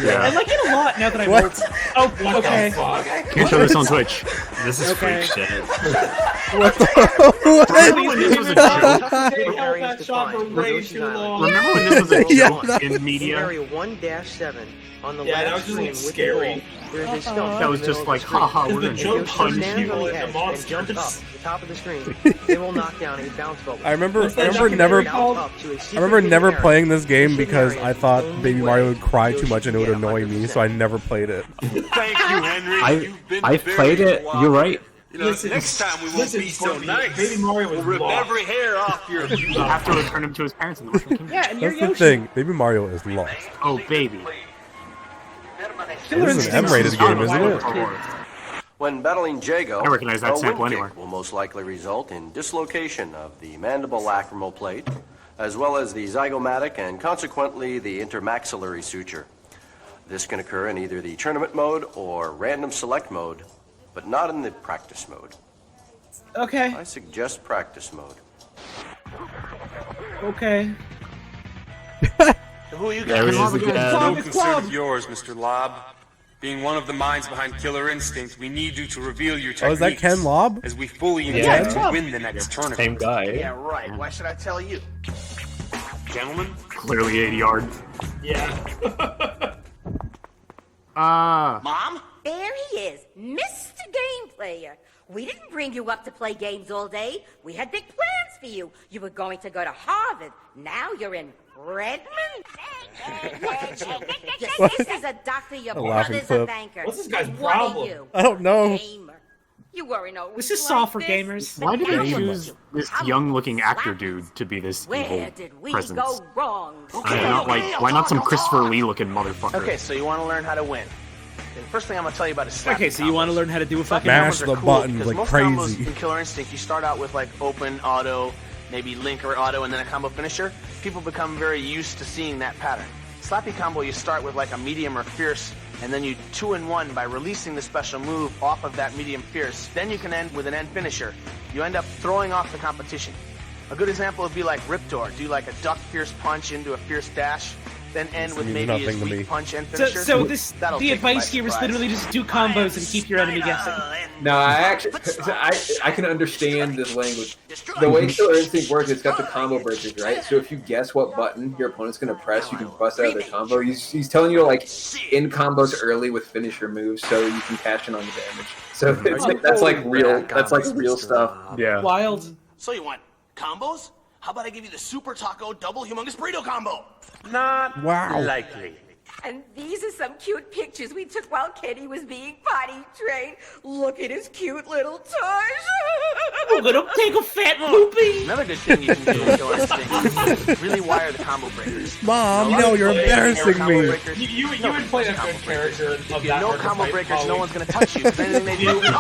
Yeah. I like it a lot now that I'm What? old. Oh, What okay. the fuck? Can't show this on Twitch. This is Okay. freak shit. What the? Remember when this was a joke? They held that shot for way too long. Remember when this was a Yeah, joke that- in In media? area 1-7 on the Yeah, that left was just, like, screen with scary. the goal, there is a stump That in was the just middle like, of the screen. haha, we're The gonna joke If punch you stand you. on the and edge the and jump up monsters. to the top of the screen, it will knock down a bounce bubble. I remember Bounce never up to a secret I remember hidden never area. playing this game Hidden because area I thought only Baby way Mario would cry too Yoshi much and it can would get annoy me, so I never played it. thank you, Henry. You've been I very played it. wise. You're right. You know, next time we won't Listen, be so Scorpion, nice. Baby Mario was We'll rip lost. every hair off your. You have to return him to his parents in the Mushroom Kingdom. Yeah, and you're That's the Yoshi. thing. Baby Mario is lost. Oh, baby. Killer This is an Instinct M-rated game, is isn't it? When battling Jago, I recognize that a sample wind anywhere. kick will most likely result in dislocation of the mandible lacrimal plate, as well as the zygomatic and consequently the intermaxillary suture. This can occur in either the tournament mode or random select mode, but not in the practice mode. Okay. I suggest practice mode. Okay. Who are you There guys? it is again. No It's concern Cloud. of yours, Mr. Lob. Being one of the minds behind Killer Instinct, we need you to reveal your techniques. Oh, is that Ken Lob? As we fully Yeah, intend it's to Lob. win the next tournament. Same guy. Yeah, right. Why should I tell you? Gentlemen, Clearly 80 yard. Yeah. Mom? There he is, Mr. Game Player. We didn't bring you up to play games all day. We had big plans for you. You were going to go to Harvard. Now you're in Redmond? This is a doctor, your A laughing brother's a clip. banker. What's this guy's What problem? are you? I don't know. Gamer. You worry no. This is soft for gamers. Why did Now they look choose at you. this I'm young-looking actor slapped. dude to be this Where evil did we presence? go wrong? Why not some Christopher Lee-looking motherfucker? Okay, so you want to learn how to win. The first thing I'm gonna tell you about is slapping Okay, so you want to learn how to do a fucking Mash combos the are cool buttons because like most crazy. combos in Killer Instinct, you start out with like open, auto, maybe link or auto, and then a combo finisher. People become very used to seeing that pattern. Slappy combo, you start with like a medium or fierce, and then you 2-in-1 by releasing the special move off of that medium fierce. Then you can end with an end finisher. You end up throwing off the competition. A good example would be like Riptor. Do like a duck fierce punch into a fierce dash, then end with means maybe nothing his to me. weak punch and So, finisher. so this That'll the take them by advice here is surprise. literally just do combos and keep your enemy guessing. No, I actually, I can understand this language. The way Killer Instinct works, it's got the combo breakers, right? So if you guess what button your opponent's gonna press, you can bust out of their combo. He's telling you to like in combos early with finisher moves, so you can cash in on the damage. So it's like, that's like real stuff. Yeah. Wild. So you want combos? How about I give you the Super Taco Double Humongous Burrito Combo? Not Wow. likely. And these are some cute pictures we took while Kenny was being potty trained. Look at his cute little toys. We're gonna take a fat poopy. Another good thing you can do with Killer Instinct is really wire the combo breakers. Mom, no, you're embarrassing me. You would play a good character of If you that know archetype, combo breakers, no probably. one's gonna touch you. If anything they do, you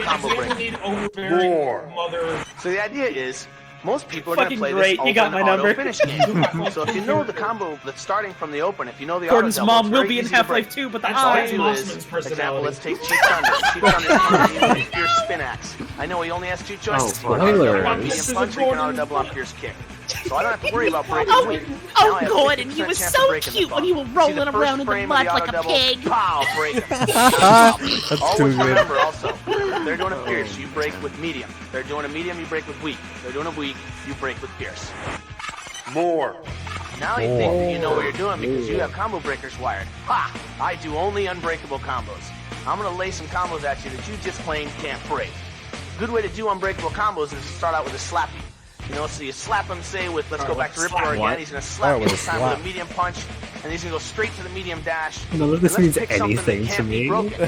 combo You break. need overbearing mother. So the idea is, most people are Fucking going to play great, this you got open my auto number. finish game. So if you know the combo that's starting from the open, if you know the Gordon's auto double, mom it's will very be in easy to Half-Life break. 2, but the All I eyes. do is, example, let's take Cheap Thunder. Cheap Thunder's using Pierce Spin Axe. I know he only has 2 choices. Oh, spoilers. Medium punch, or you can auto double on Pierce Kick. So I don't have to worry about breaking Oh, weak. Now I oh, have Gordon, 50% you were chance of so breaking the cute ball. when you were See the rolling first around in the frame of mud the like auto a double? pig. Pow, break him. That's Always too good. remember also, if they're doing a Pierce, you break with medium. If they're doing a medium, you break with weak. If they're doing a weak, you break with Pierce. More. Now you think that you know what you're doing because you have combo breakers wired. Ha! I do only unbreakable combos. I'm gonna lay some combos at you that you just plain can't break. Good way to do unbreakable combos is to start out with a slappy. You know, so you slap him, say, with, let's go back to Ripper again. What? He's gonna slap you with a this time with slap. a medium punch, and he's gonna go straight to the medium dash. None of this And let's means pick something that anything to can't be me. broken.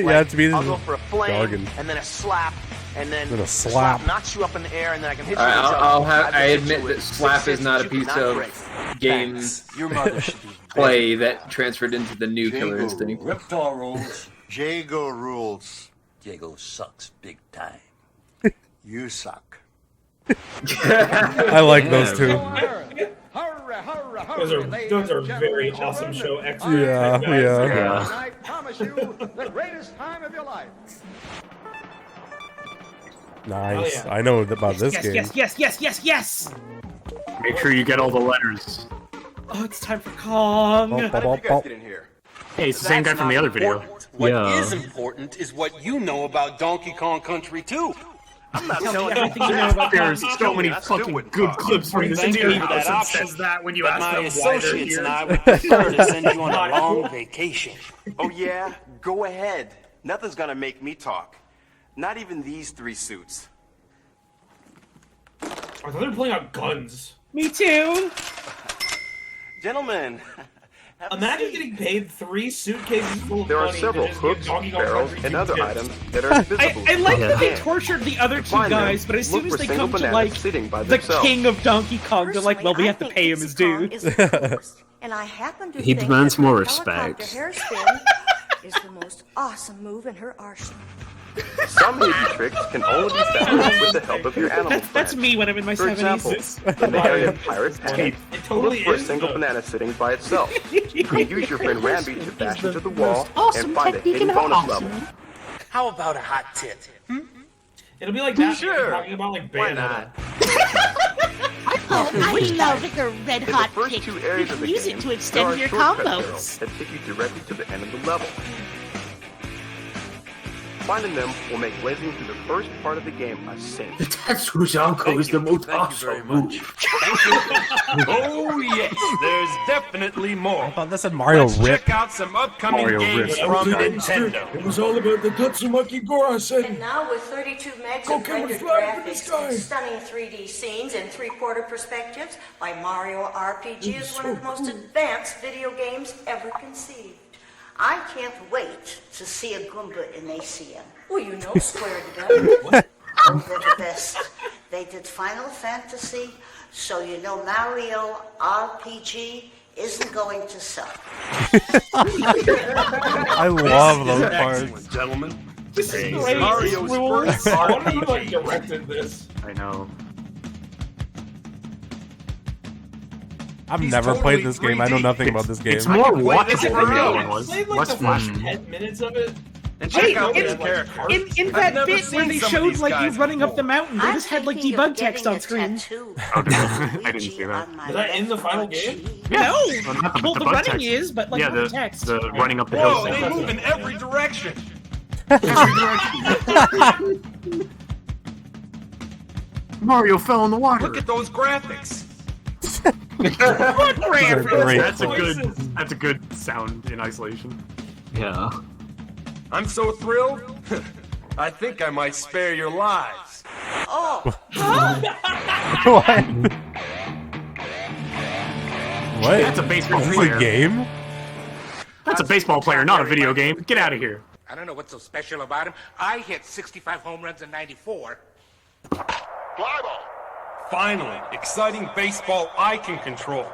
Yeah, to me, this I'll is go for a flame, jargon. and then a slap, and then Then a the slap. knocks you up in the air, and then I can hit you Alright, with a I'll jump. have. I've I hit admit you that with slap six is not a hits you piece cannot break. of game Your mother should be play that transferred into the new Killer Instinct. Reptar rules. Jago rules. Jago sucks big time. You suck. I like those two. Those are very awesome show extras. Yeah, yeah. I promise you the greatest time of your life. Nice. Oh, yeah. I know about this Yes, game. yes, yes, yes, yes, yes. Make sure you get all the letters. Oh, it's time for Kong. Bop, bop, bop, bop. Hey, it's the same guy from the other video. What Yeah. is important is what you know about Donkey Kong Country 2. I'm not Tell me telling everything you know about There's Kong. so many fucking good clips from this Thank you video for that that option. says that when you But ask my them why they're associates here. and I would prefer to send you on a long vacation. Oh yeah? Go ahead. Nothing's gonna make me talk. Not even these 3 suits. I thought they were pulling out guns. Me too. Gentlemen, have a Imagine seat. getting paid 3 suitcases full of There are money several to just give hooks, Donkey Kong barrels, Country and 2 other tips. items that are invisible. I like that they Yeah. tortured the other two Find them. guys, but as soon Look as for they single come to bananas like sitting by the themselves. king of Donkey Kong, they're like, well, we have to pay him his due. And I happen to He think demands that more her respect. helicopter hairspin is the most awesome move in her arsenal. Some hidden tricks can only be found with the help of your animal That's friends. me when I'm in my For 70s. example, in the area of Pirate Panic, totally look for a is, single though. banana sitting by itself. You can use your friend Rambi to bash into the wall awesome and find a technique hidden in the bonus awesome. level. How about a hot tit? It'll be like that. Sure. Talking about like Why Bayonetta. not? Oh, I love it, a red In the hot first kick. 2 You areas of can the use game, it to there extend are your shortcut combos. barrels that take you directly to the end of the level. Finding them will make blazing through the first part of the game a sin. That's whose uncle is the most awesome move. Oh yes, there's definitely more. I thought that said Mario Let's Rip. check out some upcoming Mario games Rip. from Nintendo. It was all about the Tatsumaki Gora And now with 32 megs Go of Cameron, rendered fly up in the graphics sky. and stunning 3D scenes and three-quarter perspectives, by Mario RPG is one of the most advanced video games ever conceived. I can't wait to see a Goomba in ACM. Well, you know Square Development. Oh, they're the best. They did Final Fantasy, so you know Mario RPG isn't going to suck. I love those parts. Excellent, gentlemen. This is Hey, great. Mario's first I wonder who like RPG. directed this. I know. I've He's never totally played this game. I know 3D. nothing about this game. It's more watchable It's than the other one I was. played like Less the first fun. 10 minutes of it. And Wait, check out in- this character. In I've that never bit where seen they some of showed these like you guys running up before. the mountain, they I'm just had like thinking of debug text getting on a screen. tattoo Oh, of I didn't see Luigi that. on my Is that in the left final butt game? cheek. No, Well, not well, the bug running text. is, but like Yeah, not the text. the running up the Whoa, hill. they move in every direction. Mario fell in the water. Look at those graphics. What They're great. That's a good sound in isolation. Yeah. I'm so thrilled. I think I might spare your lives. Oh, What? What? That's a base This is a retriever. game? That's a baseball player, not a video game. Get out of here. I don't know what's so special about him. I hit 65 home runs in 94. Fly ball. Finally, exciting baseball I can control.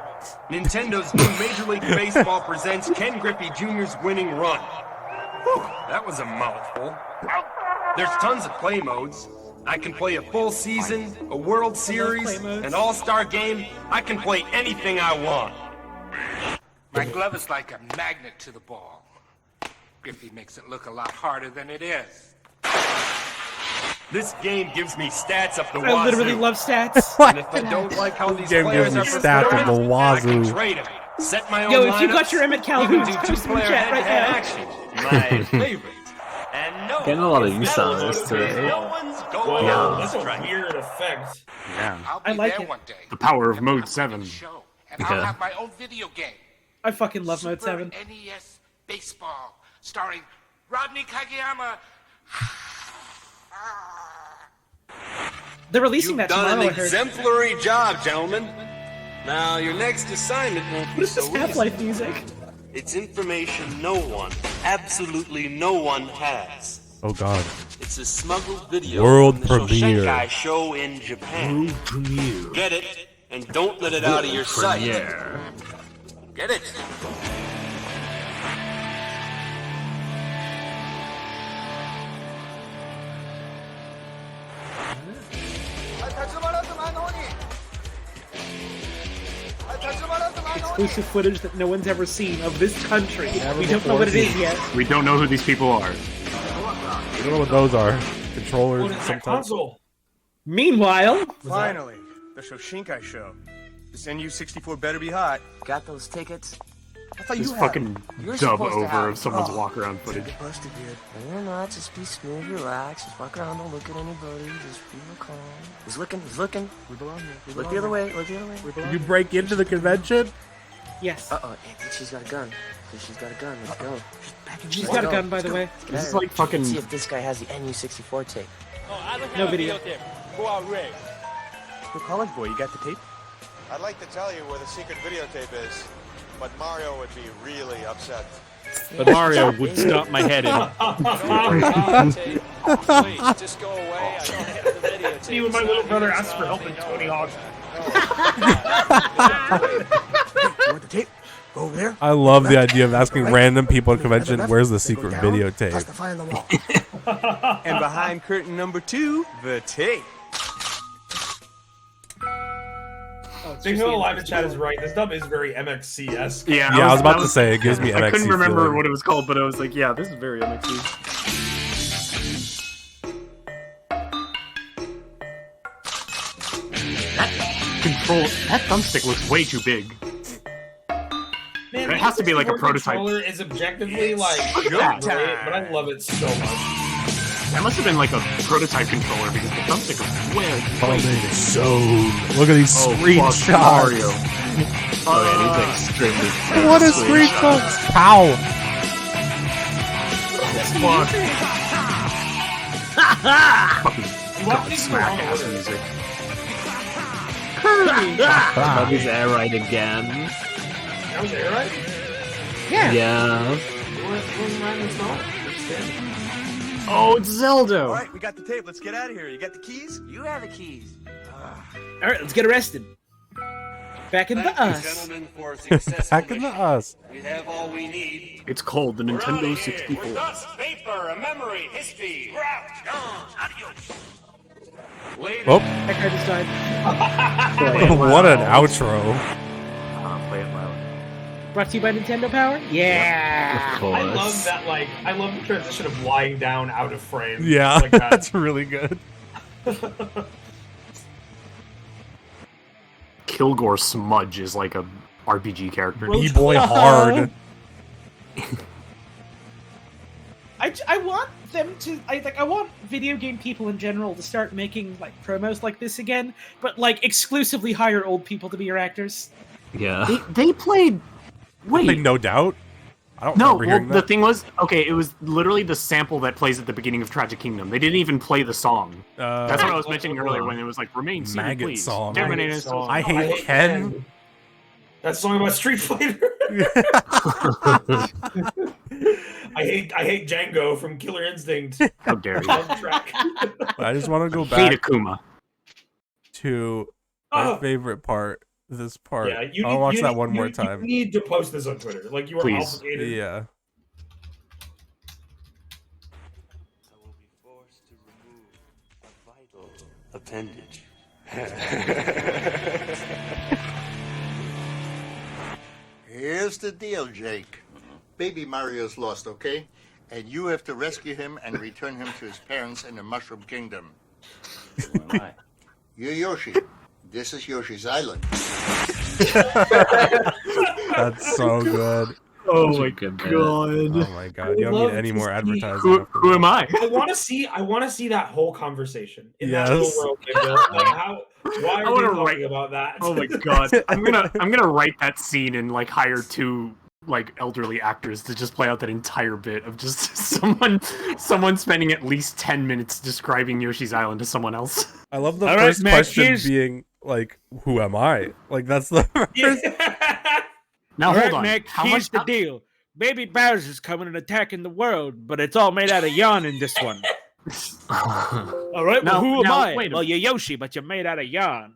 Nintendo's new Major League Baseball presents Ken Griffey Jr.'s winning run. Whew, that was a mouthful. There's tons of play modes. I can play a full season, a World Series, an All-Star game. I can play anything I want. My glove is like a magnet to the ball. Griffey makes it look a lot harder than it is. This game gives me stats up the wazoo. I literally love stats. And if I don't like how these Game players gives me are stats up performing, the I can wazoo. trade them. Set my own Yo, if you got lineups, your Emmett Calhoun, even do post in the two-player chat right head-to-head now. action. My favorite. And no, Getting a lot of use on this today. no one's going Whoa, on that's this a track. weird effect. Yeah. I'll be I like there it. one day. The power of Mode 7. Show, and I'll have my own video game. I fucking love Mode Super 7. NES Baseball, starring Rodney Kageyama. They're releasing You've that done tomorrow, an I heard. exemplary job, gentlemen. Now, your next assignment won't be What is so this easy. Half-Life music? It's information no one, absolutely no one has. Oh god. It's a smuggled video World from the premiere. Shoshenkai show in Japan. World premiere. Get it, and don't let it out of your sight. Premiere. Get it? Exclusive footage that no one's ever seen of this country. We don't know what it is yet. We don't know who these people are. I don't know what those are. Controllers, sometimes. Console. Meanwhile, Finally, the Shoshinkai show. This NU64 better be hot. Got those tickets? I thought This you fucking You're dub supposed to over have- of someone's Oh. walk around footage. Busted, dude. No, you're not. Just be smooth, relax. Just walk around, don't look at anybody. Just be real calm. He's looking, he's looking. We belong here. Look the other way, look the other way. We belong You here. break into the convention? yes. Uh-oh, Anthony, she's got a gun. She's got a gun, let's go. She's got a gun, by the way. This is like fucking. See if this guy has the NU64 tape. No video. Go out, Ray. Good college boy, you got the tape? I'd like to tell you where the secret videotape is, but Mario would be really upset. But Mario would stop my head in. Please, just go away. I don't have the videotape. See when my little brother asks for help in Tony Hawk. You want the tape? Go over there. I love the idea of asking random people at convention, where's the secret videotape? Press the fire on the wall. And behind curtain number 2, the tape. Big Hill Live in chat is right. This dub is very MXC-esque. Yeah, I was about to say, it gives me I MXC couldn't remember feeling. what it was called, but I was like, yeah, this is very MXC. That thumbstick looks way too big. Man, It has to be like a the prototype. controller is objectively like Look at great, that. but I love it so much. That must have been like a prototype controller because the thumbstick was way So, look at these fuck screenshots. Mario. Oh yeah, he's extremely. What a screenshot! Pow! Fucking smack ass music. Love his air right again. That was it, right? Yeah. Oh, it's Zelda. All right, we got the tape. Let's get out of here. You got the keys? You have the keys. All right, let's get arrested. Back in the us. Gentlemen, for a successful Back in the us. We have all we need. It's called the Nintendo 64. Dust, vapor, a memory, history. Crouch, Jones, adios. Oh, That guy just died. what an outro. Play it loud. Brought to you by Nintendo Power? Yeah. Of I love course. that. Like, I love the transition of lying down out of frame. Yeah, like that. that's really good. Kilgore Smudge is like a RPG character. B-boy hard. I want them to. I want video game people in general to start making like promos like this again, but like exclusively hire old people to be your actors. Yeah. They played. Wait. Like, no doubt. I don't No, remember well, hearing the that. thing was, okay, it was literally the sample that plays at the beginning of Tragic Kingdom. They didn't even play the song. That's what I was mentioning earlier when it was like, remain seated, Maggot please. song. Terminator Maggot song. I hate Ken. That song about Street Fighter. I hate Django from Killer Instinct. How dare you? I just want to go Hate back Akuma. to my favorite part. This part. Yeah, you I'll need- watch you that need- one more you time. need to post this on Twitter. Like you are Please. obligated. Yeah. Appendage. Here's the deal, Jake. Baby Mario's lost, okay? And you have to rescue him and return him to his parents in the Mushroom Kingdom. Who am I? You're Yoshi. This is Yoshi's Island. That's so good. Oh my god. Oh my god. You don't love need any to more see- advertising. Who am I? I want to see that whole conversation in that Yes. little world they built. Like why I are we wanna talking about that? Oh my god. I'm gonna write that scene and like hire 2 like elderly actors to just play out that entire bit of just someone spending at least 10 minutes describing Yoshi's Island to someone else. I love the All right, first Mac, question here's- being like, "Who am I?" Like that's the first. Now All hold right, on. Nick, How here's much the deal. Baby Bowser's coming and attacking the world, but it's all made out of yarn in this one. All right, well, who am I? Wait a Well, you're Yoshi, but you're made out of yarn.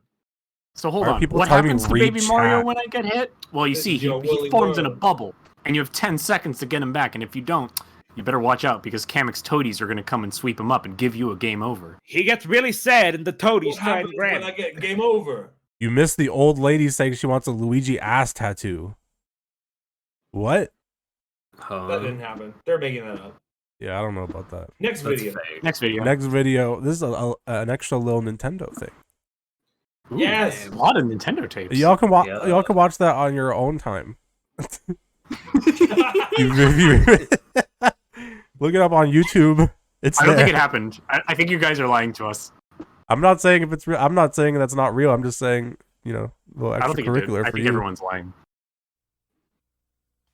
So hold Are on. people What telling me happens to read Baby Mario chat? when I get hit? Well, you see, Yo, he Willy forms in a World. bubble, and you have 10 seconds to get him back. And if you don't, you better watch out because Kamek's toadies are going to come and sweep him up and give you a game over. He gets really sad, and the toadies What try happens and grab when him. I get game over? You missed the old lady saying she wants a Luigi ass tattoo. What? That didn't happen. They're making that up. Yeah, I don't know about that. Next That's video. fake. Next video. Next video. This is an extra little Nintendo thing. Ooh, Yes. A lot of Nintendo tapes. Y'all can watch. Yeah. Y'all can watch that on your own time. Look it up on YouTube. It's I don't there. think it happened. I think you guys are lying to us. I'm not saying if it's real. I'm not saying that's not real. I'm just saying, you know, a little I don't think it did. extracurricular I for think you. everyone's lying.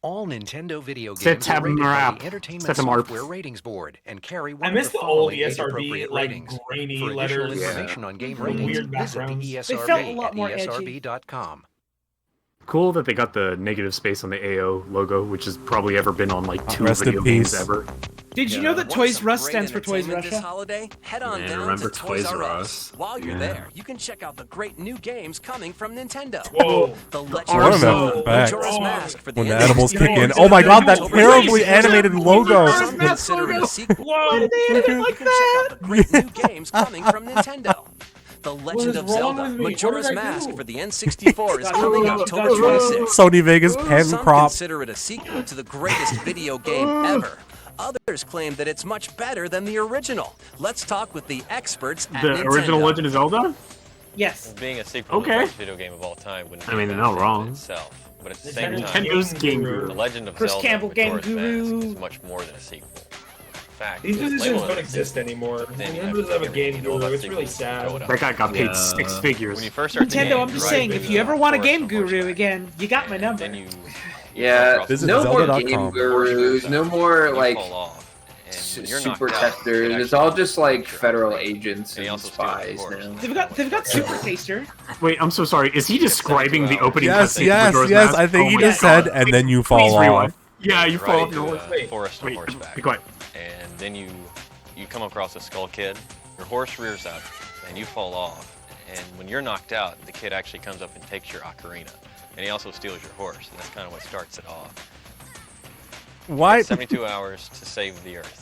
All Nintendo video Set games tab are rated them by up. the Entertainment Set them up. Software Ratings Board and carry I one of miss the the old following ESRB, age-appropriate like ratings. grainy For additional letters. information on game The ratings, weird visit the backgrounds. ESRB They felt a lot at more edgy. esrb.com. Cool that they got the negative space on the AO logo, which has probably ever been on like 2 Rest in video games peace. ever. Did you know that Toys R Us stands for Toys Entertainment this Russia? holiday? Head on Man, down remember to Toys R Us. Us? While you're Yeah. there, you can check out the great new games coming from Nintendo. Whoa. The Legend What of an Zelda effect. Majora's Mask for the When the N64. animals kick in. Oh my god, that terribly animated logo. Some consider it a sequel. Whoa, they did it like Check out the great new games coming from Nintendo. The Legend is of wrong Zelda with me? What Majora's did I Mask do? for the N64 is coming October 26th. Sony Vegas pen Some crop. consider it a sequel to the greatest video game ever. Others claim that it's much better than the original. Let's talk with the experts at The Nintendo. original Legend of Zelda? Yes. Being a sequel to the Okay. first video game of all time wouldn't I mean, be they're not bad wrong. in itself, but at the same time, Nintendo's Game Guru. The Legend of Chris Zelda Campbell, Game Majora's Guru. Mask is much more than a sequel. In fact, These it's positions labeled don't as a exist sequel. anymore. Then you Nintendo have doesn't have a everything game you know about guru. It's really sequels and throw sad. it out. That guy got paid Yeah. 6 figures. When you first start the Nintendo, game, I'm just you saying, ride if you ever want a Forest Game on Guru horseback. again, you got my number. Then you Yeah, Visit no more Zelda.com. game gurus, no more you like fall off. And when you're super knocked out, testers. it It's all actually just like knocks your federal opponent. agents And he and also steals spies your horse. now. They've got Super Taster. Wait, I'm so sorry. Is he describing the opening Yes, cutscene of yes, Majora's yes. Mask? I think Oh he my just God. said, and then you Please fall rewind. off. Yeah, you fall off Ride your into horse. a forest on horseback. Be quiet. And then you come across a skull kid. Your horse rears up, and you fall off. And when you're knocked out, the kid actually comes up and takes your ocarina. And he also steals your horse, and that's kind of what starts it off. What? 72 hours to save the Earth.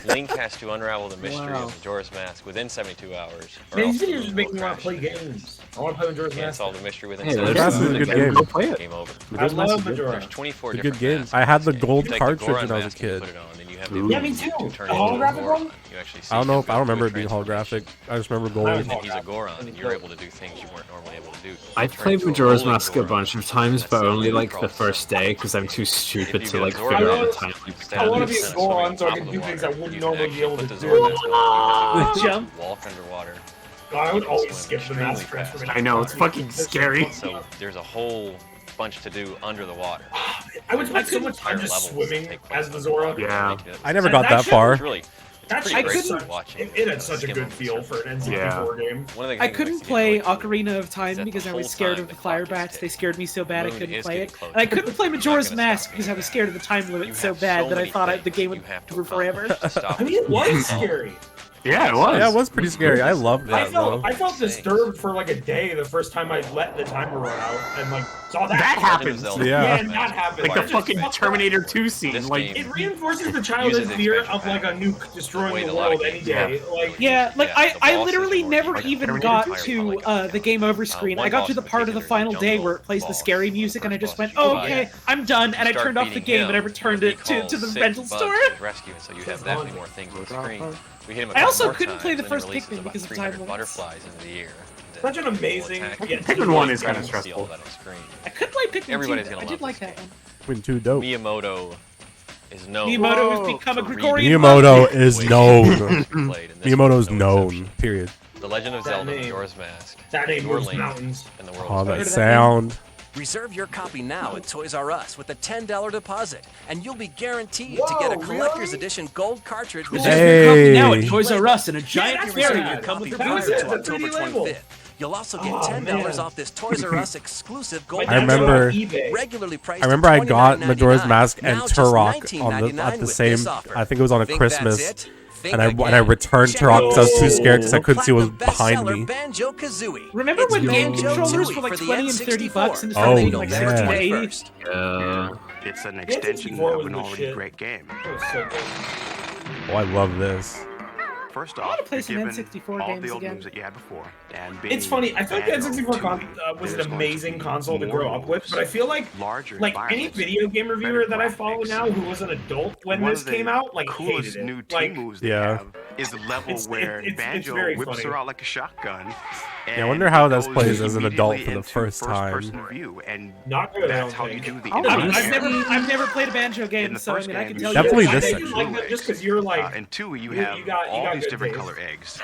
Link has to unravel the mystery Wow. of Majora's Mask within 72 hours. Or Man, else these videos the just moon make will me want to crash play into the Earth. games. I want to play Majora's Can't Mask. solve the mystery within Hey, 72 Majora's hours. Mask is a good Again, game. go play it. Game over. I love Majora. There's 24 It's a good different game. masks I had in the this game. gold You take cartridge Goron when I was a mask and you kid. put it on, then you have the Yeah, ability me to too. turn The into a holographic Goron. one? You actually see I don't know him if go I don't remember through it a being holographic. I just remember I gold. was and he's a Goron, and you're able to do things you weren't normally able to do. I've Turn played into a Majora's rolling Mask a Goron. bunch of times, but That's only the like the cross first zone. day because I'm too stupid If to you like get figure Zora, out the time. I want to be a Stab Goron so I top can of do the things I water. wouldn't You normally can be able actually to put the Zora mask on, you have the ability Jump. to walk underwater. I would You can always swim skip the extremely mask fast. transformation. I know, it's fucking scary. So there's a whole bunch to do under the water. I would spend so much time Entire just levels swimming take place as the underwater. Zora. Yeah. Make it- I never got that shit far. It's really, That pretty shit great was such, watching. it had such a good feel for an N64 game. One of the I things couldn't that play makes me Ocarina of Time that because the I was whole scared time of the the fire clock is bats. They scared me so bad I Moon couldn't is play getting it. closer. And I couldn't play Majora's gonna Mask stop because I was scared of the time limit You so have bad so that I many thought the things game you would have to go forever. I mean, it was scary. Yeah, it was. Yeah, it was pretty scary. I loved that. I felt disturbed for like a day the first time I let the timer run out and like saw that. That happens. Yeah. and that happened. Like the fucking Terminator 2 scene. Like It reinforces the childhood fear of like a nuke destroying the world any day. Like I literally never even got to the game over screen. I got to the part of the final day where it plays the scary music, and I just went, "Oh, okay, I'm done," and I turned off the game and I returned it to the rental store. Rescue, so you have that many more things on the screen. We hit him a I couple also more couldn't play times, the and first it releases Pikmin about because of 300 time limits. butterflies into the air. Such an amazing. Pikmin 1 is kind of stressful. I could play Pikmin 2. Everybody's gonna I love did like this that one. Pikmin 2 dope. Miyamoto is known. Miyamoto has become a for Gregorian. Miyamoto is known. played, and this Miyamoto's was no known. Period. The Legend of That Zelda: name. Majora's Mask. That name Your moves Link, mountains. and the world Oh, is that better. sound. Reserve your copy now at Toys R Us with a $10 deposit, and you'll be guaranteed to get a collector's edition gold cartridge. Reserve your copy now at Hey. Toys R Us in a giant that's fairy very to come with your That was box. it, the 3D label. You'll also get Oh, $10 man. off this Toys R Us exclusive gold I remember- cartridge. Regularly priced I remember I at got $29.99. Majora's Mask and Now just Turok at $19.99 the with same. this offer. I think it was on a Think Christmas, that's it? Think and I again. returned Check Turok because I was too out scared because I couldn't see what was platinum behind bestseller me. Banjo-Kazooie. Remember It's when game Banjo-Tooie controllers were like for the 20 and 30 bucks and N64. started being Oh, like yeah. 60 to 80? It's an extension of an already great game. That was so good. Oh, I love this. First I want off, to play you're some given N64 all games the old again. moves that you had before. And It's funny. I feel like the N64 was an amazing console to grow up with, but I feel like any video game reviewer that I follow now who was an adult when this came out, like coolest hated it. new Like, moves they Yeah. have is the level It's- where it's Banjo very whips funny. her out like a shotgun. Yeah, I wonder how this goes plays as an adult for immediately the into first time. first-person view, and Not good. that's how you do the I've never played a Banjo In game, the so I first mean I game, can you tell Definitely you. this I section. didn't like that just because you're like. and two, you you have got all these good different taste. color eggs.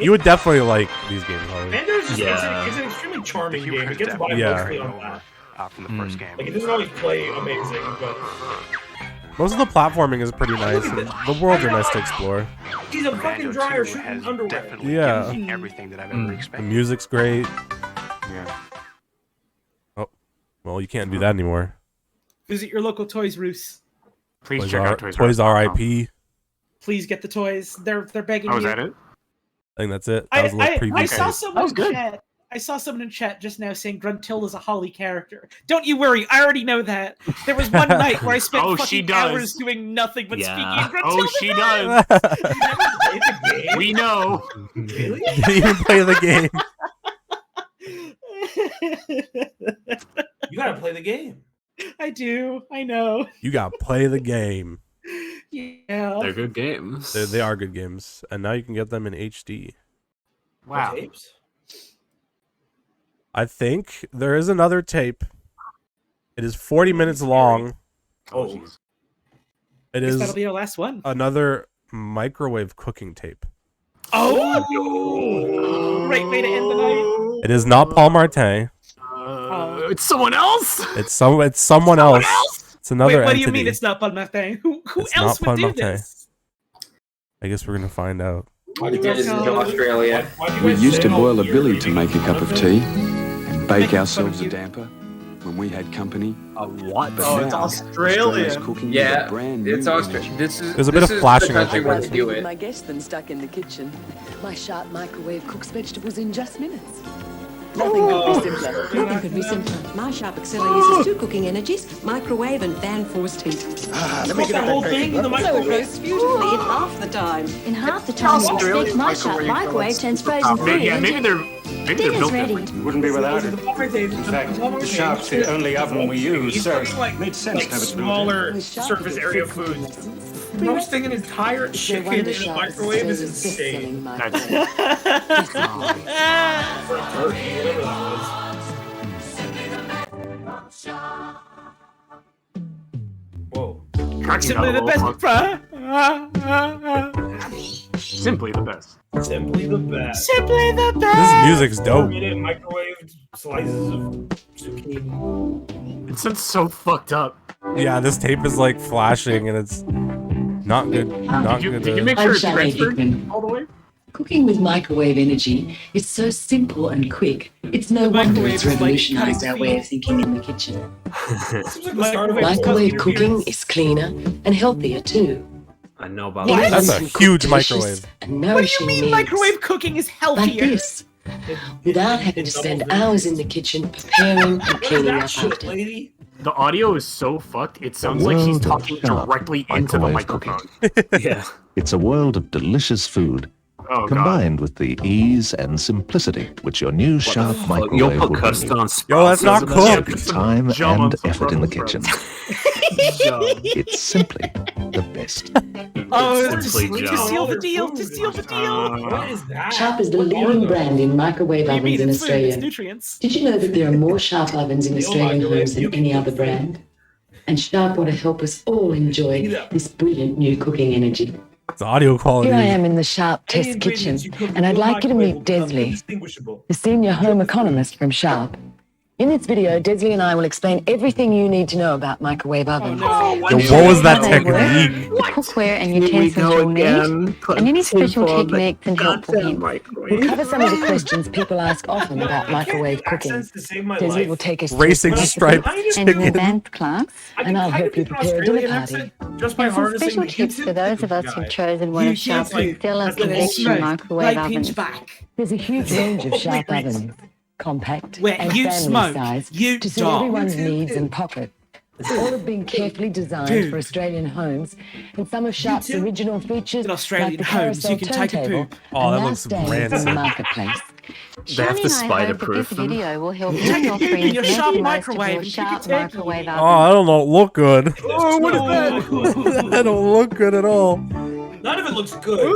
You would definitely like these games, Holly. Banjo's just Yeah. it's an extremely charming Humor game. It is gets by definitely Yeah. mostly on that. from the first game. Like it doesn't always play amazing, but Most of the platforming is pretty nice, and the worlds are nice to explore. he's a fucking Banjo dryer 2 shooting has underwear. definitely Yeah. given me everything that I've Mm. ever The expected. music's great. Yeah. Oh, well, you can't do that anymore. Visit your local Toys Roos. Please Toys check R, out Toys Toys R Us. R.I.P. Please get the toys. They're begging Oh, you. is that it? I think that's it. That was a little preview. I saw tape. someone in chat. I saw someone in chat just now saying Gruntilda's a Holly character. Don't you worry, I already know that. There was one night where I spent Oh, she fucking does. hours doing nothing but speaking Yeah. in Gruntilda. Oh, she does. We know. Really? Didn't even play the game. You gotta play the game. I do. I know. You got to play the game. Yeah. They're good games. They are good games, and now you can get them in HD. Wow. Tapes? I think there is another tape. It is 40 minutes long. Oh, It Guess is that'll be our last one. another microwave cooking tape. Oh! Great way to end the night. It is not Paul Martin. It's someone else. It's someone else. It's another Wait, what do entity. you mean it's not Paul Martin? Who It's else not Paul would do Martin. this? I guess we're gonna find out. It is in Australia. We used to boil a billy to make a cup of tea and bake ourselves a damper when we had company. A what? But Oh, now, it's Australia. Australia's cooking with Yeah, a brand new it's Australia. This is There's a bit this of is flashing, the I country think, where on they this do one. it. My guests than stuck in the kitchen. My sharp microwave cooks vegetables in just minutes. Nothing could be simpler. Nothing could be simpler. My sharp Excella uses two cooking energies, microwave and fan forced heat. Let me get the whole thing in the So it microwave. roasts beautifully in half the time. In half the time it expects my sharp microwave turns frozen food Yeah, maybe they're Dinner's built ready. different. Wouldn't be without it. In fact, the sharp's the only oven we use, so it made sense to have it built in. smaller surface area foods. Roasting an entire chicken in a microwave is insane. For a turkey, whatever that was. Whoa. Simply the best. Simply the best. Simply the best. Simply the This best. music's dope. 4-minute microwaved slices of zucchini. It sounds so fucked up. Yeah, this tape is like flashing, and it's Not good. Not good. Did you make sure it transferred all the way? Cooking with microwave energy is so simple and quick. It's no wonder it's revolutionized our way of thinking in the kitchen. Microwave cooking is cleaner and healthier too. I know about What? That's a huge microwave. What do you mean microwave cooking is healthier? Like this, without having to spend hours in the kitchen preparing and cleaning up after. The audio is so fucked, it sounds like he's talking directly into the microphone. Yeah. It's a world of delicious food, combined with the ease and simplicity which your new Sharp microwave You'll put will custard bring. on Yo, that's not cooked. Time and effort in the kitchen. It's simply the best. Oh, to Simply seal the deal, to seal the deal. What is that? Sharp is the leading brand in microwave You ovens mean in it's food, it's Australia. nutrients. Did you know that there are more Sharp ovens in Australian homes than any other brand? And Sharp want to help us all enjoy this brilliant new cooking energy. The audio quality. Here I am in the Sharp test kitchen, and I'd like you to meet Desley, the senior home economist from Sharp. In this video, Desley and I will explain everything you need to know about microwave ovens. Yo, what was that technique? The cookware and utensils you'll need, and any special techniques and helpful hints. We'll cover some of the questions people ask often about microwave cooking. Desley will take us Racing through striped and an advanced class, and I'll help you prepare a dinner party. Just by There's some harnessing special the tips for those of us who've chosen one of Sharp's stellar convection microwave ovens. There's a huge range of Sharp ovens, compact Where and you family smoke, size, you to suit dog. everyone's needs and pocket. All have been carefully designed for Australian homes, and some of Sharp's original features, In Australian like the homes, carousel you can take a turntable, poop. Oh, are that now looks standards in the rancid. marketplace. They have to Shani and I hope spider that proof this them. video will help you Take and your it in friends your make Sharp the most of microwave your and Sharp take it. microwave Oh, oven. I don't know. Look good. Oh, what is that? I don't look good at all. None of it looks good.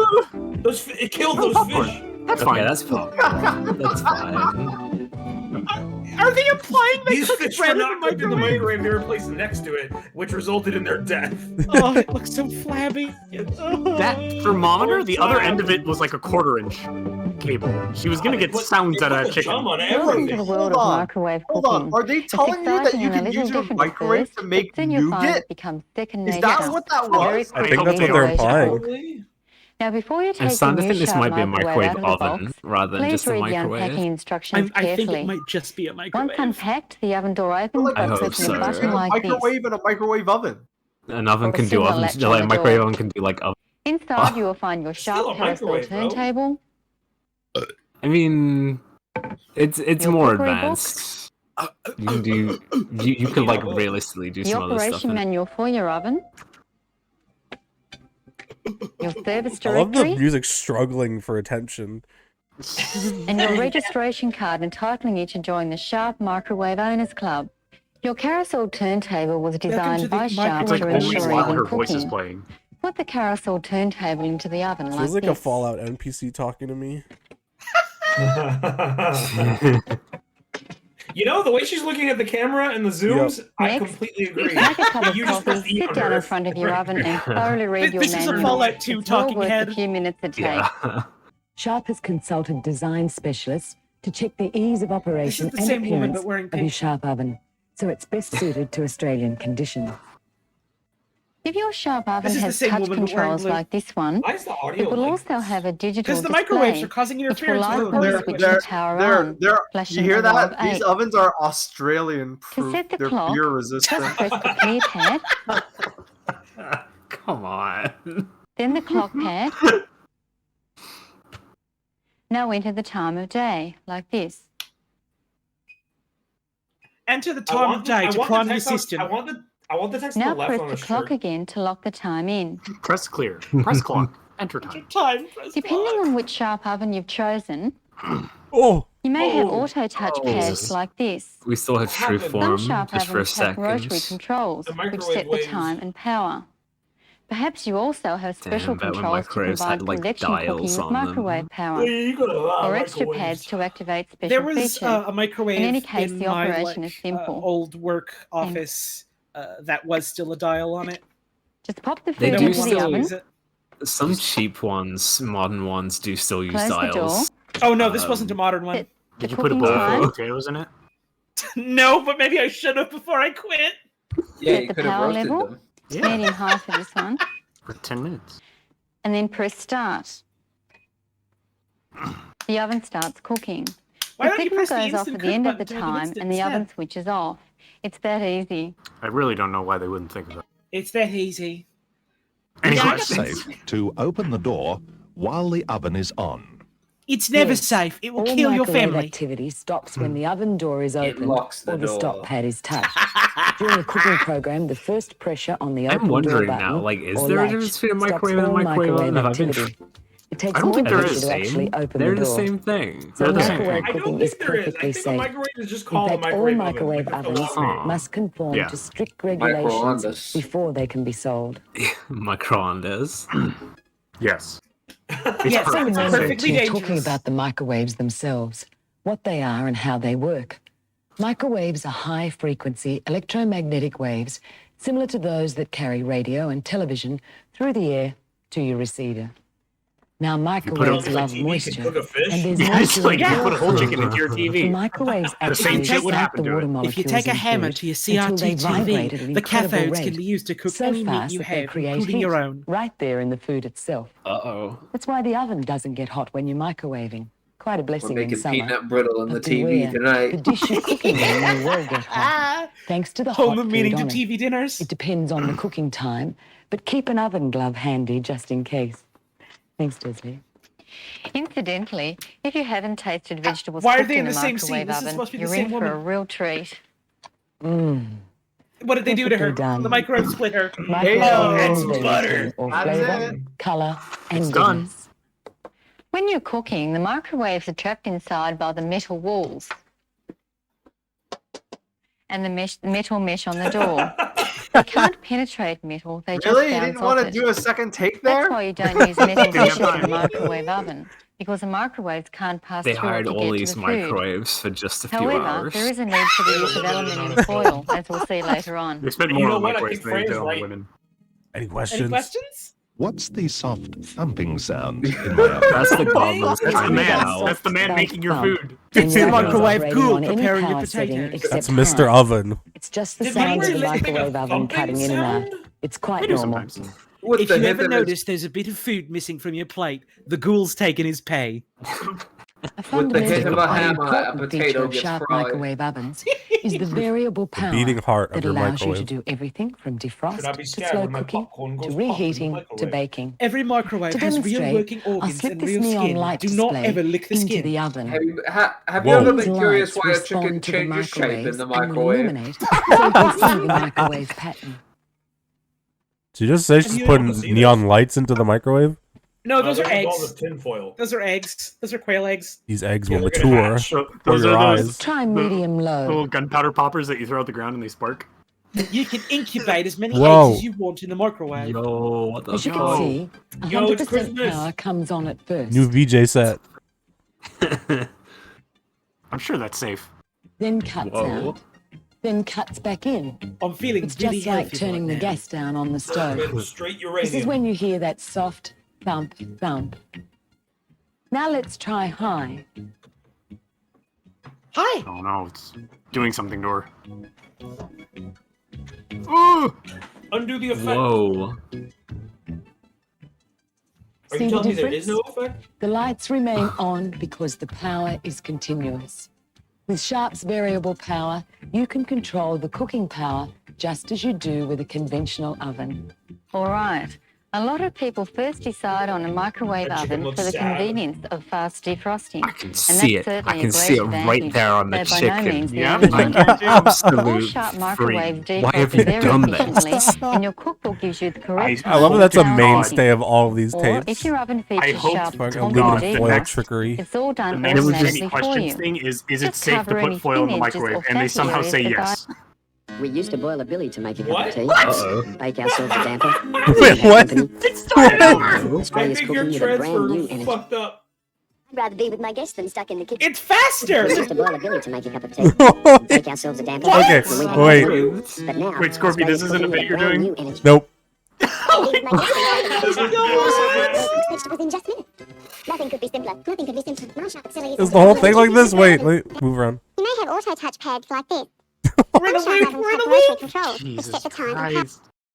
It killed those fish. That's Okay, fine. that's fine. That's fine. Are they implying they These cooked fish bread were in the not cooked in the microwave? microwave. They were placed next to it, which resulted in their death. Oh, it looks so flabby. That thermometer, the other end of it was like a 1/4-inch cable. She was gonna get sounds out of that chicken. Chum on Welcome to everything. the world of microwave Hold cooking. on. Are they It's telling you that exciting you and a can little use your different at microwave first, to make but then you find nougat? it becomes second Is nature. that what that A very was? I quick think that's what and they're easy way to cook. implying. Now, before you I'm take the starting to new think this Sharp might be a microwave microwave out of the oven box, rather than please just a read the microwave. unpacking instructions I think carefully. it might just be a microwave. Once unpacked, the oven door opens Like, by I hope pressing so. a button Between a like this. microwave and a microwave oven. An oven Or can do similar oven, latch on like a the microwave door. oven can do like oven. Inside, you will find your Still Sharp a carousel microwave, though. turntable, I mean, it's Your more cookery book. advanced. You can do you could like realistically do the some other stuff. operation In it. manual for your oven, your service I love the directory, music struggling for attention. and your registration card entitling you to join the Sharp Microwave Owners Club. Your carousel turntable was to designed the by Sharp It's like to only ensure while even her voice is cooking. playing. Put the carousel turntable into the oven like Feels like a this. Fallout NPC talking to me. You know, the way she's looking at the camera and the zooms, I Next, completely agree. Make a cup of You just press coffee, the sit down in universe. front of your oven and thoroughly read your This is a manual. Fallout 2 It's well talking worth a few minutes to take. Yeah. Sharp has consulted design specialists to check the ease of operation the and same woman, appearance but wearing of your pink. Sharp oven, so it's best suited to Australian conditions. If your Sharp oven This is the has same touch woman, but wearing controls blue. like this one, Why is the audio it will like also have a digital Because the display, microwaves are causing which will interference light with the the switch They're, to power on, you flashing hear the yellow that? These eight. ovens are Australian To proof. set the They're clock, beer just resistant. press the clear pad, Come on. then the clock pad. Now enter the time of day, like this. Enter the I time want of day I to want prime the the text on- system. I want the text Now on the left press on the the clock shirt. again to lock the time in. Press clear. Press clock. Enter time. Depending on which Sharp oven you've chosen, Oh, you may have auto touch pads Jesus. like this. We still have true Some form Sharp just for a ovens have rotary second. controls, The which microwave set the waves. time and power. Perhaps you also have special Damn, bet when controls to microwaves combine had, like, convection cooking dials with on them. microwave power, Yeah, you got a lot of or extra microwaves. pads to activate special There was features. a microwave In any case, in the my operation is simple. old work office that was still a dial on it. Just pop the They food do into the still- oven. Use it. Some cheap ones, modern ones, do still use Close the door. dials. Oh no, this wasn't a modern one. Set Did the you put a cooking bowl of time, potatoes in it? No, but maybe I should have before I quit. Yeah, set you the could have power roasted level, them. medium high for this one, For 10 minutes. And then press start. The oven starts cooking. Why The don't you signal press the goes off instant at the cook end of button the to make it time instant and the oven instead? switches off. It's that easy. I really don't know why they wouldn't think of that. It's that easy. Is it safe to open the door while the oven is on? It's never Yes. safe. It will All kill your microwave family. activity stops when the oven door is opened locks the or the door. stop pad is touched. During a cooking program, the first pressure on the I'm open door wondering button now, like, is or there a latch difference between a stops microwave and a all microwave oven? Have I been- activity. It takes I don't more think they're pressure the to actually same. open They're the the door. same thing. So They're the same microwave thing. I don't cooking think is there is. I perfectly think a safe. microwave is just In called a fact, all microwave oven. microwave Like, that's the ovens law. must conform Yeah. to strict regulations Microondas. before they can be sold. Microondas. Yes. Yes, So it's remember, perfectly we're dangerous. talking about the microwaves themselves, what they are and how they work. Microwaves are high-frequency electromagnetic waves similar to those that carry radio and television through the air to your receiver. Now, microwaves it- love TV, moisture, cook a fish. and there's Yeah, more it's to like it you than put a whole food. chicken into your The TV. microwaves The same actually shit would sap happen the to water it. molecules If you take a in hammer food to your until they vibrate at CRT an the incredible cathodes rate, can be used to cook so any meat fast you that they have, create including heat your own. right there in the food itself. Uh-oh. That's why the oven doesn't get hot when you're microwaving. Quite a We're blessing in making summer. peanut brittle in the But TV beware, tonight. the dish you're cooking in may well get hot. Thanks to the Home hot meeting food to on it. TV dinners. It depends on the cooking time, but keep an oven glove handy just in case. Thanks, Disney. Incidentally, if you haven't tasted vegetables Why are cooked they in in the a same scene? microwave This is oven, supposed to be the you're same in for a woman. real treat. What did they do to her? Perfectly done. The microwave split her. Microwave Oh, ovens, it's they butter. retain all That's flavor, it. color, and It's done. goodness. When you're cooking, the microwaves are trapped inside by the metal walls and the metal mesh on the door. They can't penetrate metal, they just Really? You bounce didn't off want to it. do a second take there? That's why you don't use metal Didn't have dishes in a time. microwave oven, because the microwaves can't pass They through it hired to all get to these the food. microwaves for just a few However, hours. there is a need for the use of aluminium foil, as we'll see later on. They spend You more know on what? I microwaves think than they Freya's do on right. women. Any Any questions? questions? What's the soft thumping sound in my oven? That's the gobblers That's the trying to man. get out. That's the man making your food. It's When the the oven is microwave operating ghoul on any preparing your power setting potatoes. except That's Mr. high. Oven. It's just the Did sound of we the really make a microwave oven thumping cutting in and out. sound? It's quite We do normal. sometimes. With If the you hint ever that it's- notice there's a bit of food missing from your plate, the ghoul's taken his pay. A With the hint fundamental of a and hammer, a important potato feature of gets sharp fried. microwave ovens is the variable power beating heart of that your allows you to microwave. do everything from Should I defrost be to scared slow when my cooking popcorn to goes pop in the reheating to microwave? baking. Every microwave To has real demonstrate, working I'll organs slip and this real neon skin. light Do not display ever lick the into skin. the oven. Have you Whoa. ever These been curious lights why a respond chicken to the changes shape in microwaves the and will microwave? illuminate so you can see the microwave pattern. Did you just say she's you putting able to see neon lights into the microwave? No, those are All the eggs. tinfoil. Those are eggs. Those are quail eggs. These eggs Yeah, will they're gonna mature hatch. So for those your are those eyes. Try medium low. little gunpowder poppers that you throw at the ground and they spark. You can incubate as many Whoa. eggs as you want in the microwave. Yo, what the As you fuck? can see, Yo, it's 100% Christmas. power comes on at first. New VJ set. I'm sure that's safe. Then cuts Whoa. out, then cuts back in. I'm feeling It's really just like healthy turning right the now. gas down on the stove. Straight This is uranium. when you hear that soft thump, thump. Now let's try high. Hi. Oh no, it's doing something to her. Ooh! Undo the effect. Whoa. Are See you the telling me there is difference? no effect? The lights remain on because the power is continuous. With Sharp's variable power, you can control the cooking power just as you do with a conventional oven. All right. A lot of people first decide on a microwave That chicken oven looks for the sad. convenience of fast defrosting. I can see it. I can see it right there on the They're by no chicken. means the Yeah, only like one. All absolute sharp freak. microwave Why have defrost you very done efficiently, this? and your cookbook gives you the correct I love that that's a time. mainstay of all of these Or tapes. if your oven I features hope sharp Fucking concrete aluminum foil defrost, trickery. it's all done The next automatically any for questions you. thing is it Just safe to cover put any foil in the thin edges microwave? or And they fatty somehow areas say that yes. We used to boil a billy to make a cup What? of tea. What? Uh-oh. Bake ourselves a damper. Wait, what? It started over. I Australia's think your cooking with a brand new transfer energy. fucked up. I'd rather be with my guests than stuck in the kitchen. It's faster. We used to boil a billy to make a cup of tea. Bake ourselves a damper. Okay, when we had wait. company. But now, Wait, Scorpy, this Australia's isn't a cooking with bit you're brand doing? new energy. Nope. Vegetables in just minutes. Nothing could be simpler. Nothing could be simpler. My sharp auxiliary Is the whole thing like this? Wait, move around. You may have auto touch pads like this. We're in a loop. We're in a loop. Control. Jesus Set the time and Christ.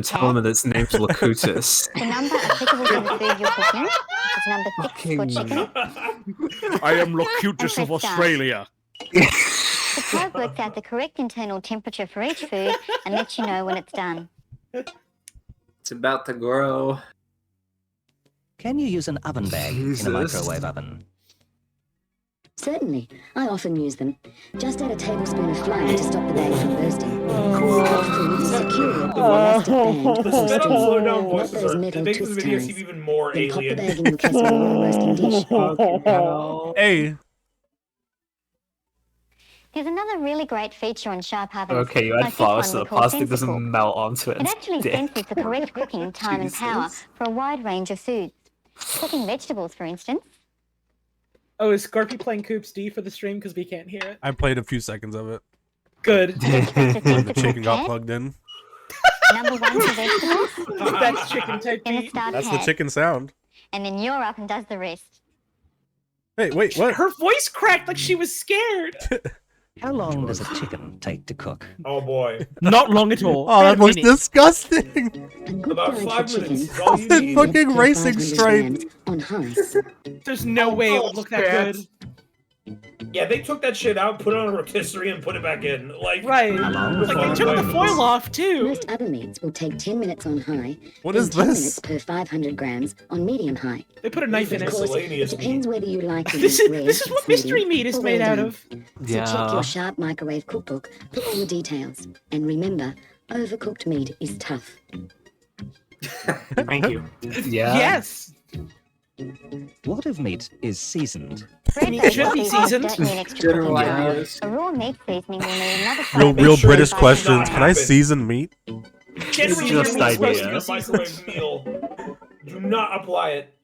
and tell them that its name's Locutus. The number applicable to the food you're cooking is number 6 for chicken. I am Locutus of Australia. The probe works out the correct internal temperature for each food and lets you know when it's done. It's about to grow. Can you use an oven bag in a microwave oven? Certainly. I often use them. Just add a tablespoon of flour to stop the bag from bursting. Cool food securely with an elastic band The or sped up, string, slow down not voices those are, metal it makes the twist video ties. seem even more Then pop the alien. bag in your casserole or roasting dish. Hey. There's another really great feature on sharp ovens. Okay, you add like this flour one so we the call plastic Sensical. doesn't melt onto it. It actually senses the correct cooking time and power for a wide range of foods. Cooking vegetables, for instance. Oh, is Scorpy playing Coops D for the stream because we can't hear it? I played a few seconds of it. Good. When the chicken got plugged in. Number 1 for vegetables. That's chicken type In the start That's the pad. chicken sound. And then you're up and does the rest. Hey, wait, what? Her voice cracked like she was scared. How long does a chicken take to cook? Oh boy. Not long at all. Oh, that looks disgusting. About 5 minutes. is Oh, all you the need. fucking racing stripe. On high. There's no way it would look that good. Yeah, they took that shit out, put it on a rotisserie, and put it back in. Like, Right. the Like they took the foil off too. Most other meats will take 10 minutes on high. What then is 10 this? minutes per 500 grams on medium high. They put a knife in Of it. course, it Miscellaneous depends whether you like it This red, is what mystery meat is or made well out done. of. So check your sharp microwave cookbook for all the details. And remember, overcooked meat is tough. Thank you. Yeah. Yes. What if meat is seasoned? It should be seasoned. General ideas. A raw meat seasoning will need another Real sure British that questions. does not Can I happen. season meat? Generally, just you're supposed to be ideas. a microwave meal. Do not apply it.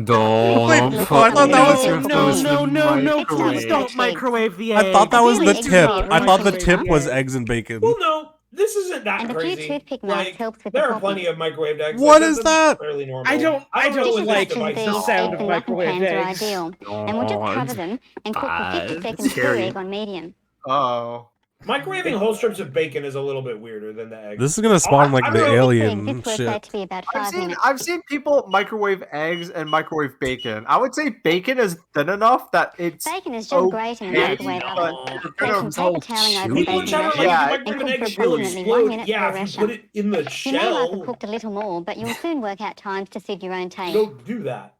Don't Wait, put I thought that was- your toast in the Please microwave. don't microwave the I egg. thought that was the Ideally, tip. eggs I thought the are tip was microwave. eggs and bacon. Well, no, this isn't that And a few crazy. toothpick marks Like, helps with the there are popping. plenty of microwaved eggs. What like, is that's that? Fairly normal. I don't know like what like this device the is. sound of Eggs and muffin microwave pans are eggs. ideal. And we'll just cover them and cook for 50 seconds per Scary. egg on medium. Oh. Microwaving whole strips of bacon is a little bit weirder than the eggs. This is gonna spawn like I the don't know. alien This works out shit. to be about I've 5 seen minutes. I've seen people microwave eggs and microwave bacon. I would say bacon is thin enough that it's Bacon is just great in a okay, microwave but oven. you're Take gonna some paper toweling over the People in bacon chat are like, rasher Yeah, if you and microwave an cook egg, for it will approximately 1 explode. minute Yeah, per if you rasher. put it in the You may like the shell, cooked a little more, but you'll soon work out times to suit your own taste. don't do that.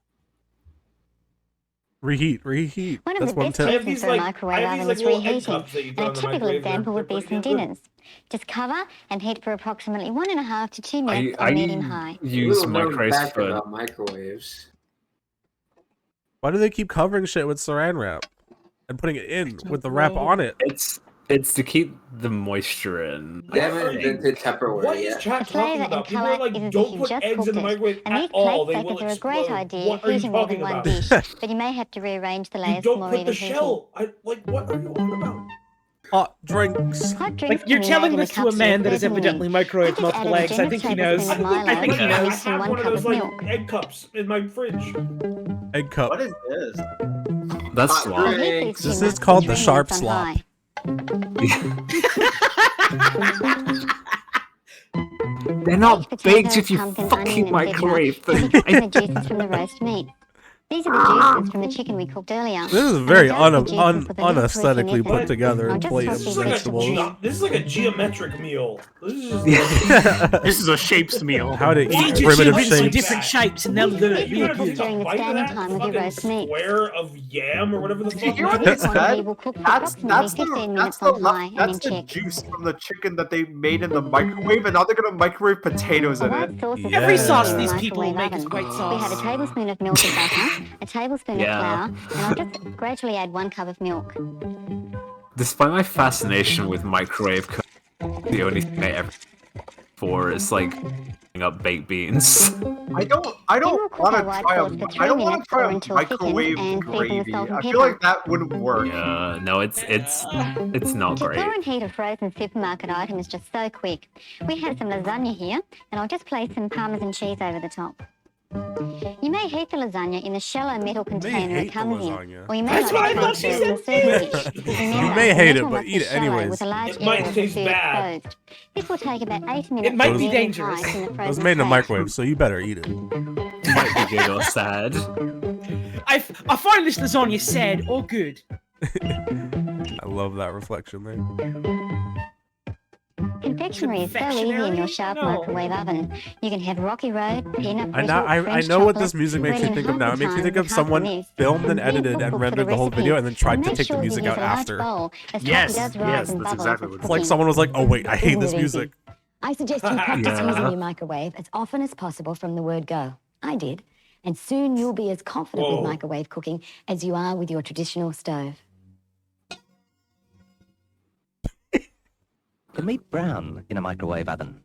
Reheat. One of That's the one best tip. I have reasons these, for a like, microwave I have oven these, is like, little egg reheating. cups that you And throw a in the typical microwave, they're example would be pretty some good. dinners. Just cover and heat for approximately 1.5 to 2 minutes I on medium high. use Little known microwaves fact for about microwaves. Why do they keep covering shit with saran wrap and putting it in with the wrap on it? it's to keep the moisture in. They haven't invented Tupperware What is yet. chat Flavour talking and about? People are colour like, is as if don't you put just eggs in cooked the it. microwave And at these all. plate They will seconds are a great explode. idea What are you heating more than talking one about? dish, but you may have to rearrange the You layers for don't more put even the heating. shell. What are you on about? Hot drinks. Hot drinks Like can you're be telling made in this to a capsule man that has 30 evidently minutes. microwaved I just multiple added a eggs. I think he generous knows. tablespoon of I think he Milo knows. I and have 1 one of cup those of like milk. egg cups in my fridge. Egg cup. What is this? That's Hot slop. Heat these This two is nuts called for the 3 sharp minutes on They're high. not Baked baked potatoes, if you pumpkin, fucking onion, and feta microwave will be them. cooked in the juices from the roast meat. These are the juices from the chicken we cooked earlier. This is And very adjust the juices with a little unaesthetically proofing put together I'll just plate toss of these vegetables. This is like a geometric meal. This is just This is a shapes meal. How to Feed eat your primitive children some shapes. different shapes and they'll learn This real is what you good. do during the bite of standing that time with your fucking roast meat. square of yam or whatever the Did you fuck. hear what that they is. This quantity said? will cook for That's approximately 15 minutes on high and then that's the check. juice from the chicken that they made in the microwave, and now they're gonna microwave potatoes A in it. white sauce is Every made sauce in the these people will microwave make is oven. white sauce. We have a tablespoon of melted butter, a tablespoon Yeah. of flour, and I'll just gradually add 1 cup of milk. Despite my fascination with microwave cooking, the only thing I ever for is like up baked beans. I don't Then we'll cook want our to white try sauce a for 3 I don't want minutes to try or a until thickened microwave and season with gravy. salt and I pepper. feel like that wouldn't work. No, it's not To great. thaw and heat a frozen supermarket item is just so quick. We have some lasagna here, and I'll just place some Parmesan cheese over the top. You may heat the lasagna in the shallow metal container hate it comes the in, lasagna. or you may That's what I like to thought she transfer it to a said. serving dish. You Remember, may the hate it, metal but must eat be it shallow anyways. with a large It might area of taste food bad. exposed. This will take about 8 minutes. might on be medium dangerous. high in the It was frozen made in a state. microwave, so you better eat it. Might be good or sad. I find this lasagna sad or good. I love that reflection there. And Confectionery is so easy in your sharp microwave oven. You can have Rocky Road, peanut brittle, I French know what chocolate, this music makes ready me in think of half now. the It makes me time think of with half the someone mix. filmed and Then edited cook and for rendered the the whole recipe, video and then tried to make take the sure you music use out a large after. bowl, as Yes, coffee does yes, rise and that's bubble exactly as what it's It's like cooking. someone was like, oh wait, I hate Isn't this it music. easy? I suggest you practice Yeah. using your microwave as often as possible from the word go. I did. And soon you'll be as confident with microwave cooking as you are with your traditional stove. The meat brown in a microwave oven.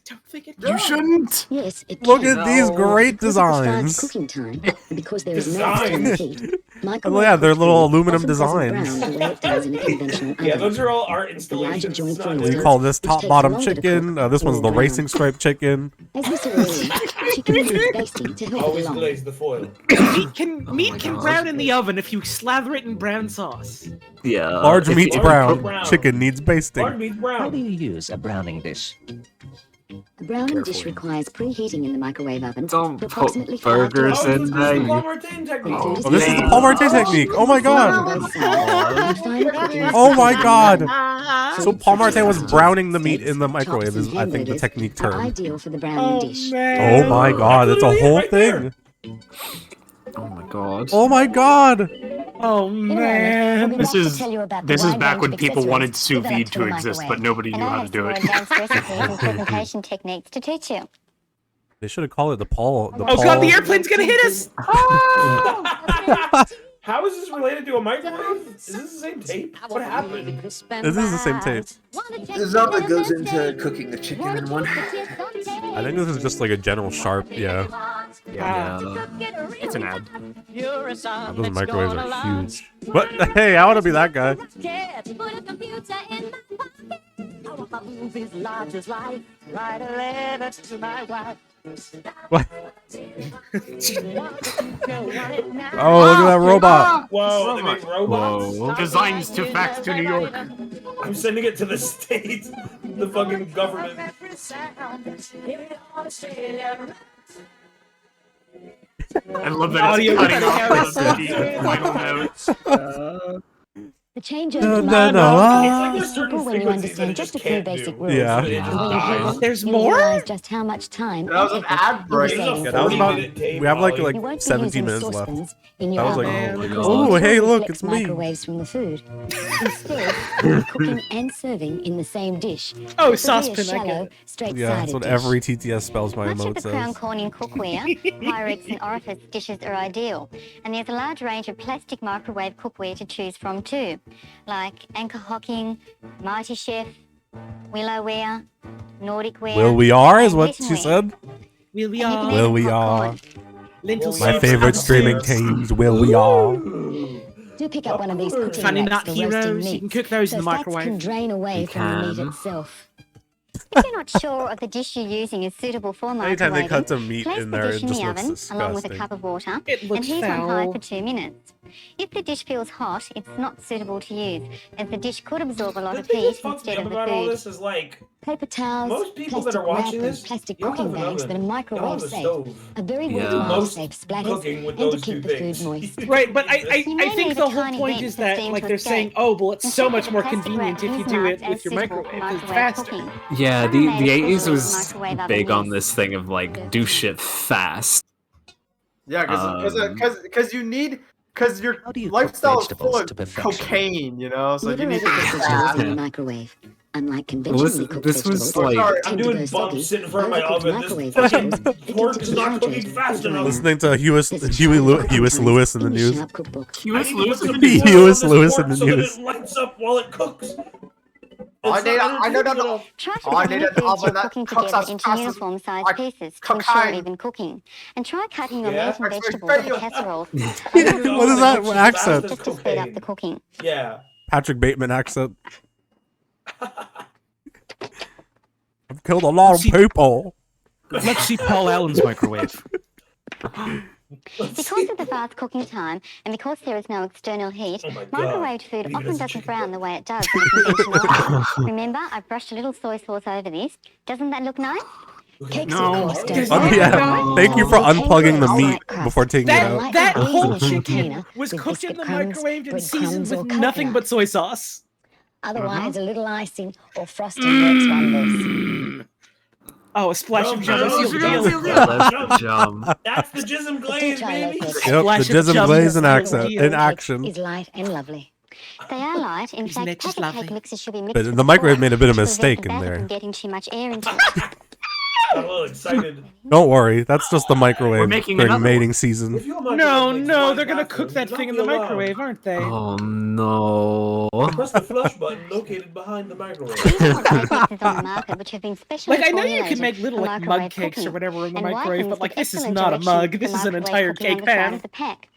Don't think it You shouldn't. Yes, it Look can. at these great Because of the fast designs. cooking time, and because there is no external heat, Oh, microwave yeah, they're cooked little food aluminum often doesn't designs. brown the way it does in a conventional oven. Yeah, those are all art The larger installations. joint It's not for We instance, call this which top takes bottom longer to chicken. cook, This one's will the brown. racing stripe chicken. As we saw earlier, chicken needs basting to help it Always along. glaze the foil. Meat can brown in the oven if you slather it in brown sauce. Yeah. Large if meat's you- brown. Chicken needs basting. Large meat's brown. How do you use a browning dish? A browning dish requires preheating in the microwave oven Don't for put approximately 5 to 8 burgers in seconds. there. Paul Martin technique. Oh, this is the Paul Martin technique. Oh my god. Oh my god. So Paul Martin was browning the meat in the microwave is, I think, the technique term. Ideal for the browning dish. Oh my god, it's a whole thing. Oh my god. Oh my god. Oh man. This is back when people wanted sous vide to exist, but nobody knew how to do it. Advanced recipes and presentation techniques to teach you. They should have called it the Paul. Oh god, the airplane's gonna hit us! How is this related to a microwave? Is this the same tape? What happened? This is the same tape. There's all that goes into cooking the chicken in one. I think this is just like a general sharp, yeah. Yeah. It's an ad. Oh, those microwaves are huge. What? Hey, I want to be that guy. What? Oh, look at that robot. Whoa, they make robots? Whoa. Designs to fax to New York. I'm sending it to the States. The fucking government. I love that it's cutting off the final notes. The changeover No, to no, no. microwave is simple when you understand just a few basic rules. Yeah. And when you hear them, There's you more? realize just how much time That was an ad break. Yeah, that was about. We have like You won't be 17 using minutes left. saucepans in your That was oven. like, So oh, you hey, can't look, deflect it's me. microwaves from the food. Instead, you're cooking and serving in the same dish. Oh, Preferably a saucepan, I shallow, get it. straight-sided Yeah, that's what dish. every TTS spells my Much of emote the crown says. corn in cookware, Pyrex and orifice dishes are ideal, and there's a large range of plastic microwave cookware to choose from too, like Anchor Hocking, Mighty Chef, Willowware, Nordic Ware. Will we are is and what she Kitchenware. said. Will we And you all? can Will even we pop are. corn. Lentil My soup, favorite apple streaming soup. teams. Will we are. Do pick up one of these cooking Funny racks Nut for roasting Heroes, you meat. can cook those in so the fats microwave. can drain away You from the meat can. itself. If you're not sure if the dish you're using is suitable for Anytime they microwaving, cut some meat place in the there, dish it in just the looks oven along with a disgusting. cup of water It and looks heat on high foul. for 2 minutes. If the dish feels hot, it's not suitable to use, as the dish could absorb a lot The of thing that heat fucks me instead up of the about all food. this is like, Paper towels, most people that plastic are watching wrap, and this, plastic y'all cooking have an bags that oven. are Y'all microwave have a safe stove. are very Yeah. worthwhile to Most save splatters cooking with and to those keep two the food things. moist. Right, but You I may think need the a whole tiny point bit is for that steam like to they're saying, escape. oh, well, it's so Instead, much much more the plastic convenient wrap if you is do marked it with as your suitable microwave. for It's microwave faster. cooking. Yeah, Some the are made 80s especially was for microwave big oven on use. this thing of like do shit fast. Yeah, because you need your How do you cook lifestyle is full vegetables of to perfection? cocaine, you know. So Never you need to overcook be vegetables fast. in the microwave. Unlike Well, conventionally cooked this was vegetables, like- Sorry, that I'm tend to doing go soggy, bumps sitting in front of my overcooked oven. microwave This vegetables fucking begin pork to is not dehydrate cooking or fast drain. enough. Listening to There's a chart of Huey cooking Lewis in the in the news. Sharp cookbook. I need to put some Huey oil on Lewis this Lewis pork in the so news. that it lights up while it cooks. I It's not- need a- Try to Oh, I cut need any an foods oven you're that cooking cooks together as into fast as uniform-sized like pieces to ensure cocaine. even cooking. And try cutting your Yeah? meat and That's my vegetables into favorite. casseroles. What is that accent? Just to speed up the cooking. Yeah. Patrick Bateman accent. I've killed a lot of people. Let's see Paul Allen's microwave. Because of the fast cooking time and because there is no external heat, microwaved food Even often as a doesn't chicken brown the way it does in a conventional oven. Remember, I brushed a little soy sauce over this. Doesn't that look nice? Cakes, No. of course, don't Oh, have yeah. brown. Thank you for They tend unplugging to the meat light crust. before taking it out. Like That beans in whole a chicken container was with cooked in biscuit the crumbs, microwave and breadcrumbs, seasoned or with nothing coconut. but soy sauce. Otherwise, a little icing or frosting works wonders. Oh, a splash of jam. Jam. Jam. That's the jism glaze, baby. Yep, the jism glaze in action. Is light and lovely. They are light. In fact, just packet lovely? cake mixes should be mixed But with the microwave made a bit of to mistake prevent in the batter there. from getting too much air into it. I'm a little excited. Don't worry, that's just the microwave making during another mating season. No, they're gonna cook that thing in the microwave, aren't they? Oh no. Press the flush button located behind the microwave. Cakes on the market which have been specially Like, I know you can formulated make little for like microwave mug cakes or cooking, whatever in the and microwave, Wykering's but like give this is excellent not a directions mug. for This is an microwave entire cooking on cake the side pan. of the pack.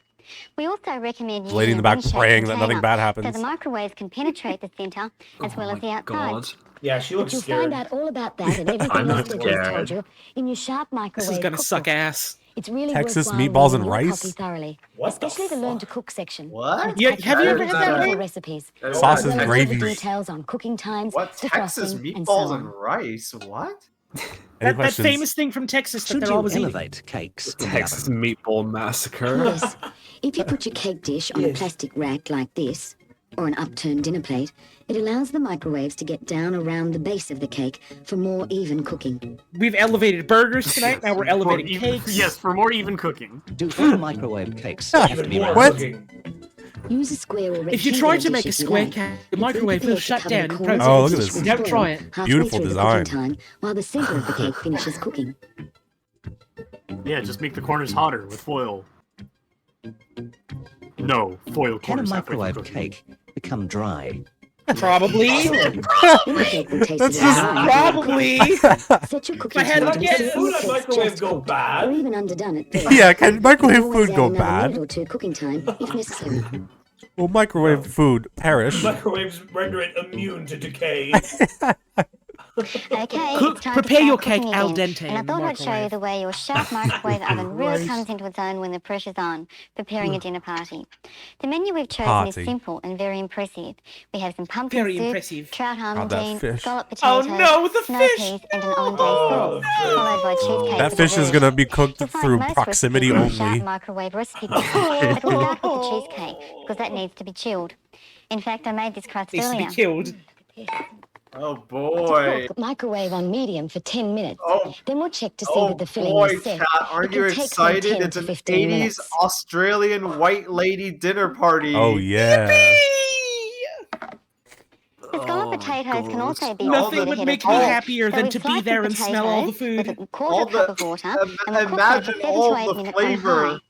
We also recommend using Lady in the a back ring-shaped praying that nothing container, bad happens. so the microwaves can penetrate the centre as well as the outside. Yeah, she looks You'll scared. find out all about that and everything I'm else not we've just scared. told you in your sharp microwave This is gonna cookbook. suck ass. It's really Texas worthwhile meatballs and reading your rice? copy thoroughly, What the especially the learn to cook section. What? Yeah, have you ever had that Wonderful name? recipes. Sauce and Well, gravy. the details on cooking times, What? Texas defrosting, and meatballs so and on. rice? What? Any That questions? famous thing from Texas that Should they're you always eating. elevate cakes in the Texas oven? meatball massacre. Yes. If you put your cake dish on a plastic rack like this, or an upturned dinner plate, it allows the microwaves to get down around the base of the cake for more even cooking. We've elevated burgers tonight. Now we're elevating cakes. Yes, for more even cooking. Do all microwave cakes have to be more round? What? cooking. Use a square or If you rectangular try to dish make a if you square like. cake, the microwave will shut down in Corners process. Oh, of look the at dish this. with Don't foil try it. halfway Beautiful through the design. cooking time, while the center of the cake finishes cooking. Yeah, just make the corners hotter with foil. No, foil Can a corners. halfway through microwave cooking. cake become dry? Probably. The cake will taste That's as just- dry. Probably. Set your cooking My head time up to yet. see Would the a cake's microwave just go cooked, or bad? even underdone at first. Yeah, can microwave Always food add go another bad? minute or two cooking time if necessary. Will microwave food perish? Microwaves render it immune to decay. Okay, Cook- it's time prepare to your start cake cooking al again. dente And I in the thought I'd show you microwave. the way your sharp microwave oven really comes into its own when the pressure's on, preparing a dinner party. The menu we've chosen Party. is simple and very impressive. We have some pumpkin Very soup, impressive. trout that almondine, fish. scallop Oh potatoes, no, the snow fish! peas, and an hollandaise Oh, sauce, followed by cheesecake. That for fish is dessert. gonna be cooked You'll find through most proximity recipes in the only. sharp microwave recipe book, but we'll start with the cheesecake because that needs to be chilled. In fact, I made this crust Needs to earlier. be killed. Oh To boy. cook, microwave on medium for 10 minutes. Oh, Then we'll check to see oh that the filling boy, is set. Kat, aren't It you can take from excited? 10 It's to an 15 80s minutes. Australian white lady dinner party. Oh yeah. The scalloped potatoes can also be Nothing roasted would ahead make of me time. happier So than we to be slice the there and smell all the potatoes with food. a quarter All cup of the- water, and we'll cook them for Imagine 7 all to 8 the minutes on high. flavor.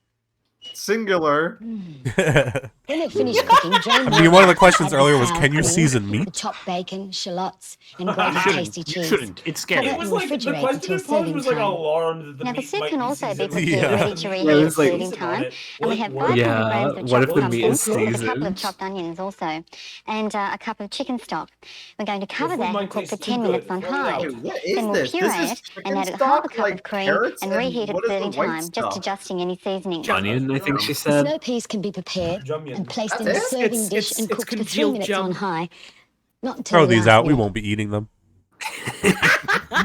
Singular. When it finished cooking, drain I mean, one of the water, questions add earlier was, sour can you cream, season the meat? chopped bacon, shallots, and grated tasty You cheese. shouldn't. It's scary. Cover It was and like the refrigerate question until it posed serving was like time. alarmed that the Now the meat soup might can be also be seasoned. prepared Yeah. ready to reheat Yeah, at it's like- serving time. And we have What? 500 Yeah, grams of what chopped if the meat pumpkin, is with a couple seasoned? of chopped onions also, and a cup of chicken stock. We're going to cover food that might and cook for taste 10 too minutes good. on Throw it high. out. Wait, what is Then we'll this? puree This is it chicken and add half a stock, cup like of cream carrots, and and reheat at what is the serving white time, just stuff? adjusting any seasoning. Onion, I think she The said. snow peas can be prepared Jummian. and placed in That's a it? serving dish and it's cooked for 3 congealed minutes jump. on high. Not until Throw the these last out. We minute. won't be eating them.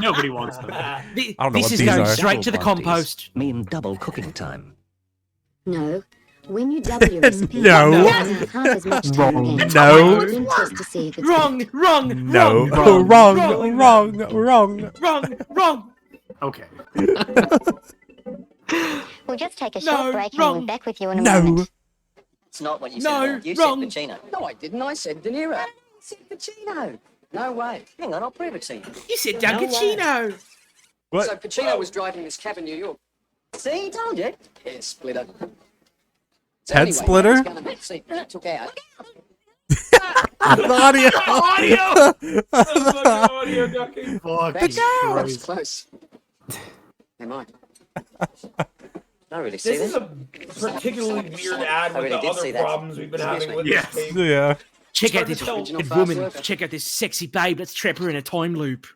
Nobody wants them. I don't know This what is these going are. straight to the Double compost. mean double cooking time. No. When you double your recipe, No. you have half as much time Wrong. again. No. Then test to see if it's Wrong, wrong, No. wrong, Wrong. wrong. Okay. We'll just take a No, short break and wrong. we'll be back with you in a No. moment. It's not what you No, said. You wrong. said Pacino. No, I didn't. I said De Niro. I said Pacino. No way. Hang on, I'll prove it to you. You said No Dunkachino. What? So Pacino was driving this cab in New York. See, he told you. Head splitter. So Head anyway, splitter? he was gonna see, he took out. The audio. Audio! Audio ducking. That's close. Am I? Not really see This is this. a particularly weird ad I with really the did see other that. problems we've been Excuse having me. with Yes. this tape. Yeah. Check out hard this to tell. Original good fast woman. worker. Check out this sexy babe. Let's trap her in a time loop.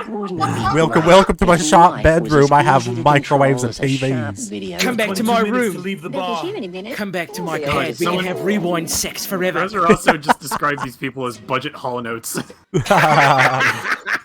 Welcome to my shop bedroom. I have microwaves and TVs. Come back to my 22 minutes room. to leave the Becky, bar. you in a minute. Come back to my Yeah, bed. We can someone- have rewind sex forever. Browser also just described these people as budget Hollow Notes.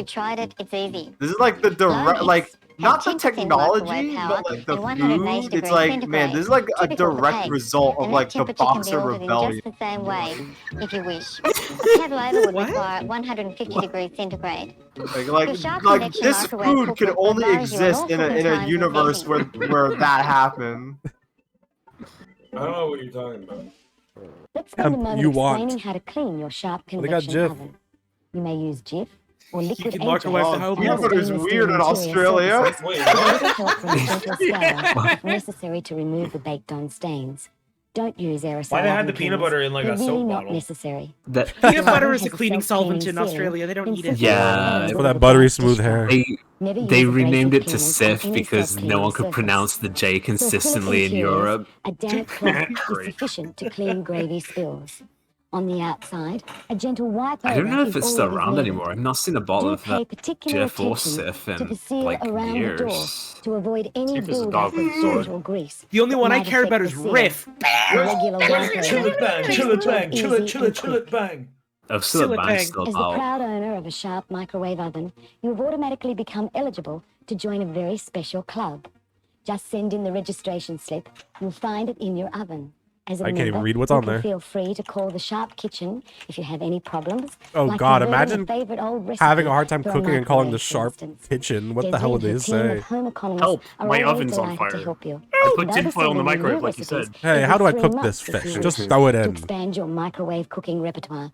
you've tried it, it's easy. This is like the direct, like not the 10% technology, microwave power but like the and 180 food. degrees It's like, centigrade. man, this is like a Typical of the direct pigs. result of And like that the temperature can be Boxer altered in Rebellion. just the same way, if you wish. A kettle over would require 150 degrees centigrade. Like this food could only exist in a universe where that happened. I don't know what you're talking about. Let's spend a moment you want. explaining how to clean your sharp Well, they got convection Jif. oven. You may use Jif or liquid can microwave the whole peanut butter is weird in Australia. Necessary to remove the baked-on stains. Don't use aerosol. Why they had oven the peanut cleaners. butter in like They're a really soap not bottle? necessary. Peanut butter is a cleaning solvent in Australia. They don't need it. Yeah. For that buttery smooth hair. They renamed it to Sif because no one could pronounce the J consistently in Europe. A damp cloth is sufficient to clean gravy spills. On the outside, a gentle wipe I don't know over if is it's still all that is around needed. anymore. I've not seen a bottle Do of pay that particular Jif or attention Sif to the in seal like around the door years. to avoid any Sif is a buildup dog of with a sword. dirt or grease. The only that one I might care about affect is the seal. Riff. A regular wipe over Chill it bang, keeps chill it the job bang, chill it, easy chill it, and chill quick. it bang. Oh, still a bang, still As the out. proud owner of a sharp microwave oven, you have automatically become eligible to join a very special club. Just send in the registration slip. You'll find it in your oven. As a I can't even member, read what's you on can there. Feel free to call the Sharp Kitchen if you have any problems. Oh like God! converting Imagine a favorite old recipe having a hard time for a cooking and calling the microwave, for Sharp instance. Kitchen. What the Debbie hell would and they her team of say? home economists Help! are My always oven's on delighted fire. to help you. I put They'll be tinfoil in the sending you microwave new like you said. recipes Hey, every how do I 3 cook months this if fish? you Just wish, throw it to in. expand your microwave cooking repertoire.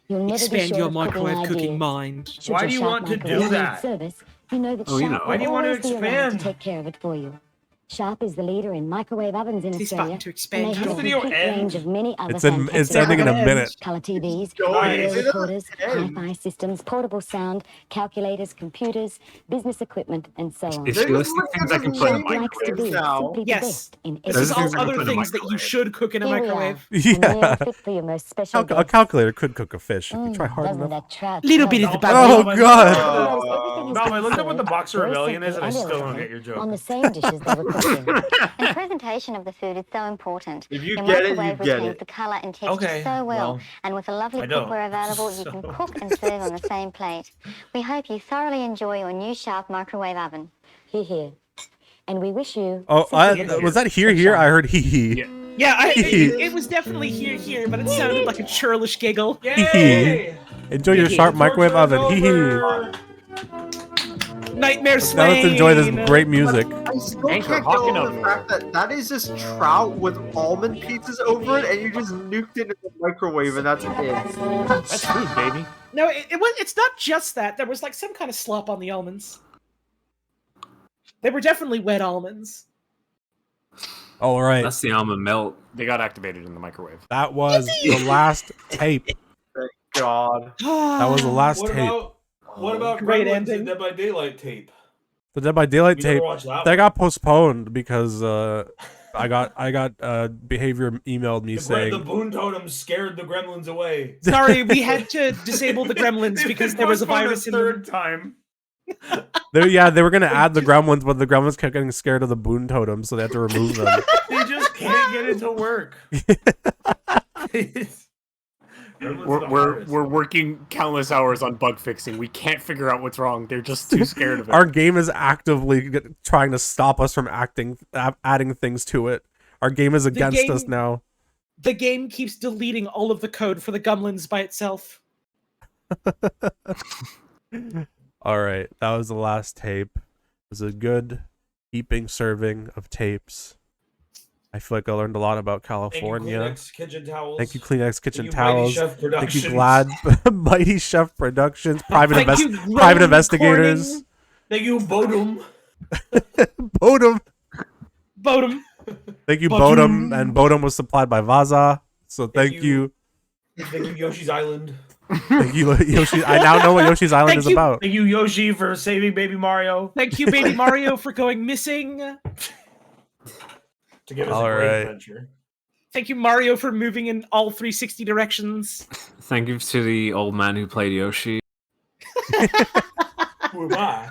You'll never be Expand short your of cooking microwave cooking ideas. mind. Should Why your do you Sharp want to do microwave need that? service, you know that Oh, you Sharp know. will Why do you want to always be around expand? to take care of it for you. Sharp is the leader in microwave ovens in He's Australia, starting to and expand. they Does have the a video complete end? range of many other It's ending in a minute. color TVs, Nice. video recorders, hi-fi systems, portable sound, calculators, computers, business equipment, and so on. If you list the things I can put in the Sharp likes to be microwave. simply the Yes. best in This every is all things I can other put in the things that you microwave. should cook in a Here we are, microwave. a meal Yeah. fit for your most special A guest. calculator could cook a fish if you try hard Doesn't enough. that trout Little taste bit of the good? Oh, bubble. God. Mom, I looked up what the Boxer Very Rebellion is, and I simply still don't elegantly get your joke. on the same dishes they were cooked in. And presentation of the food is so important. If you Your get it, you microwave get retains it. the colour and texture Okay, so well, well, and with a lovely I don't. cookware available, you can cook and serve on the same plate. We hope you thoroughly enjoy your new Sharp microwave oven. Here, here. And we wish you... Oh, was that here? I heard hee hee. Yeah, it was definitely here, but it sounded like a churlish giggle. Hee hee. Enjoy your Sharp microwave oven. Hee hee. Nightmare Now let's enjoy this Swain. great music. I still Anchor can't get hawking over over. the fact that that is just trout with almond pieces over it, and you just nuked it in the microwave, and that's it. That's food, baby. No, it's not just that. There was like some kind of slop on the almonds. They were definitely wet almonds. All right. That's the almond milk. They got activated in the microwave. That was the last tape. Thank God. That was the last tape. What about Great Gremlins ending. and Dead by Daylight tape? The Dead by Daylight You never tape watched that that one? got postponed because I got behavior emailed me The saying Boon Totem scared the Gremlins away. Sorry, we had to disable the gremlins because there was a Postponed virus in third them. time. they were gonna add the gremlins, but the gremlins kept getting scared of the Boon Totem, so they had to remove them. They just can't get it to work. We're working countless hours on bug fixing. We can't figure out what's wrong. They're just too scared of it. Our game is actively trying to stop us from adding things to it. Our game is against us now. The game keeps deleting all of the code for the gremlins by itself. All right, that was the last tape. It was a good heaping serving of tapes. I feel like I learned a lot about California. Kleenex kitchen towels. Thank you, Kleenex Kitchen Thank you, Mighty Towels. Chef Thank you, Productions. Glad Mighty Chef Productions. Private Thank you, Rowan private investigators. Corning. Thank you, Bodum. Bodum. Bodum. Thank you, Bodum. Bodum. And Bodum was supplied by Vaza. So thank you. Thank you, Yoshi's Island. Thank you, Yoshi. I now know what Yoshi's Island is about. Thank you, Yoshi, for saving Baby Mario. Thank you, Baby Mario, for going missing. To give us All a great right. adventure. Thank you, Mario, for moving in all 360 directions. Thank you to the old man who played Yoshi. Who am I?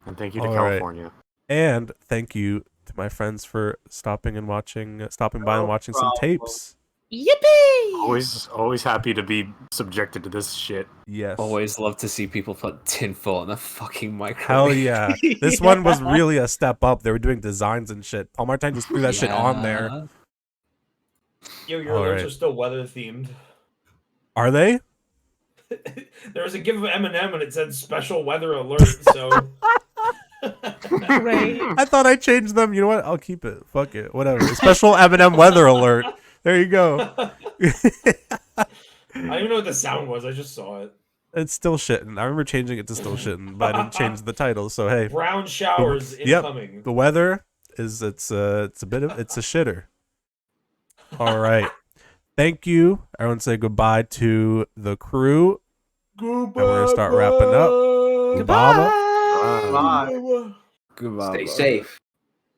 And thank you to All right. California. And thank you to my friends for stopping by and watching some tapes. Yippee! Always happy to be subjected to this shit. Yes. Always love to see people put tinfoil in the fucking microwave. Hell yeah. This one was really a step up. They were doing designs and shit. Paul Martin just threw that shit on there. Yo, your alerts are still weather themed. Are they? There was a gif of Eminem and it said special weather alert, so... I thought I changed them. You know what? I'll keep it. Fuck it. Whatever. Special Eminem weather alert. There you go. I don't even know what the sound was. I just saw it. It's still shitting. I remember changing it to still shitting, but I didn't change the title. So hey, brown showers incoming. Yep. The weather is it's a shitter. All right. Thank you. Everyone say goodbye to the crew. Goodbye. And we're gonna start wrapping up. Bye. Goodbye. Stay safe.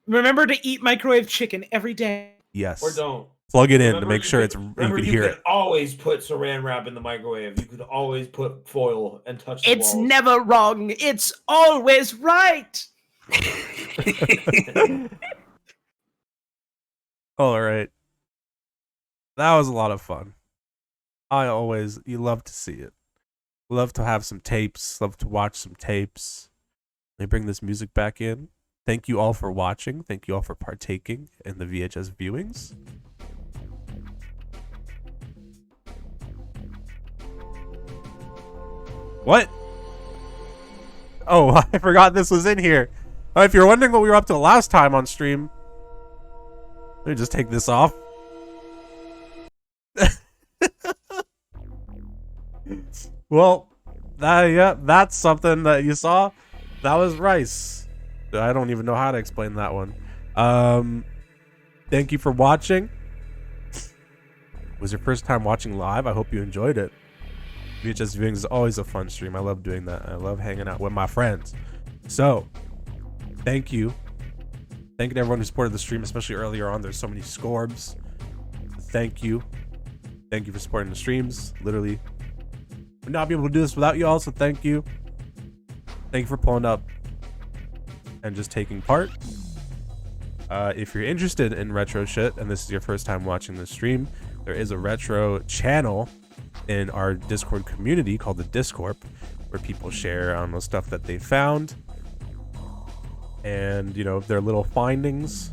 Remember to eat microwave chicken every day. Yes. Or don't. Plug it in to make sure you can hear it. Always put saran wrap in the microwave. You could always put foil and touch the It's walls. never wrong. It's always right. All right. That was a lot of fun. You love to see it. Love to have some tapes. Love to watch some tapes. Let me bring this music back in. Thank you all for watching. Thank you all for partaking in the VHS viewings. What? Oh, I forgot this was in here. If you're wondering what we were up to last time on stream, let me just take this off. Well, that's something that you saw. That was rice. I don't even know how to explain that one. Thank you for watching. It was your first time watching live. I hope you enjoyed it. VHS viewings is always a fun stream. I love doing that. I love hanging out with my friends. So, thank you. Thank you to everyone who supported the stream, especially earlier on. There's so many scorbs. Thank you. Thank you for supporting the streams. Literally, would not be able to do this without you all, so thank you. Thank you for pulling up and just taking part. If you're interested in retro shit and this is your first time watching the stream, there is a retro channel in our Discord community called the Discorp, where people share stuff that they found and their little findings.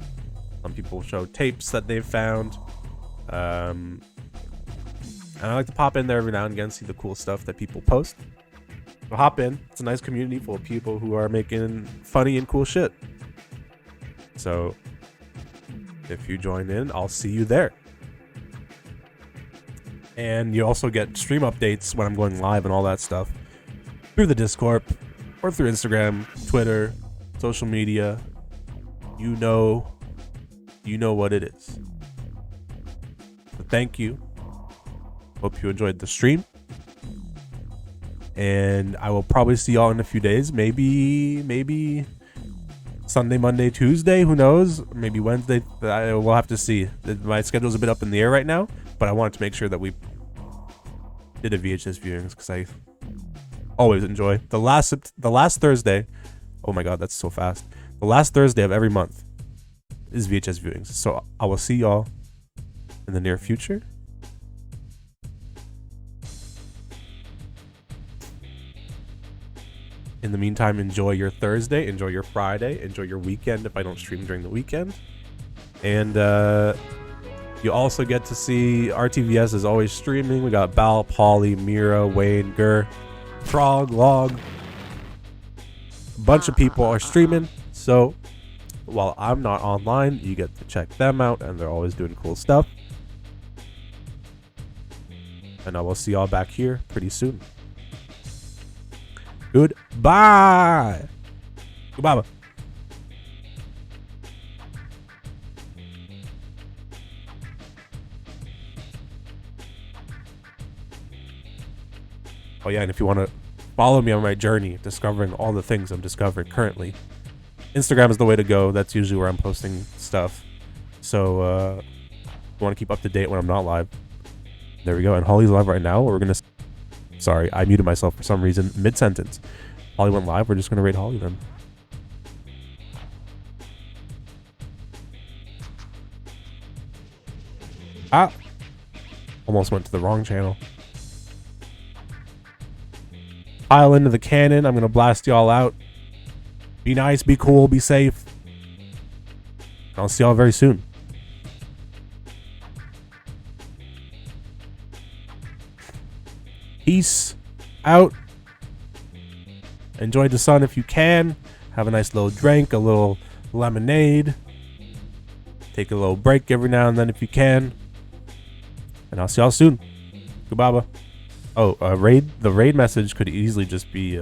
Some people show tapes that they've found, and I like to pop in there every now and again, see the cool stuff that people post. So hop in. It's a nice community full of people who are making funny and cool shit. So if you join in, I'll see you there. And you also get stream updates when I'm going live and all that stuff through the Discord or through Instagram, Twitter, social media. You know what it is. So thank you. Hope you enjoyed the stream. And I will probably see y'all in a few days. Maybe Sunday, Monday, Tuesday. Who knows? Maybe Wednesday. We'll have to see. My schedule's a bit up in the air right now. But I wanted to make sure that we did a VHS viewings because I always enjoy the last Thursday. Oh my god, that's so fast. The last Thursday of every month is VHS viewings. So I will see y'all in the near future. In the meantime, enjoy your Thursday, enjoy your Friday, enjoy your weekend if I don't stream during the weekend. And you also get to see RTVS is always streaming. We got Bal, Polly, Mira, Wayne, Gur, Frog, Log. A bunch of people are streaming. So while I'm not online, you get to check them out, and they're always doing cool stuff. And I will see y'all back here pretty soon. Goodbye. Goodbye. Oh yeah, and if you want to follow me on my journey, discovering all the things I'm discovering currently, Instagram is the way to go. That's usually where I'm posting stuff. So if you want to keep up to date when I'm not live, there we go. And Holly's live right now. We're gonna. Sorry, I muted myself for some reason mid-sentence. Holly went live. We're just gonna rate Holly then. Ah. Almost went to the wrong channel. Pile into the cannon. I'm gonna blast y'all out. Be nice, be cool, be safe. I'll see y'all very soon. Peace out. Enjoy the sun if you can. Have a nice little drink, a little lemonade. Take a little break every now and then if you can. And I'll see y'all soon. Goodbye. Oh, raid. The raid message could easily just be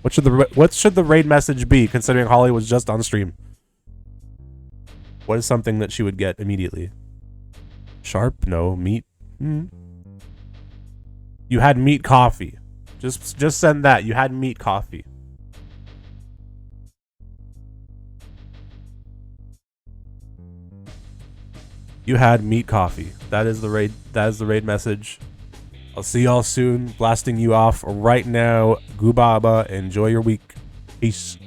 what should the raid message be, considering Holly was just on stream? What is something that she would get immediately? Sharp? No. Meat? You had meat coffee. Just send that. You had meat coffee. You had meat coffee. That is the raid. That is the raid message. I'll see y'all soon. Blasting you off right now. Goobaba. Enjoy your week. Peace.